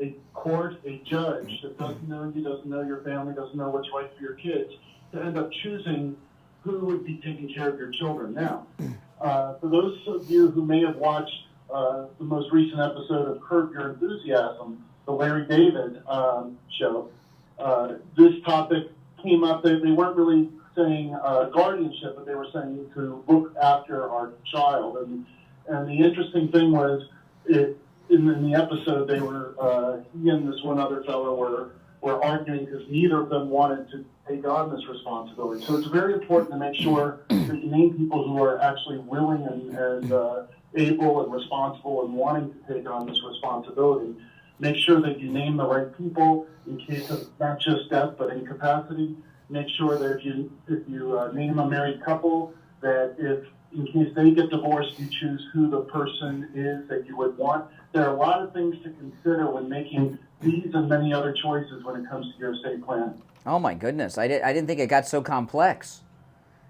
a court, a judge that doesn't know you, doesn't know your family, doesn't know what's right for your kids, to end up choosing who would be taking care of your children. Now, for those of you who may have watched the most recent episode of Curb Your Enthusiasm, the Larry David show, this topic came up. They weren't really saying guardianship, but they were saying to look after our child. And the interesting thing was, in the episode, they were he and this one other fellow were arguing because neither of them wanted to take on this responsibility. So it's very important to make sure that you name people who are actually willing and able and responsible and wanting to take on this responsibility. Make sure that you name the right people in case of not just death but incapacity. Make sure that if you name a married couple, that if in case they get divorced, you choose who the person is that you would want. There are a lot of things to consider when making these and many other choices when it comes to your estate plan. Oh my goodness, I didn't think it got so complex.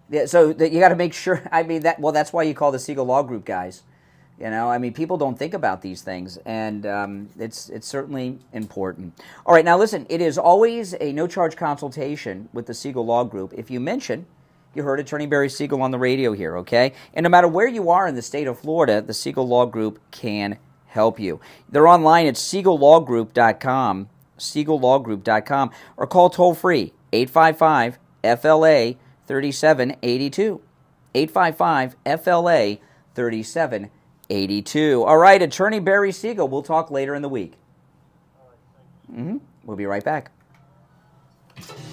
Yeah, so you got to make sure. I mean, that's why you call the Siegel Law Group guys. You know, I mean, people don't think about these things, and it's certainly important. All right, now listen, it is always a no-charge consultation with the Siegel Law Group. If you mention you heard Attorney Barry Siegel on the radio here, okay? And no matter where you are in the state of Florida, the Siegel Law Group can help you. They're online at SiegelLawGroup.com, SiegelLawGroup.com, or call toll-free, 855-FLA-3782, 855-FLA-3782. All right, Attorney Barry Siegel, we'll talk later in the week. We'll be right back.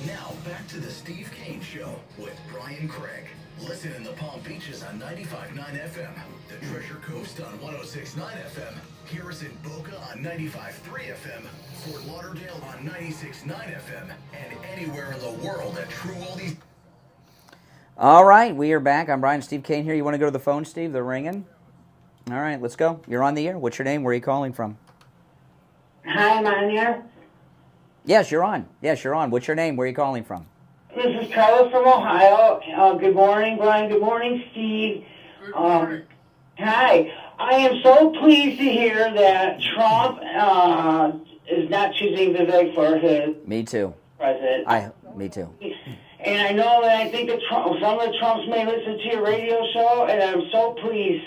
Now, back to the Steve Kane Show with Brian Craig. Listen in the Palm Beaches on 95.9 FM, the Treasure Coast on 106.9 FM, Garrison Boca on 95.3 FM, Fort Lauderdale on 96.9 FM, and anywhere in the world at True Oldies. All right, we are back. I'm Brian. Steve Kane here. You want to go to the phone, Steve? They're ringing. All right, let's go. You're on the air. What's your name? Where are you calling from? Hi, am I on here? Yes, you're on. Yes, you're on. What's your name? Where are you calling from? This is Carlos from Ohio. Good morning, Brian. Good morning, Steve. Hi. I am so pleased to hear that Trump is not choosing Vivek for his Me too. president. Me too. And I know that I think that some of the Trumps may listen to your radio show, and I'm so pleased.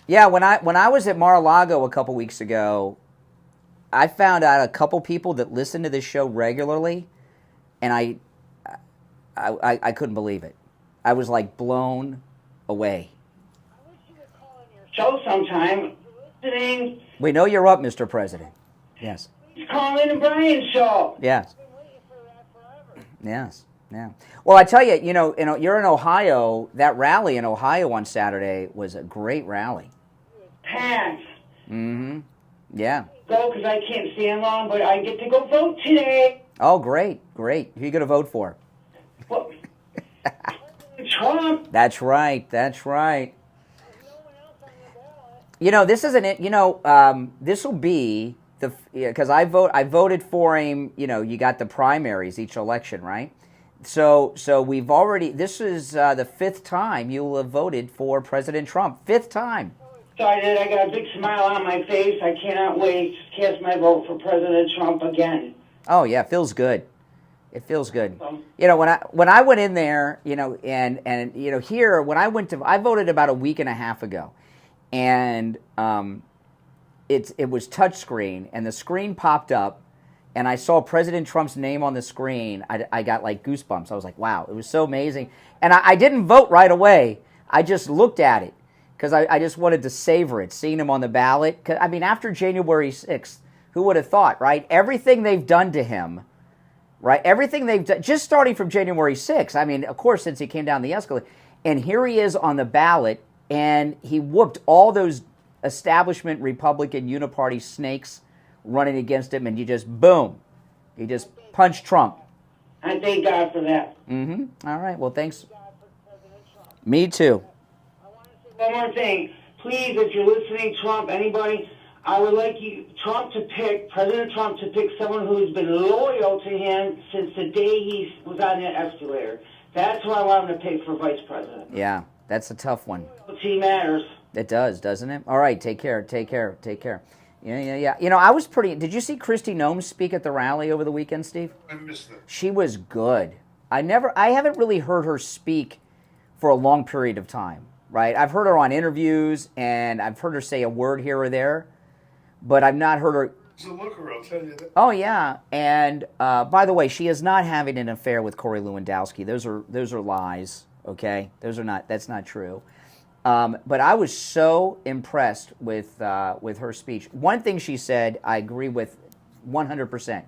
Yeah, when I was at Mar-a-Lago a couple weeks ago, I found out a couple people that listen to this show regularly, and I couldn't believe it. I was like blown away. Show sometime. Listening. We know you're up, Mr. President. Yes. It's calling the Brian Show. Yes. Yes. Yeah. Well, I tell you, you're in Ohio. That rally in Ohio on Saturday was a great rally. Packed. Mm-hmm. Yeah. Go because I can't stand long, but I get to go vote today. Oh, great. Who are you going to vote for? Well, Trump. That's right. This isn't it. This will be because I voted for him. You got the primaries each election, right? So we've already. This is the fifth time you will have voted for President Trump. Fifth time. Excited. I got a big smile on my face. I cannot wait to cast my vote for President Trump again. Oh yeah, it feels good. It feels good. When I went in there, and here when I voted about a week and a half ago, and it was touchscreen, and the screen popped up, and I saw President Trump's name on the screen. I got like goosebumps. I was like, wow, it was so amazing. And I didn't vote right away. I just looked at it because I just wanted to savor it, seeing him on the ballot. I mean, after January 6th, who would have thought, right? Everything they've done to him, right? Everything they've done, just starting from January 6th. I mean, of course, since he came down the escalator. And here he is on the ballot, and he whooped all those establishment Republican uniparty snakes running against him, and you just, boom, he just punched Trump. I thank God for that. Mm-hmm. All right, well, thanks. Me too. One more thing. Please, if you're listening, Trump, anybody, I would like President Trump to pick someone who's been loyal to him since the day he was on that escalator. That's who I want him to pick for vice president. Yeah, that's a tough one. Loyalty matters. It does, doesn't it? All right, take care. Yeah. I was did you see Kristi Noem speak at the rally over the weekend, Steve? I missed that. She was good. I haven't really heard her speak for a long period of time, right? I've heard her on interviews, and I've heard her say a word here or there, but I've not heard her. It's a looker, I'll tell you that. Oh yeah, and by the way, she is not having an affair with Corey Lewandowski. Those are lies. Okay, that's not true. But I was so impressed with her speech. One thing she said, I agree with 100%.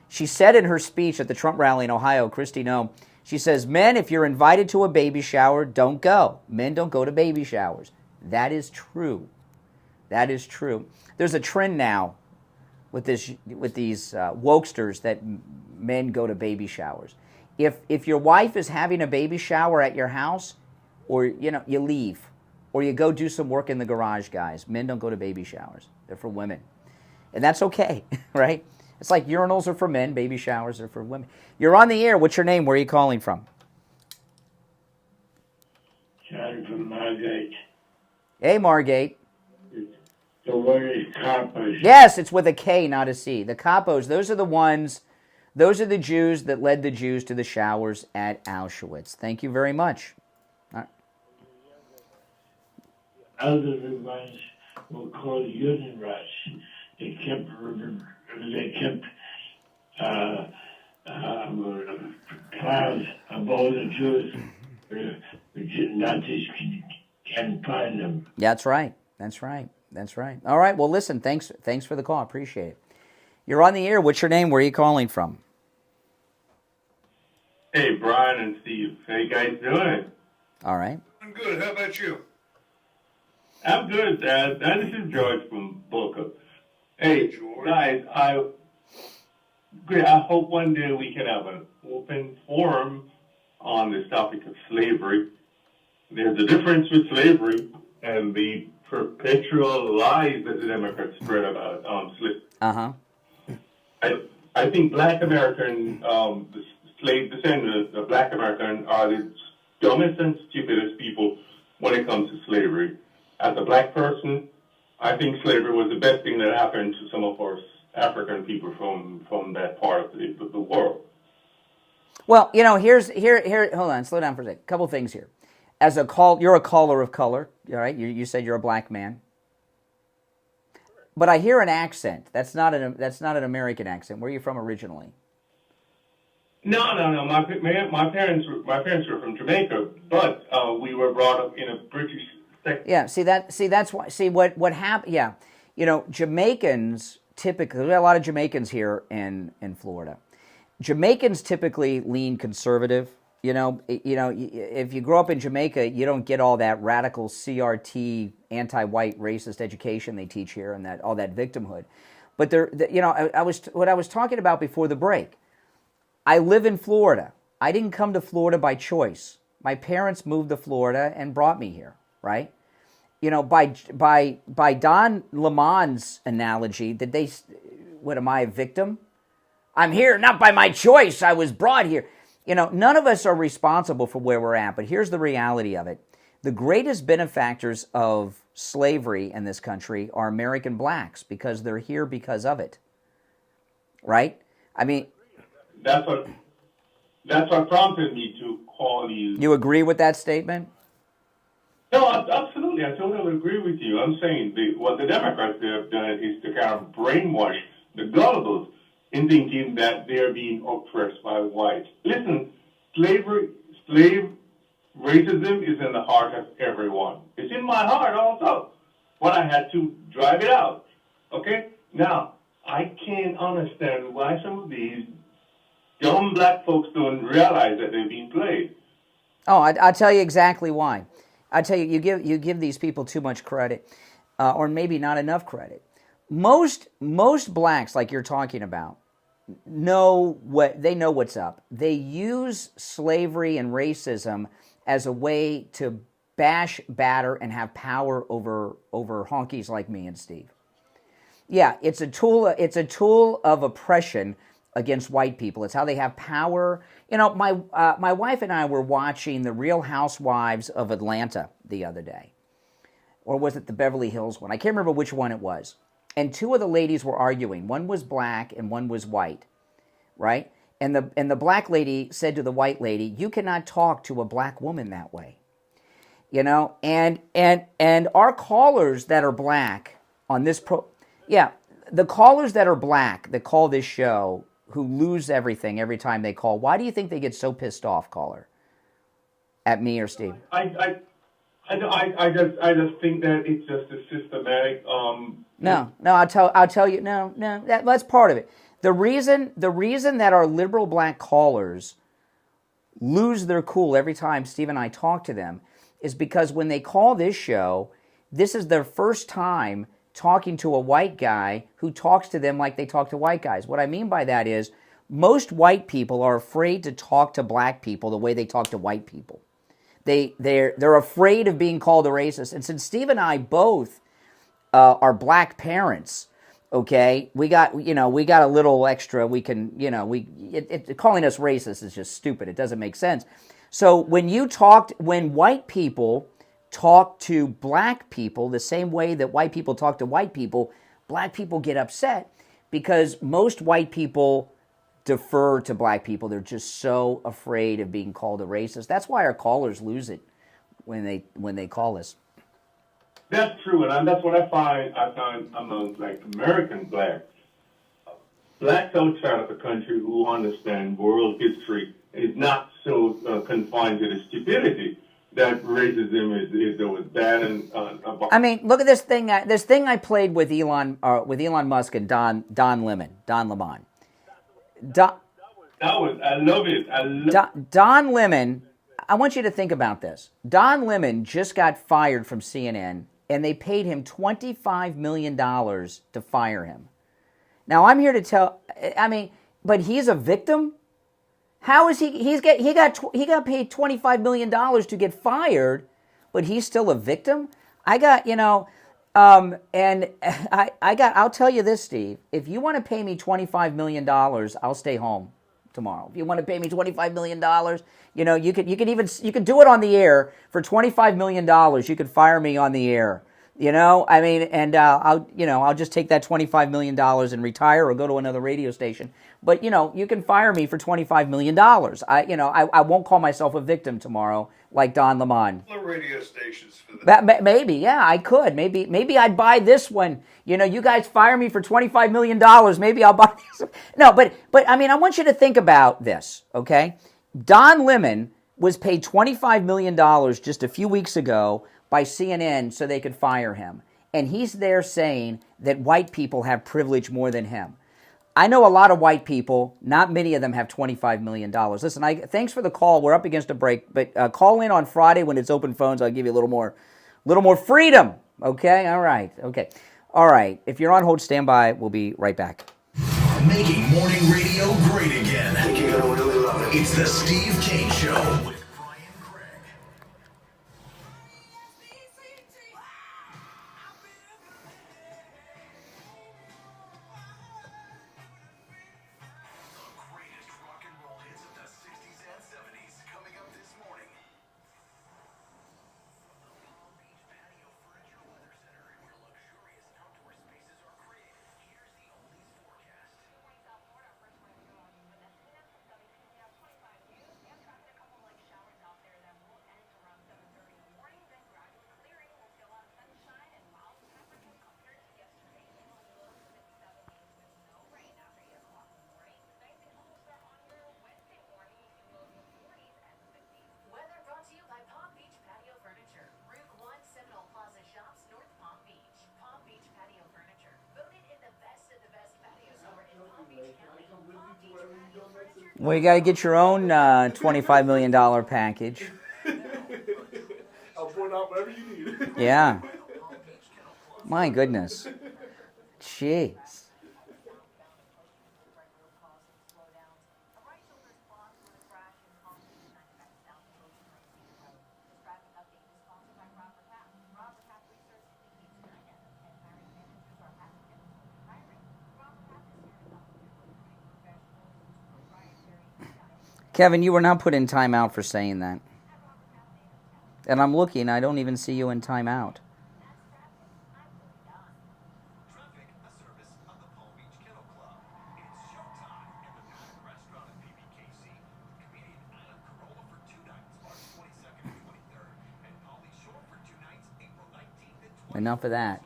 She said in her speech at the Trump rally in Ohio, Kristi Noem, she says, "Men, if you're invited to a baby shower, don't go. Men don't go to baby showers." That is true. That is true. There's a trend now with these wokesters that men go to baby showers. If your wife is having a baby shower at your house, or you leave, or you go do some work in the garage, guys. Men don't go to baby showers. They're for women. And that's okay, right? It's like urinals are for men, baby showers are for women. You're on the air. What's your name? Where are you calling from? calling from Margate. Hey, Margate. The word is Carpus. Yes, it's with a K, not a C. The Kapos, those are the ones, those are the Jews that led the Jews to the showers at Auschwitz. Thank you very much. Elderly ones were called Union rats. They kept clouds of all the Jews. Nazis can't find them. That's right. That's right. That's right. All right. Well, listen, thanks for the call. Appreciate it. You're on the air. What's your name? Where are you calling from? Hey, Brian and Steve. How you guys doing? All right. I'm good. How about you? I'm good, Dad. This is George from Boca. Hey, guys, I hope one day we can have an open forum on this topic of slavery. There's a difference with slavery and the perpetual lies that the Democrats spread about slavery. I think Black American, the slave descendants of Black American are the dumbest and stupidest people when it comes to slavery. As a Black person, I think slavery was the best thing that happened to some of our African people from that part of the world. Well, you know, here. Hold on, slow down for a second. Couple things here. You're a caller of color, all right? You said you're a black man, but I hear an accent. That's not an American accent. Where are you from originally? No. My parents were from Jamaica, but we were brought up in a British sector. Yeah. That's why. See what happened. Yeah. You know, Jamaicans typically. There's a lot of Jamaicans here in Florida. Jamaicans typically lean conservative. You know, if you grow up in Jamaica, you don't get all that radical CRT, anti-white, racist education they teach here, and all that victimhood. But I was talking about before the break. I live in Florida. I didn't come to Florida by choice. My parents moved to Florida and brought me here, right? You know, by Don Lemon's analogy, what am I, a victim? I'm here not by my choice. I was brought here. You know, none of us are responsible for where we're at, but here's the reality of it. The greatest benefactors of slavery in this country are American blacks because they're here because of it. Right? I mean... That's what prompted me to call you. You agree with that statement? No, absolutely. I totally agree with you. I'm saying what the Democrats have done is to kind of brainwash the gullibles in thinking that they're being oppressed by whites. Listen, racism is in the heart of everyone. It's in my heart also, but I had to drive it out. Okay? Now, I can't understand why some of these dumb black folks don't realize that they're being played. Oh, I'll tell you exactly why. I tell you, you give these people too much credit, or maybe not enough credit. Most blacks, like you're talking about, know what's up. They use slavery and racism as a way to bash, batter, and have power over honkies like me and Steve. Yeah, it's a tool of oppression against white people. It's how they have power. You know, my wife and I were watching The Real Housewives of Atlanta the other day. Or was it the Beverly Hills one? I can't remember which one it was. And two of the ladies were arguing. One was black and one was white, right? And the black lady said to the white lady, "You cannot talk to a black woman that way." You know, and our callers that are black on this the callers that are black that call this show, who lose everything every time they call, why do you think they get so pissed off, caller? At me or Steve? I just think that it's just a systematic. No, I'll tell you. No, that's part of it. The reason that our liberal black callers lose their cool every time Steve and I talk to them is because when they call this show, this is their first time talking to a white guy who talks to them like they talk to white guys. What I mean by that is most white people are afraid to talk to black people the way they talk to white people. They're afraid of being called a racist. And since Steve and I both are black parents, okay, we got a little extra. We can, calling us racist is just stupid. It doesn't make sense. So when white people talk to black people the same way that white people talk to white people, black people get upset because most white people defer to black people. They're just so afraid of being called a racist. That's why our callers lose it when they call us. That's true, and that's what I find among like American blacks. Blacks outside of the country who understand world history is not so confined to the stupidity that racism is always bad and. I mean, look at this thing. This thing I played with Elon Musk and Don Lemon. I love it. Don Lemon. I want you to think about this. Don Lemon just got fired from CNN, and they paid him $25 million to fire him. Now I'm here to tell. I mean, but he's a victim. How is he? He got paid $25 million to get fired, but he's still a victim. I got and I'll tell you this, Steve. If you want to pay me $25 million, I'll stay home tomorrow. If you want to pay me $25 million, you could do it on the air for $25 million. You could fire me on the air. I mean, and I'll just take that $25 million and retire or go to another radio station. But, you can fire me for $25 million. I won't call myself a victim tomorrow like Don Lemon. Radio stations for that. Maybe, yeah, I could. Maybe I'd buy this one. You guys fire me for $25 million. Maybe I'll buy this. No, but I mean, I want you to think about this, okay? Don Lemon was paid $25 million just a few weeks ago by CNN so they could fire him. And he's there saying that white people have privilege more than him. I know a lot of white people, not many of them have $25 million. Listen, thanks for the call. We're up against a break, but call in on Friday when it's open phones. I'll give you a little more freedom. Okay? All right. Okay. All right. If you're on hold, stand by. We'll be right back. Making morning radio great again. I think you're going to really love it. It's the Steve Kane Show. Well, you got to get your own $25 million package. I'll point out whatever you need. Yeah. My goodness. Jeez. Kevin, you were not put in timeout for saying that. And I'm looking, I don't even see you in timeout. Enough of that.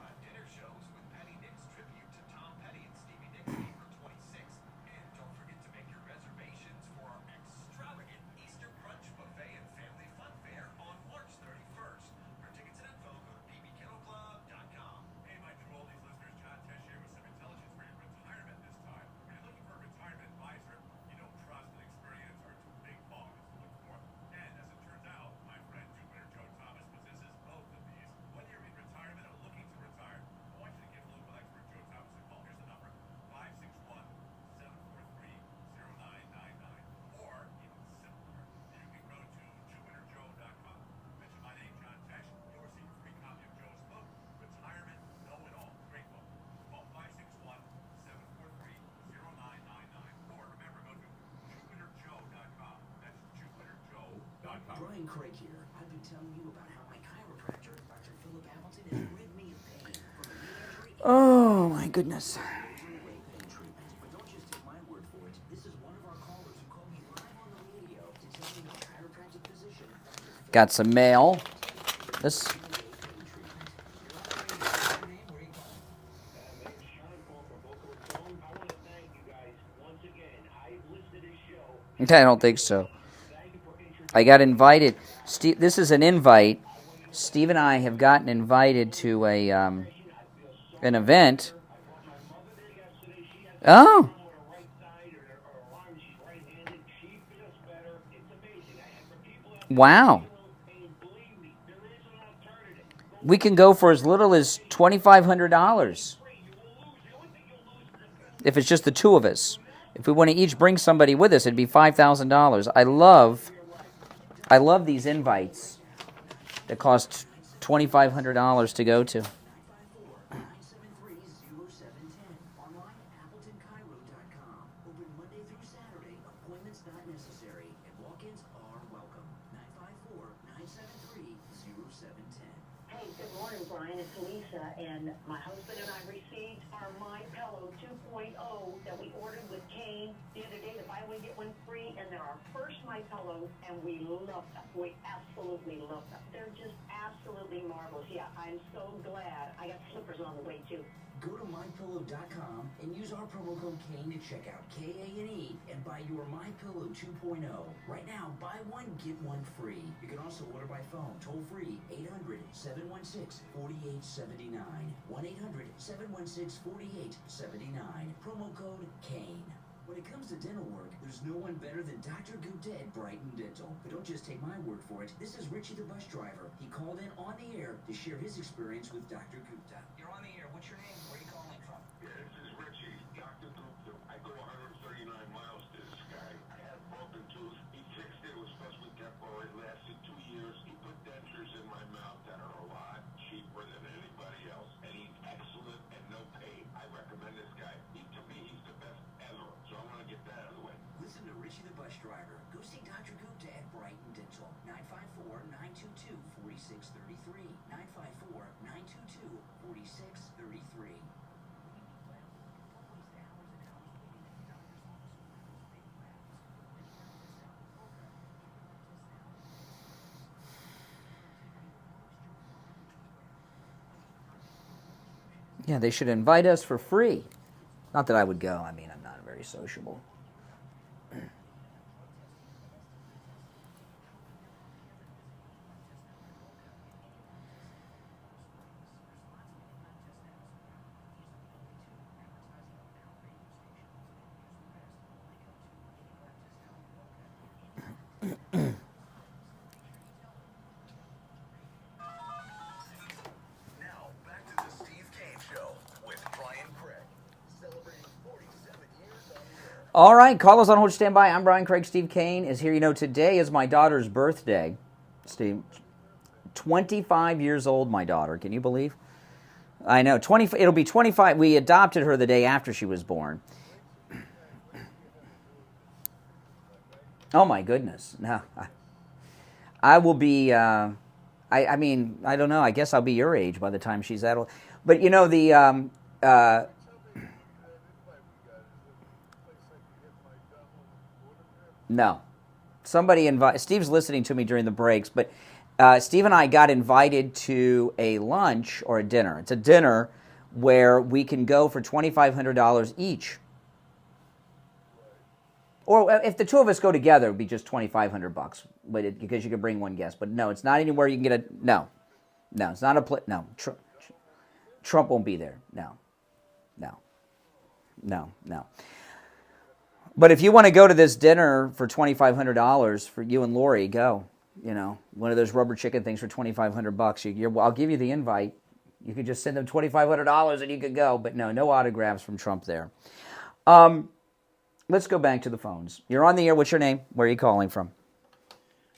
Brian Craig here. I've been telling you about how my chiropractor Oh, my goodness. Got some mail. This. Okay, I don't think so. I got invited. Steve, this is an invite. Steve and I have gotten invited to a an event. Oh. Wow. We can go for as little as $2,500 if it's just the two of us. If we want to each bring somebody with us, it'd be $5,000. I love these invites that cost $2,500 to go to. Hey, good morning, Brian. It's Lisa, and my husband and I received our My Pillow 2.0 that we ordered with Kane the other day, the buy one get one free, and they're our first My Pillows, and we love them. We absolutely love them. They're just absolutely marvelous. Yeah, I'm so glad. I got slippers on the way too. Go to mypillow.com and use our promo code Kane to check out KANE and buy your My Pillow 2.0. Right now, buy one, get one free. You can also order by phone, toll free, 800-716-4879. 1-800-716-4879. Promo code Kane. When it comes to dental work, there's no one better than Dr. Gupta at Brighton Dental. But don't just take my word for it. This is Richie the bus driver. He called in on the air to share his experience with Dr. Gupta. You're on the air. What's your name? Where are you calling from? Yeah, this is Richie, Dr. Gupta. I go 139 miles to this guy. I had a broken tooth. He fixed it. It was specially kept for it. Lasted 2 years. He put dentures in my mouth that are a lot cheaper than anybody else. And he's excellent and no pain. I recommend this guy. To me, he's the best ever. So I want to get that out of the way. Listen to Richie the bus driver. Go see Dr. Gupta at Brighton Dental. 954-922-4633. 954-922-4633. Yeah, they should invite us for free. Not that I would go. I mean, I'm not very sociable. Now, back to the Steve Kane Show with Brian Craig. Celebrating 47 years on the air. All right, call us on hold, stand by. I'm Brian Craig. Steve Kane is here. You know, today is my daughter's birthday. Steve, 25 years old, my daughter. Can you believe? I know. It'll be 25. We adopted her the day after she was born. Oh my goodness! No, I will be. I mean, I don't know. I guess I'll be your age by the time she's that old. But you know the. No. Somebody Steve's listening to me during the breaks, but Steve and I got invited to a lunch or a dinner. It's a dinner where we can go for $2,500 each. Or if the two of us go together, it would be just $2,500, but because you could bring one guest. But no, it's not anywhere you can get a no, it's not a no. Trump won't be there. No. But if you want to go to this dinner for $2,500 for you and Lori, go. You know, one of those rubber chicken things for $2,500. I'll give you the invite. You could just send them $2,500 and you could go. But no autographs from Trump there. Let's go back to the phones. You're on the air. What's your name? Where are you calling from?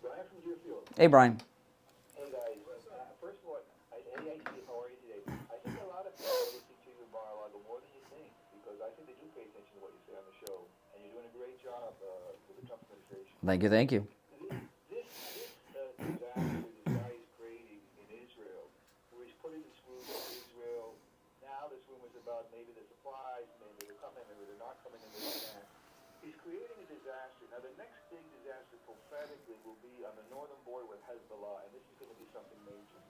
Brian from Deerfield. Hey, Brian. Hey, guys. First of all, hey, how are you today? I think a lot of people listen to you, Mar-a-Lago, more than you think, because I think they do pay attention to what you say on the show, and you're doing a great job with the Trump administration. Thank you. This disaster this guy is creating in Israel, where he's putting the schools in Israel, now this woman emphatically will be on the northern border with Hezbollah, and this is going to be something major.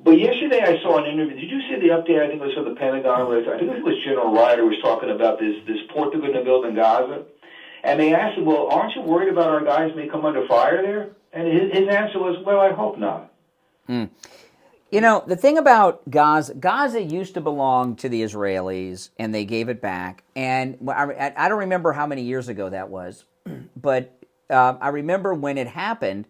But yesterday I saw an interview. Did you see the update? I think it was from the Pentagon. Where I think it was General Ryder was talking about this port they're going to build in Gaza. And they asked him, well, aren't you worried about our guys may come under fire there? And his answer was, well, I hope not. You know, the thing about Gaza used to belong to the Israelis, and they gave it back. And I don't remember how many years ago that was, but I remember when it happened.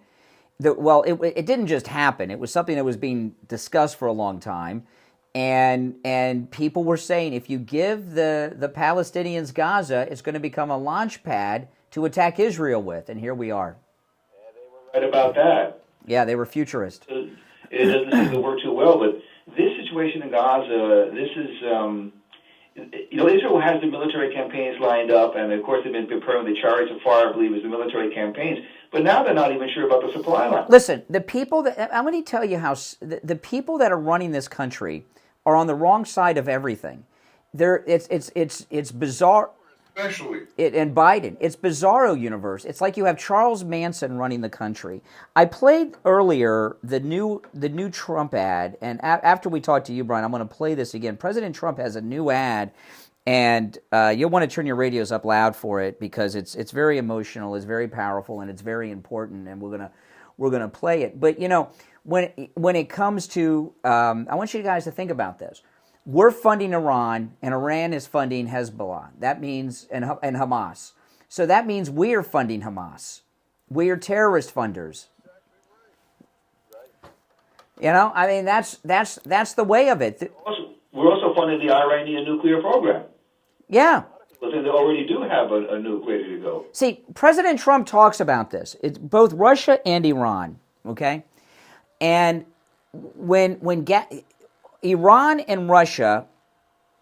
It didn't just happen. It was something that was being discussed for a long time. And people were saying, if you give the Palestinians Gaza, it's going to become a launch pad to attack Israel with. And here we are. Yeah, they were right about that. Yeah, they were futurist. It doesn't seem to work too well, but this situation in Gaza, this is, Israel has the military campaigns lined up, and of course they've been preparing the chariots of fire, I believe, as the military campaigns. But now they're not even sure about the supply line. Listen, the people that I'm going to tell you how the people that are running this country are on the wrong side of everything. It's bizarre. Especially. And Biden. It's bizarro universe. It's like you have Charles Manson running the country. I played earlier the new Trump ad, and after we talked to you, Brian, I'm going to play this again. President Trump has a new ad, and you'll want to turn your radios up loud for it because it's very emotional, it's very powerful, and it's very important, and we're gonna play it. But you know, when it comes to, I want you guys to think about this. We're funding Iran, and Iran is funding Hezbollah. That means and Hamas. So that means we are funding Hamas. We are terrorist funders. You know, I mean that's the way of it. We're also funding the Iranian nuclear program. Yeah. But they already do have a nuke ready to go. See, President Trump talks about this. It's both Russia and Iran. Okay, and when Iran and Russia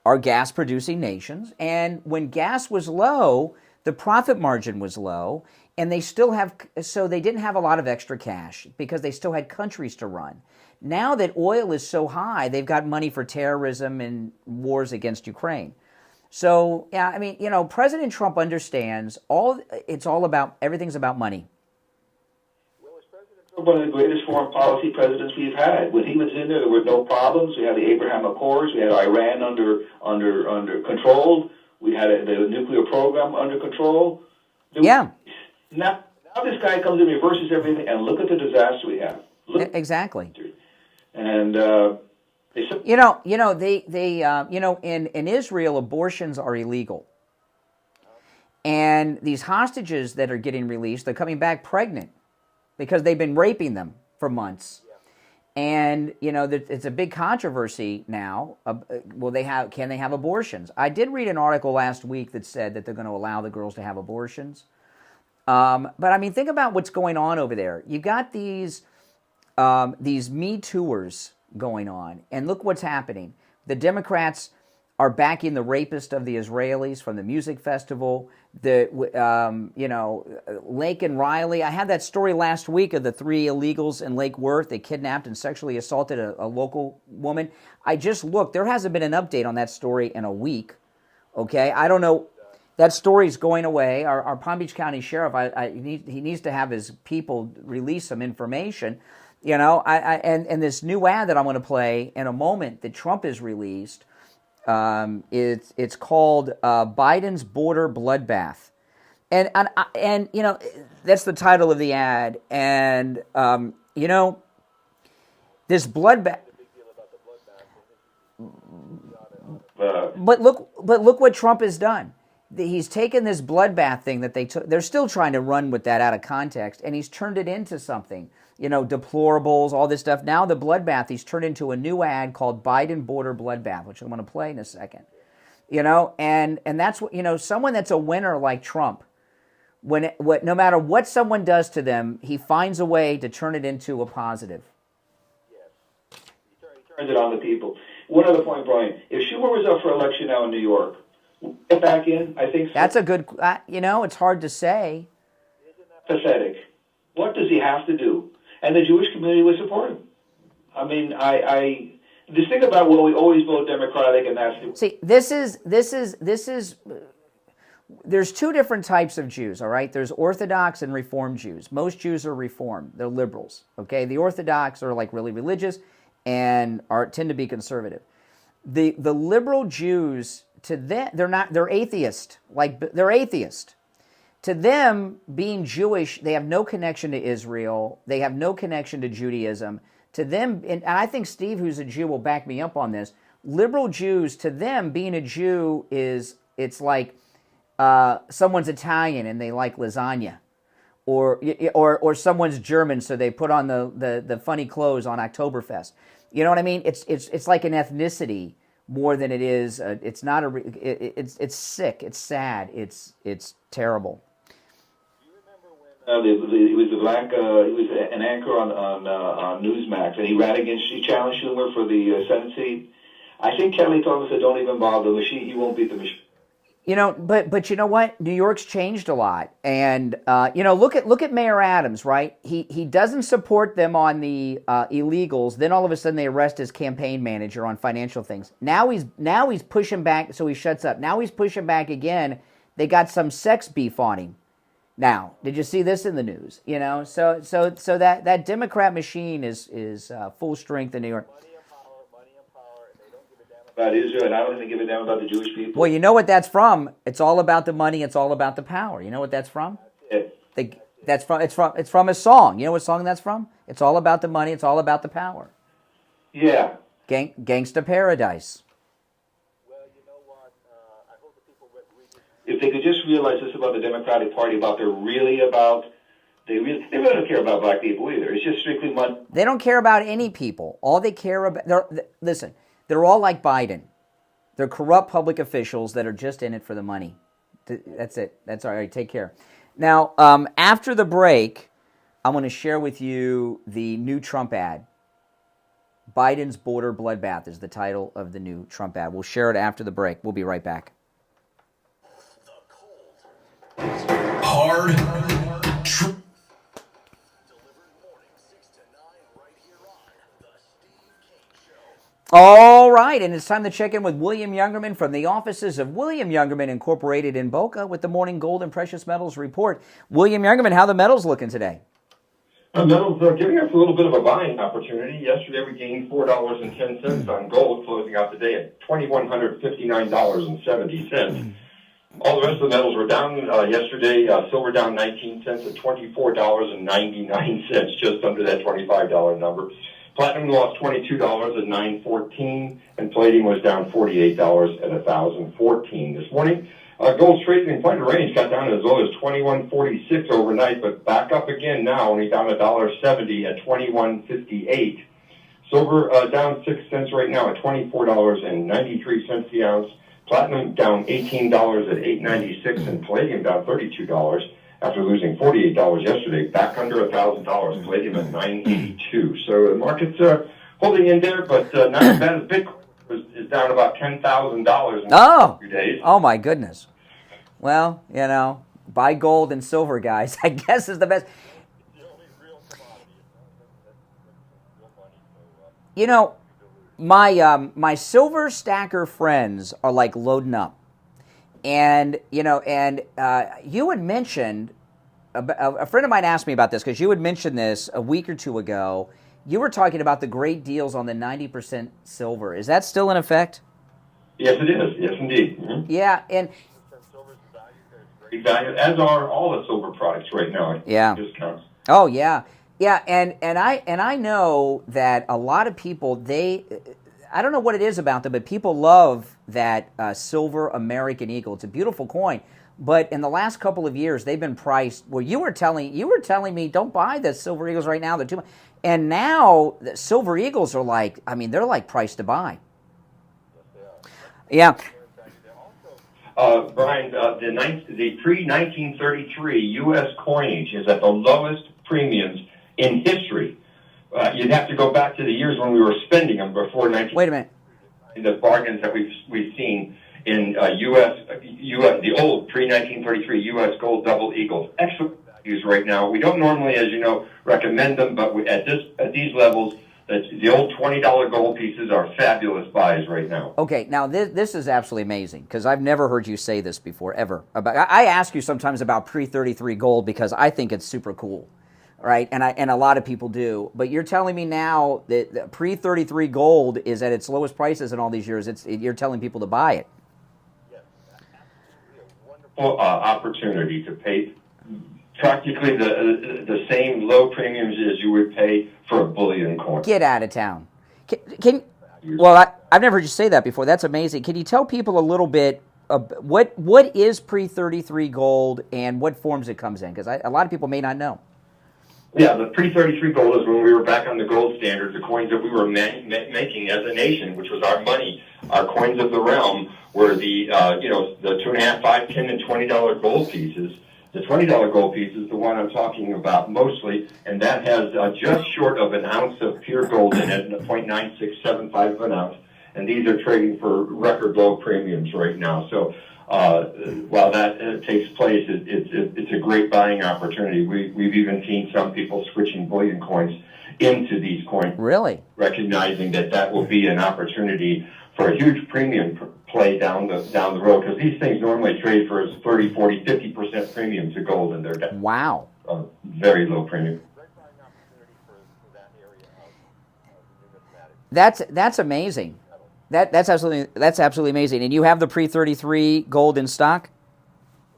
are gas-producing nations, and when gas was low, the profit margin was low, and they didn't have a lot of extra cash because they still had countries to run. Now that oil is so high, they've got money for terrorism and wars against Ukraine. So, yeah, I mean, you know, President Trump understands everything's about money. One of the greatest foreign policy presidents we've had. When he was in there were no problems. We had the Abraham Accords. We had Iran under control. We had the nuclear program under control. Now this guy comes and reverses everything, and look at the disaster we have. Exactly. And in Israel, abortions are illegal, and these hostages that are getting released, they're coming back pregnant, because they've been raping them for months. And, you know, it's a big controversy now. Can they have abortions? I did read an article last week that said that they're going to allow the girls to have abortions. But, I mean, think about what's going on over there. You got these Me Tooers going on, and look what's happening. The Democrats are backing the rapist of the Israelis from the music festival. Lake and Riley. I had that story last week of the 3 illegals in Lake Worth. They kidnapped and sexually assaulted a local woman. I just looked. There hasn't been an update on that story in a week. Okay, I don't know. That story's going away. Our Palm Beach County Sheriff, he needs to have his people release some information. You know, and this new ad that I'm going to play in a moment that Trump has released. It's called Biden's Border Bloodbath, and you know, that's the title of the ad. And you know, this bloodbath. But look what Trump has done. He's taken this bloodbath thing that they took. They're still trying to run with that out of context, and he's turned it into something. You know, deplorables, all this stuff. Now the bloodbath, he's turned into a new ad called Biden Border Bloodbath, which I'm going to play in a second. You know, and that's what, you know, someone that's a winner like Trump, no matter what someone does to them, he finds a way to turn it into a positive. Yes. He turns it on the people. One other point, Brian. If Schumer was up for election now in New York, get back in, I think so. That's a good, you know, it's hard to say. Isn't that pathetic? What does he have to do? And the Jewish community would support him. I mean, this thing about, well, we always vote Democratic, and that's... See, this is there's two different types of Jews, all right? There's Orthodox and Reform Jews. Most Jews are Reformed. They're liberals, okay? The Orthodox are like really religious and tend to be conservative. The liberal Jews, to them, they're atheist. They're atheist. To them, being Jewish, they have no connection to Israel. They have no connection to Judaism. To them, and I think Steve, who's a Jew, will back me up on this, liberal Jews, to them, being a Jew it's like someone's Italian and they like lasagna, or someone's German, so they put on the funny clothes on Oktoberfest. You know what I mean? It's like an ethnicity more than it is. It's not it's sick. It's sad. It's terrible. He was a black. He was an anchor on Newsmax, and he challenged Schumer for the Senate seat. I think Kelly told us that don't even bother the machine. He won't beat the machine. You know, but you know what? New York's changed a lot, and look at Mayor Adams, right? He doesn't support them on the illegals. Then all of a sudden they arrest his campaign manager on financial things. Now he's pushing back, so he shuts up. Now he's pushing back again. They got some sex beef on him. Now, did you see this in the news? You know, so that Democrat machine is full strength in New York. About Israel, and I don't even give a damn about the Jewish people. Well, you know what that's from? It's all about the money. It's all about the power. You know what that's from? It's from a song. You know what song that's from? It's all about the money. It's all about the power. Yeah. Gangsta Paradise. If they could just realize this about the Democratic Party, they really don't care about black people either. It's just strictly money. They don't care about any people. All they care about, listen, they're all like Biden. They're corrupt public officials that are just in it for the money. That's it. That's all right. Take care. Now, after the break, I'm going to share with you the new Trump ad. Biden's Border Bloodbath is the title of the new Trump ad. We'll share it after the break. We'll be right back. Hard. All right, and it's time to check in with William Youngerman from the offices of William Youngerman Incorporated in Boca with the Morning Gold and Precious Metals Report. William Youngerman, how are the metals looking today? Metals are giving us a little bit of a buying opportunity. Yesterday we gained $4.10 on gold, closing out the day at $2,159.70. All the rest of the metals were down yesterday. Silver down 19 cents at $24.99, just under that $25 number. Platinum lost $22 at $9.14, and palladium was down $48 at $1,014 this morning. Gold's trading in quite a range, got down as low as $21.46 overnight, but back up again now, only down $1.70 at $21.58. Silver down 6 cents right now at $24.93 the ounce. Platinum down $18 at $8.96, and palladium down $32 after losing $48 yesterday, back under $1,000. Palladium at $9.82. So the market's holding in there, but not as bad as Bitcoin is down about $10,000 in a few days. Oh my goodness. Well, buy gold and silver, guys. I guess is the best. My silver stacker friends are like loading up. And, you had mentioned, a friend of mine asked me about this because you had mentioned this a week or two ago. You were talking about the great deals on the 90% silver. Is that still in effect? Yes, it is. Yes, indeed. Mm-hmm. Yeah, and great value, as are all the silver products right now. Yeah. Discounts. Oh, yeah. Yeah, and I know that a lot of people, I don't know what it is about them, but people love that silver American Eagle. It's a beautiful coin, but in the last couple of years, they've been priced. Well, you were telling me don't buy the silver Eagles right now; they're too much. And now the silver Eagles are they're like priced to buy. Yeah. Brian, the pre-1933 U.S. coinage is at the lowest premiums in history. You'd have to go back to the years when we were spending them before 19. Wait a minute. The bargains that we've seen in the old pre-1933 U.S. gold double eagles. Excellent values right now. We don't normally, as you know, recommend them, but at these levels, The old $20 gold pieces are fabulous buys right now. Okay, now this is absolutely amazing because I've never heard you say this before, ever. I ask you sometimes about pre-33 gold because I think it's super cool, right? And a lot of people do. But you're telling me now that pre-33 gold is at its lowest prices in all these years. You're telling people to buy it. Opportunity to pay practically the same low premiums as you would pay for a bullion coin. Get out of town. Well, I've never heard you say that before. That's amazing. Can you tell people a little bit what is pre-33 gold and what forms it comes in? Because a lot of people may not know. Yeah, the pre-33 gold is when we were back on the gold standard, the coins that we were making as a nation, which was our money, our coins of the realm, were the 2.5, 5, 10, and $20 gold pieces. The $20 gold piece is the one I'm talking about mostly, and that has just short of an ounce of pure gold in it, 0.9675 of an ounce, and these are trading for record low premiums right now. So while that takes place, it's a great buying opportunity. We've even seen some people switching bullion coins into these coins. Really? Recognizing that will be an opportunity for a huge premium play down the road, because these things normally trade for 30, 40, 50% premium to gold, and they're wow, very low premium. That's amazing. That's absolutely amazing. And you have the pre-33 gold in stock?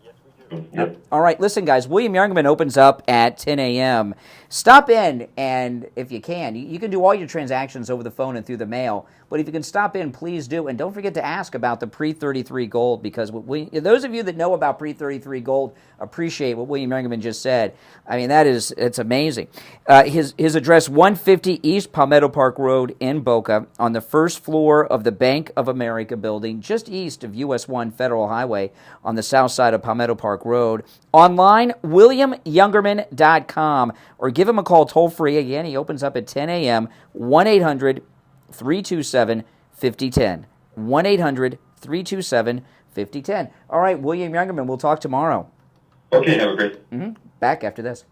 Yes, we do. Yep. All right, listen, guys. William Youngerman opens up at 10 a.m. Stop in, and if you can, you can do all your transactions over the phone and through the mail. But if you can stop in, please do. And don't forget to ask about the pre-33 gold, because those of you that know about pre-33 gold appreciate what William Youngerman just said. I mean, it's amazing. His address, 150 East Palmetto Park Road in Boca, on the first floor of the Bank of America building, just east of US 1 Federal Highway on the south side of Palmetto Park Road. Online, WilliamYoungerman.com, or give him a call toll-free. Again, he opens up at 10 a.m., 1-800-327-5010. 1-800-327-5010. All right, William Youngerman, we'll talk tomorrow. Okay, have a great. Back after this.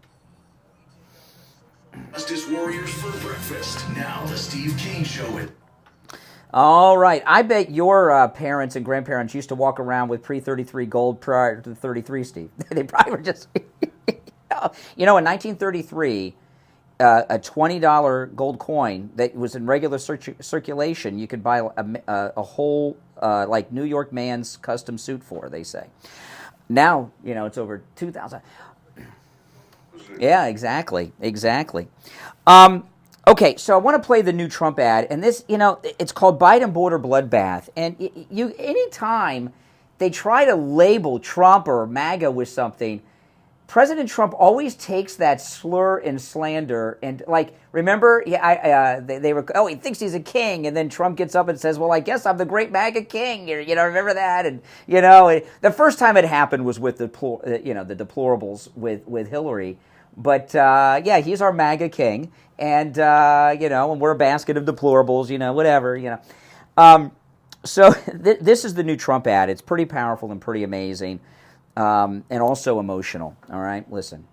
Justice Warriors for breakfast. Now the Steve Kane Show. All right. I bet your parents and grandparents used to walk around with pre-33 gold prior to the 33, Steve. They probably were just... in 1933... a $20 gold coin that was in regular circulation, you could buy a whole, like, New York man's custom suit for, they say. Now, it's over $2,000. Yeah, exactly. Okay, so I want to play the new Trump ad, and this, it's called Biden Border Bloodbath. And anytime they try to label Trump or MAGA with something, President Trump always takes that slur and slander, and remember, they were, he thinks he's a king, and then Trump gets up and says, well, I guess I'm the great MAGA king, remember that, and the first time it happened was with the deplorables with Hillary, but he's our MAGA king, and and we're a basket of deplorables, whatever, so this is the new Trump ad. It's pretty powerful and pretty amazing. And also emotional. All right, listen.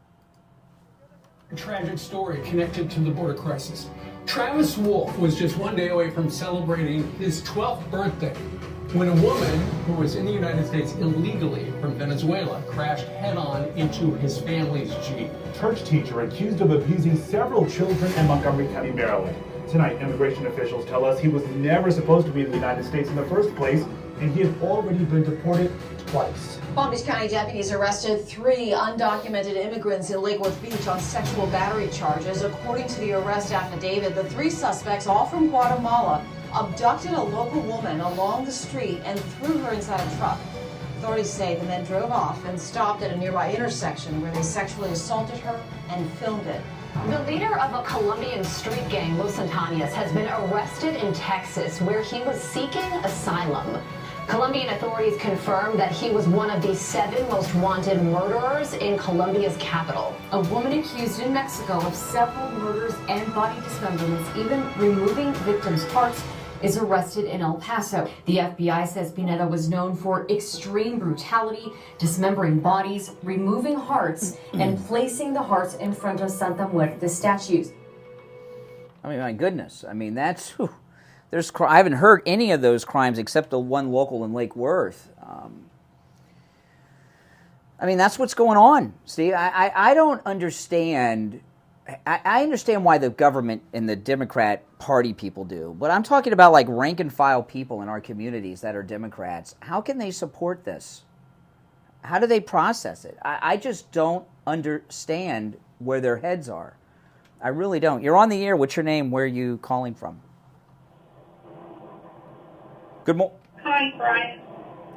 A tragic story connected to the border crisis. Travis Wolf was just one day away from celebrating his 12th birthday when a woman who was in the United States illegally from Venezuela crashed head-on into his family's Jeep. Church teacher accused of abusing several children in Montgomery County, Maryland. Tonight, immigration officials tell us he was never supposed to be in the United States in the first place, and he had already been deported twice. Palm Beach County deputies arrested 3 undocumented immigrants in Lake Worth Beach on sexual battery charges. According to the arrest affidavit, the 3 suspects, all from Guatemala, abducted a local woman along the street and threw her inside a truck. Authorities say the men drove off and stopped at a nearby intersection where they sexually assaulted her and filmed it. The leader of a Colombian street gang, Los Antanas, has been arrested in Texas where he was seeking asylum. Colombian authorities confirmed that he was one of the 7 most wanted murderers in Colombia's capital. A woman accused in Mexico of several murders and body dismemberments, even removing victims' hearts, is arrested in El Paso. The FBI says Pineda was known for extreme brutality, dismembering bodies, removing hearts, and placing the hearts in front of Santa Muerte statues. I mean, my goodness. I mean, that's... Whew. I haven't heard any of those crimes except the one local in Lake Worth. I mean, that's what's going on, Steve. I don't understand. I understand why the government and the Democrat Party people do, but I'm talking about like rank and file people in our communities that are Democrats. How can they support this? How do they process it? I just don't understand where their heads are. I really don't. You're on the air. What's your name? Where are you calling from? Good morning. Hi, Brian.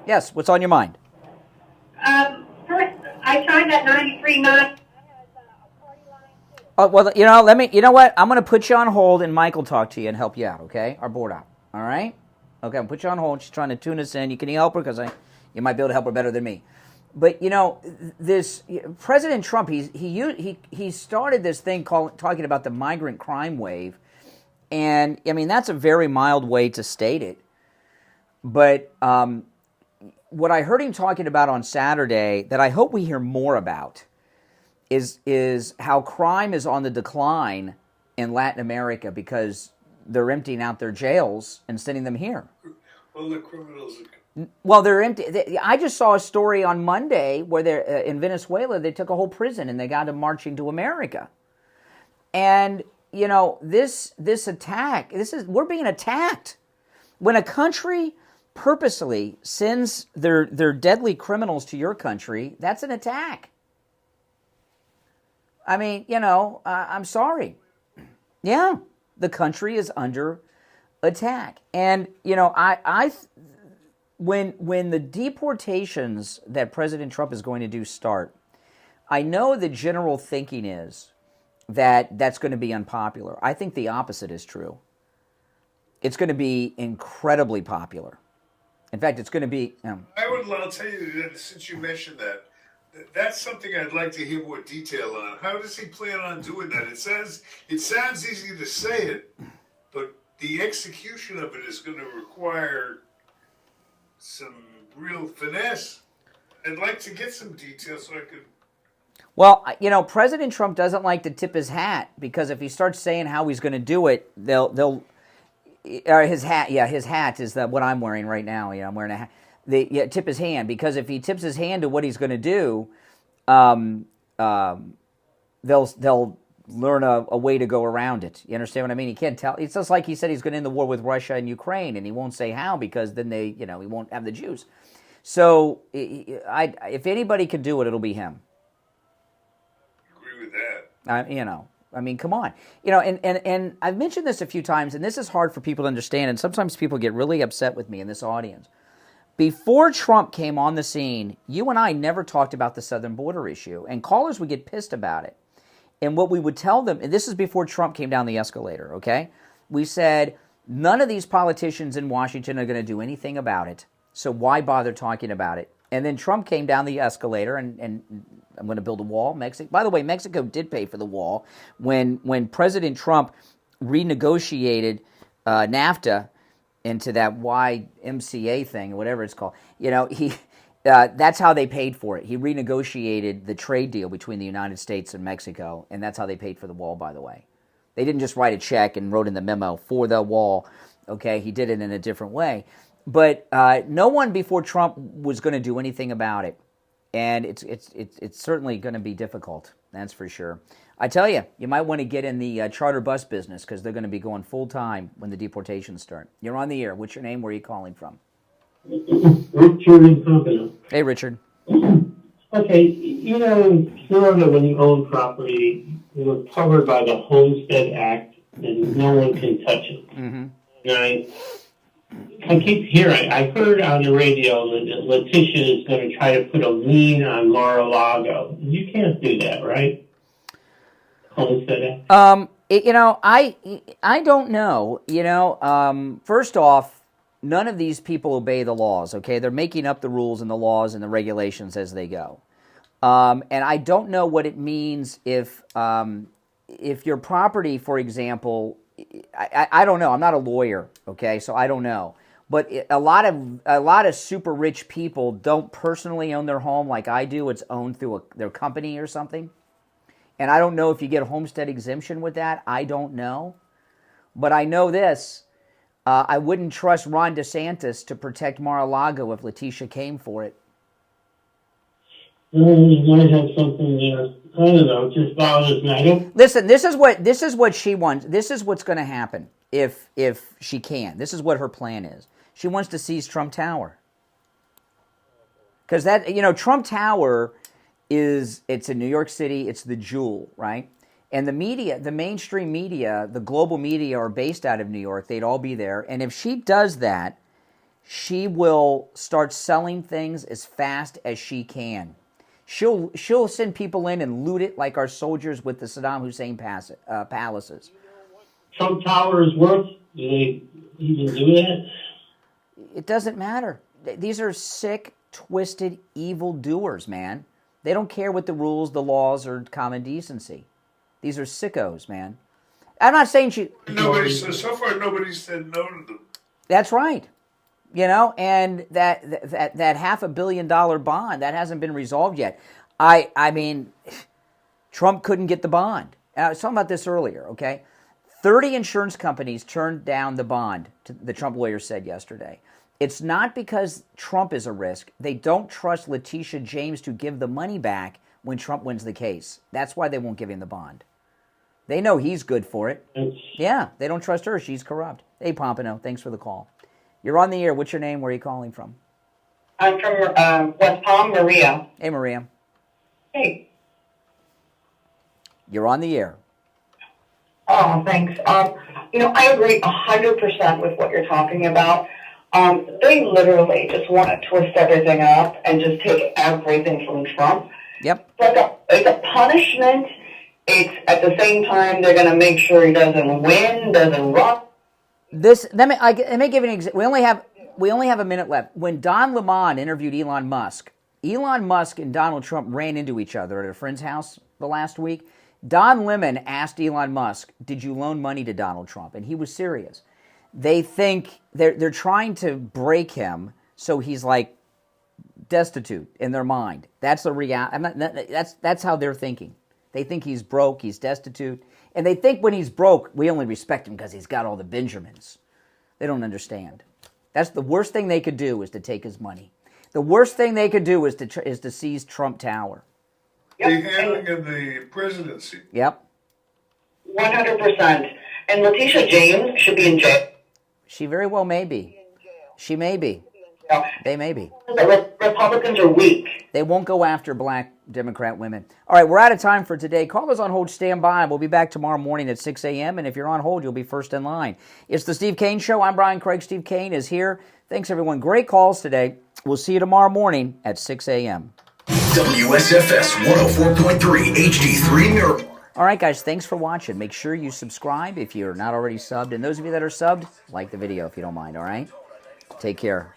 Yes, what's on your mind? First, I tried that 93.9. Oh, well, you know what? I'm going to put you on hold and Mike will talk to you and help you out, okay? Our board op, all right? Okay, I'll put you on hold. She's trying to tune us in. Can you help her? Because you might be able to help her better than me. But, this President Trump, he started this thing talking about the migrant crime wave. And, I mean, that's a very mild way to state it. But what I heard him talking about on Saturday that I hope we hear more about is how crime is on the decline in Latin America because they're emptying out their jails and sending them here. Well, the criminals are... Well, they're empty. I just saw a story on Monday where they're in Venezuela. They took a whole prison and they got them marching to America. And this attack. We're being attacked when a country purposely sends their deadly criminals to your country. That's an attack. I mean, I'm sorry. Yeah, the country is under attack, and when the deportations that President Trump is going to do start, I know the general thinking is that that's going to be unpopular. I think the opposite is true. It's going to be incredibly popular. In fact, it's going to be... I'll tell you that since you mentioned that, that's something I'd like to hear more detail on. How does he plan on doing that? It sounds easy to say it, but the execution of it is going to require some real finesse. I'd like to get some details so I could... Well, President Trump doesn't like to tip his hat because if he starts saying how he's going to do it, they'll his hat. Yeah, his hat is what I'm wearing right now. I'm wearing a hat. Tip his hand because if he tips his hand to what he's going to do, they'll learn a way to go around it. You understand what I mean? He can't tell. It's just like he said he's going to end the war with Russia and Ukraine, and he won't say how because then he won't have the juice. So, if anybody can do it, it'll be him. Agree with that. I mean, come on. And I've mentioned this a few times, and this is hard for people to understand, and sometimes people get really upset with me in this audience. Before Trump came on the scene, you and I never talked about the southern border issue, and callers would get pissed about it. And what we would tell them, and this is before Trump came down the escalator, okay? We said, none of these politicians in Washington are going to do anything about it, so why bother talking about it? And then Trump came down the escalator, and I'm going to build a wall. By the way, Mexico did pay for the wall. When President Trump renegotiated NAFTA into that YMCA thing, or whatever it's called, that's how they paid for it. He renegotiated the trade deal between the United States and Mexico, and that's how they paid for the wall, by the way. They didn't just write a check and wrote in the memo for the wall. Okay, he did it in a different way. But no one before Trump was going to do anything about it. And it's certainly going to be difficult, that's for sure. I tell you, you might want to get in the charter bus business because they're going to be going full-time when the deportations start. You're on the air. What's your name? Where are you calling from? Richard in Pompano. Hey, Richard. Okay, in Florida, when you own property, you're covered by the Homestead Act, and no one can touch it. Mm-hmm. And I keep hearing, I heard on the radio that Letitia is going to try to put a lien on Mar-a-Lago. You can't do that, right? Homestead Act? I don't know. First off, none of these people obey the laws, okay? They're making up the rules and the laws and the regulations as they go. And I don't know what it means if your property, for example, I don't know. I'm not a lawyer, okay? So I don't know. But a lot of super rich people don't personally own their home like I do. It's owned through their company or something. And I don't know if you get a homestead exemption with that. I don't know. But I know this. I wouldn't trust Ron DeSantis to protect Mar-a-Lago if Letitia came for it. You might have something there. I don't know. It just bothers me. Listen, this is what she wants. This is what's going to happen if she can. This is what her plan is. She wants to seize Trump Tower. Because Trump Tower it's in New York City. It's the jewel, right? And the media, the mainstream media, the global media are based out of New York. They'd all be there. And if she does that, she will start selling things as fast as she can. She'll send people in and loot it like our soldiers with the Saddam Hussein palaces. Trump Tower is worth. Do they even do that? It doesn't matter. These are sick, twisted, evil doers, man. They don't care what the rules, the laws, or common decency. These are sickos, man. I'm not saying so far nobody's said no to them. That's right. And that $500 million bond, that hasn't been resolved yet. I mean, Trump couldn't get the bond. I was talking about this earlier, okay? 30 insurance companies turned down the bond, the Trump lawyer said yesterday. It's not because Trump is a risk. They don't trust Letitia James to give the money back when Trump wins the case. That's why they won't give him the bond. They know he's good for it. Yeah, they don't trust her. She's corrupt. Hey, Pompano, thanks for the call. You're on the air. What's your name? Where are you calling from? I'm from West Palm, Maria. Hey, Maria. Hey. You're on the air. Oh, thanks. I agree 100% with what you're talking about. They literally just want to twist everything up and just take everything from Trump. Yep. It's a punishment. It's at the same time they're going to make sure he doesn't win, doesn't run. Let me give you an example. We only have a minute left. When Don Lemon interviewed Elon Musk and Donald Trump ran into each other at a friend's house the last week. Don Lemon asked Elon Musk, "Did you loan money to Donald Trump?" And he was serious. They think they're trying to break him so he's like destitute in their mind. That's the reality. That's how they're thinking. They think he's broke, he's destitute, and they think when he's broke, we only respect him because he's got all the Benjamins. They don't understand. That's the worst thing they could do is to take his money. The worst thing they could do is to seize Trump Tower. The handling of the presidency. Yep. 100%. And Letitia James should be in jail. She very well may be. She may be. They may be. The Republicans are weak. They won't go after black Democrat women. All right, we're out of time for today. Callers on hold, stand by. We'll be back tomorrow morning at 6 a.m., and if you're on hold, you'll be first in line. It's the Steve Kane Show. I'm Brian Craig. Steve Kane is here. Thanks, everyone. Great calls today. We'll see you tomorrow morning at 6 a.m. WSFS 104.3 HD3 Miramar. All right, guys, thanks for watching. Make sure you subscribe if you're not already subbed. And those of you that are subbed, like the video if you don't mind, all right? Take care.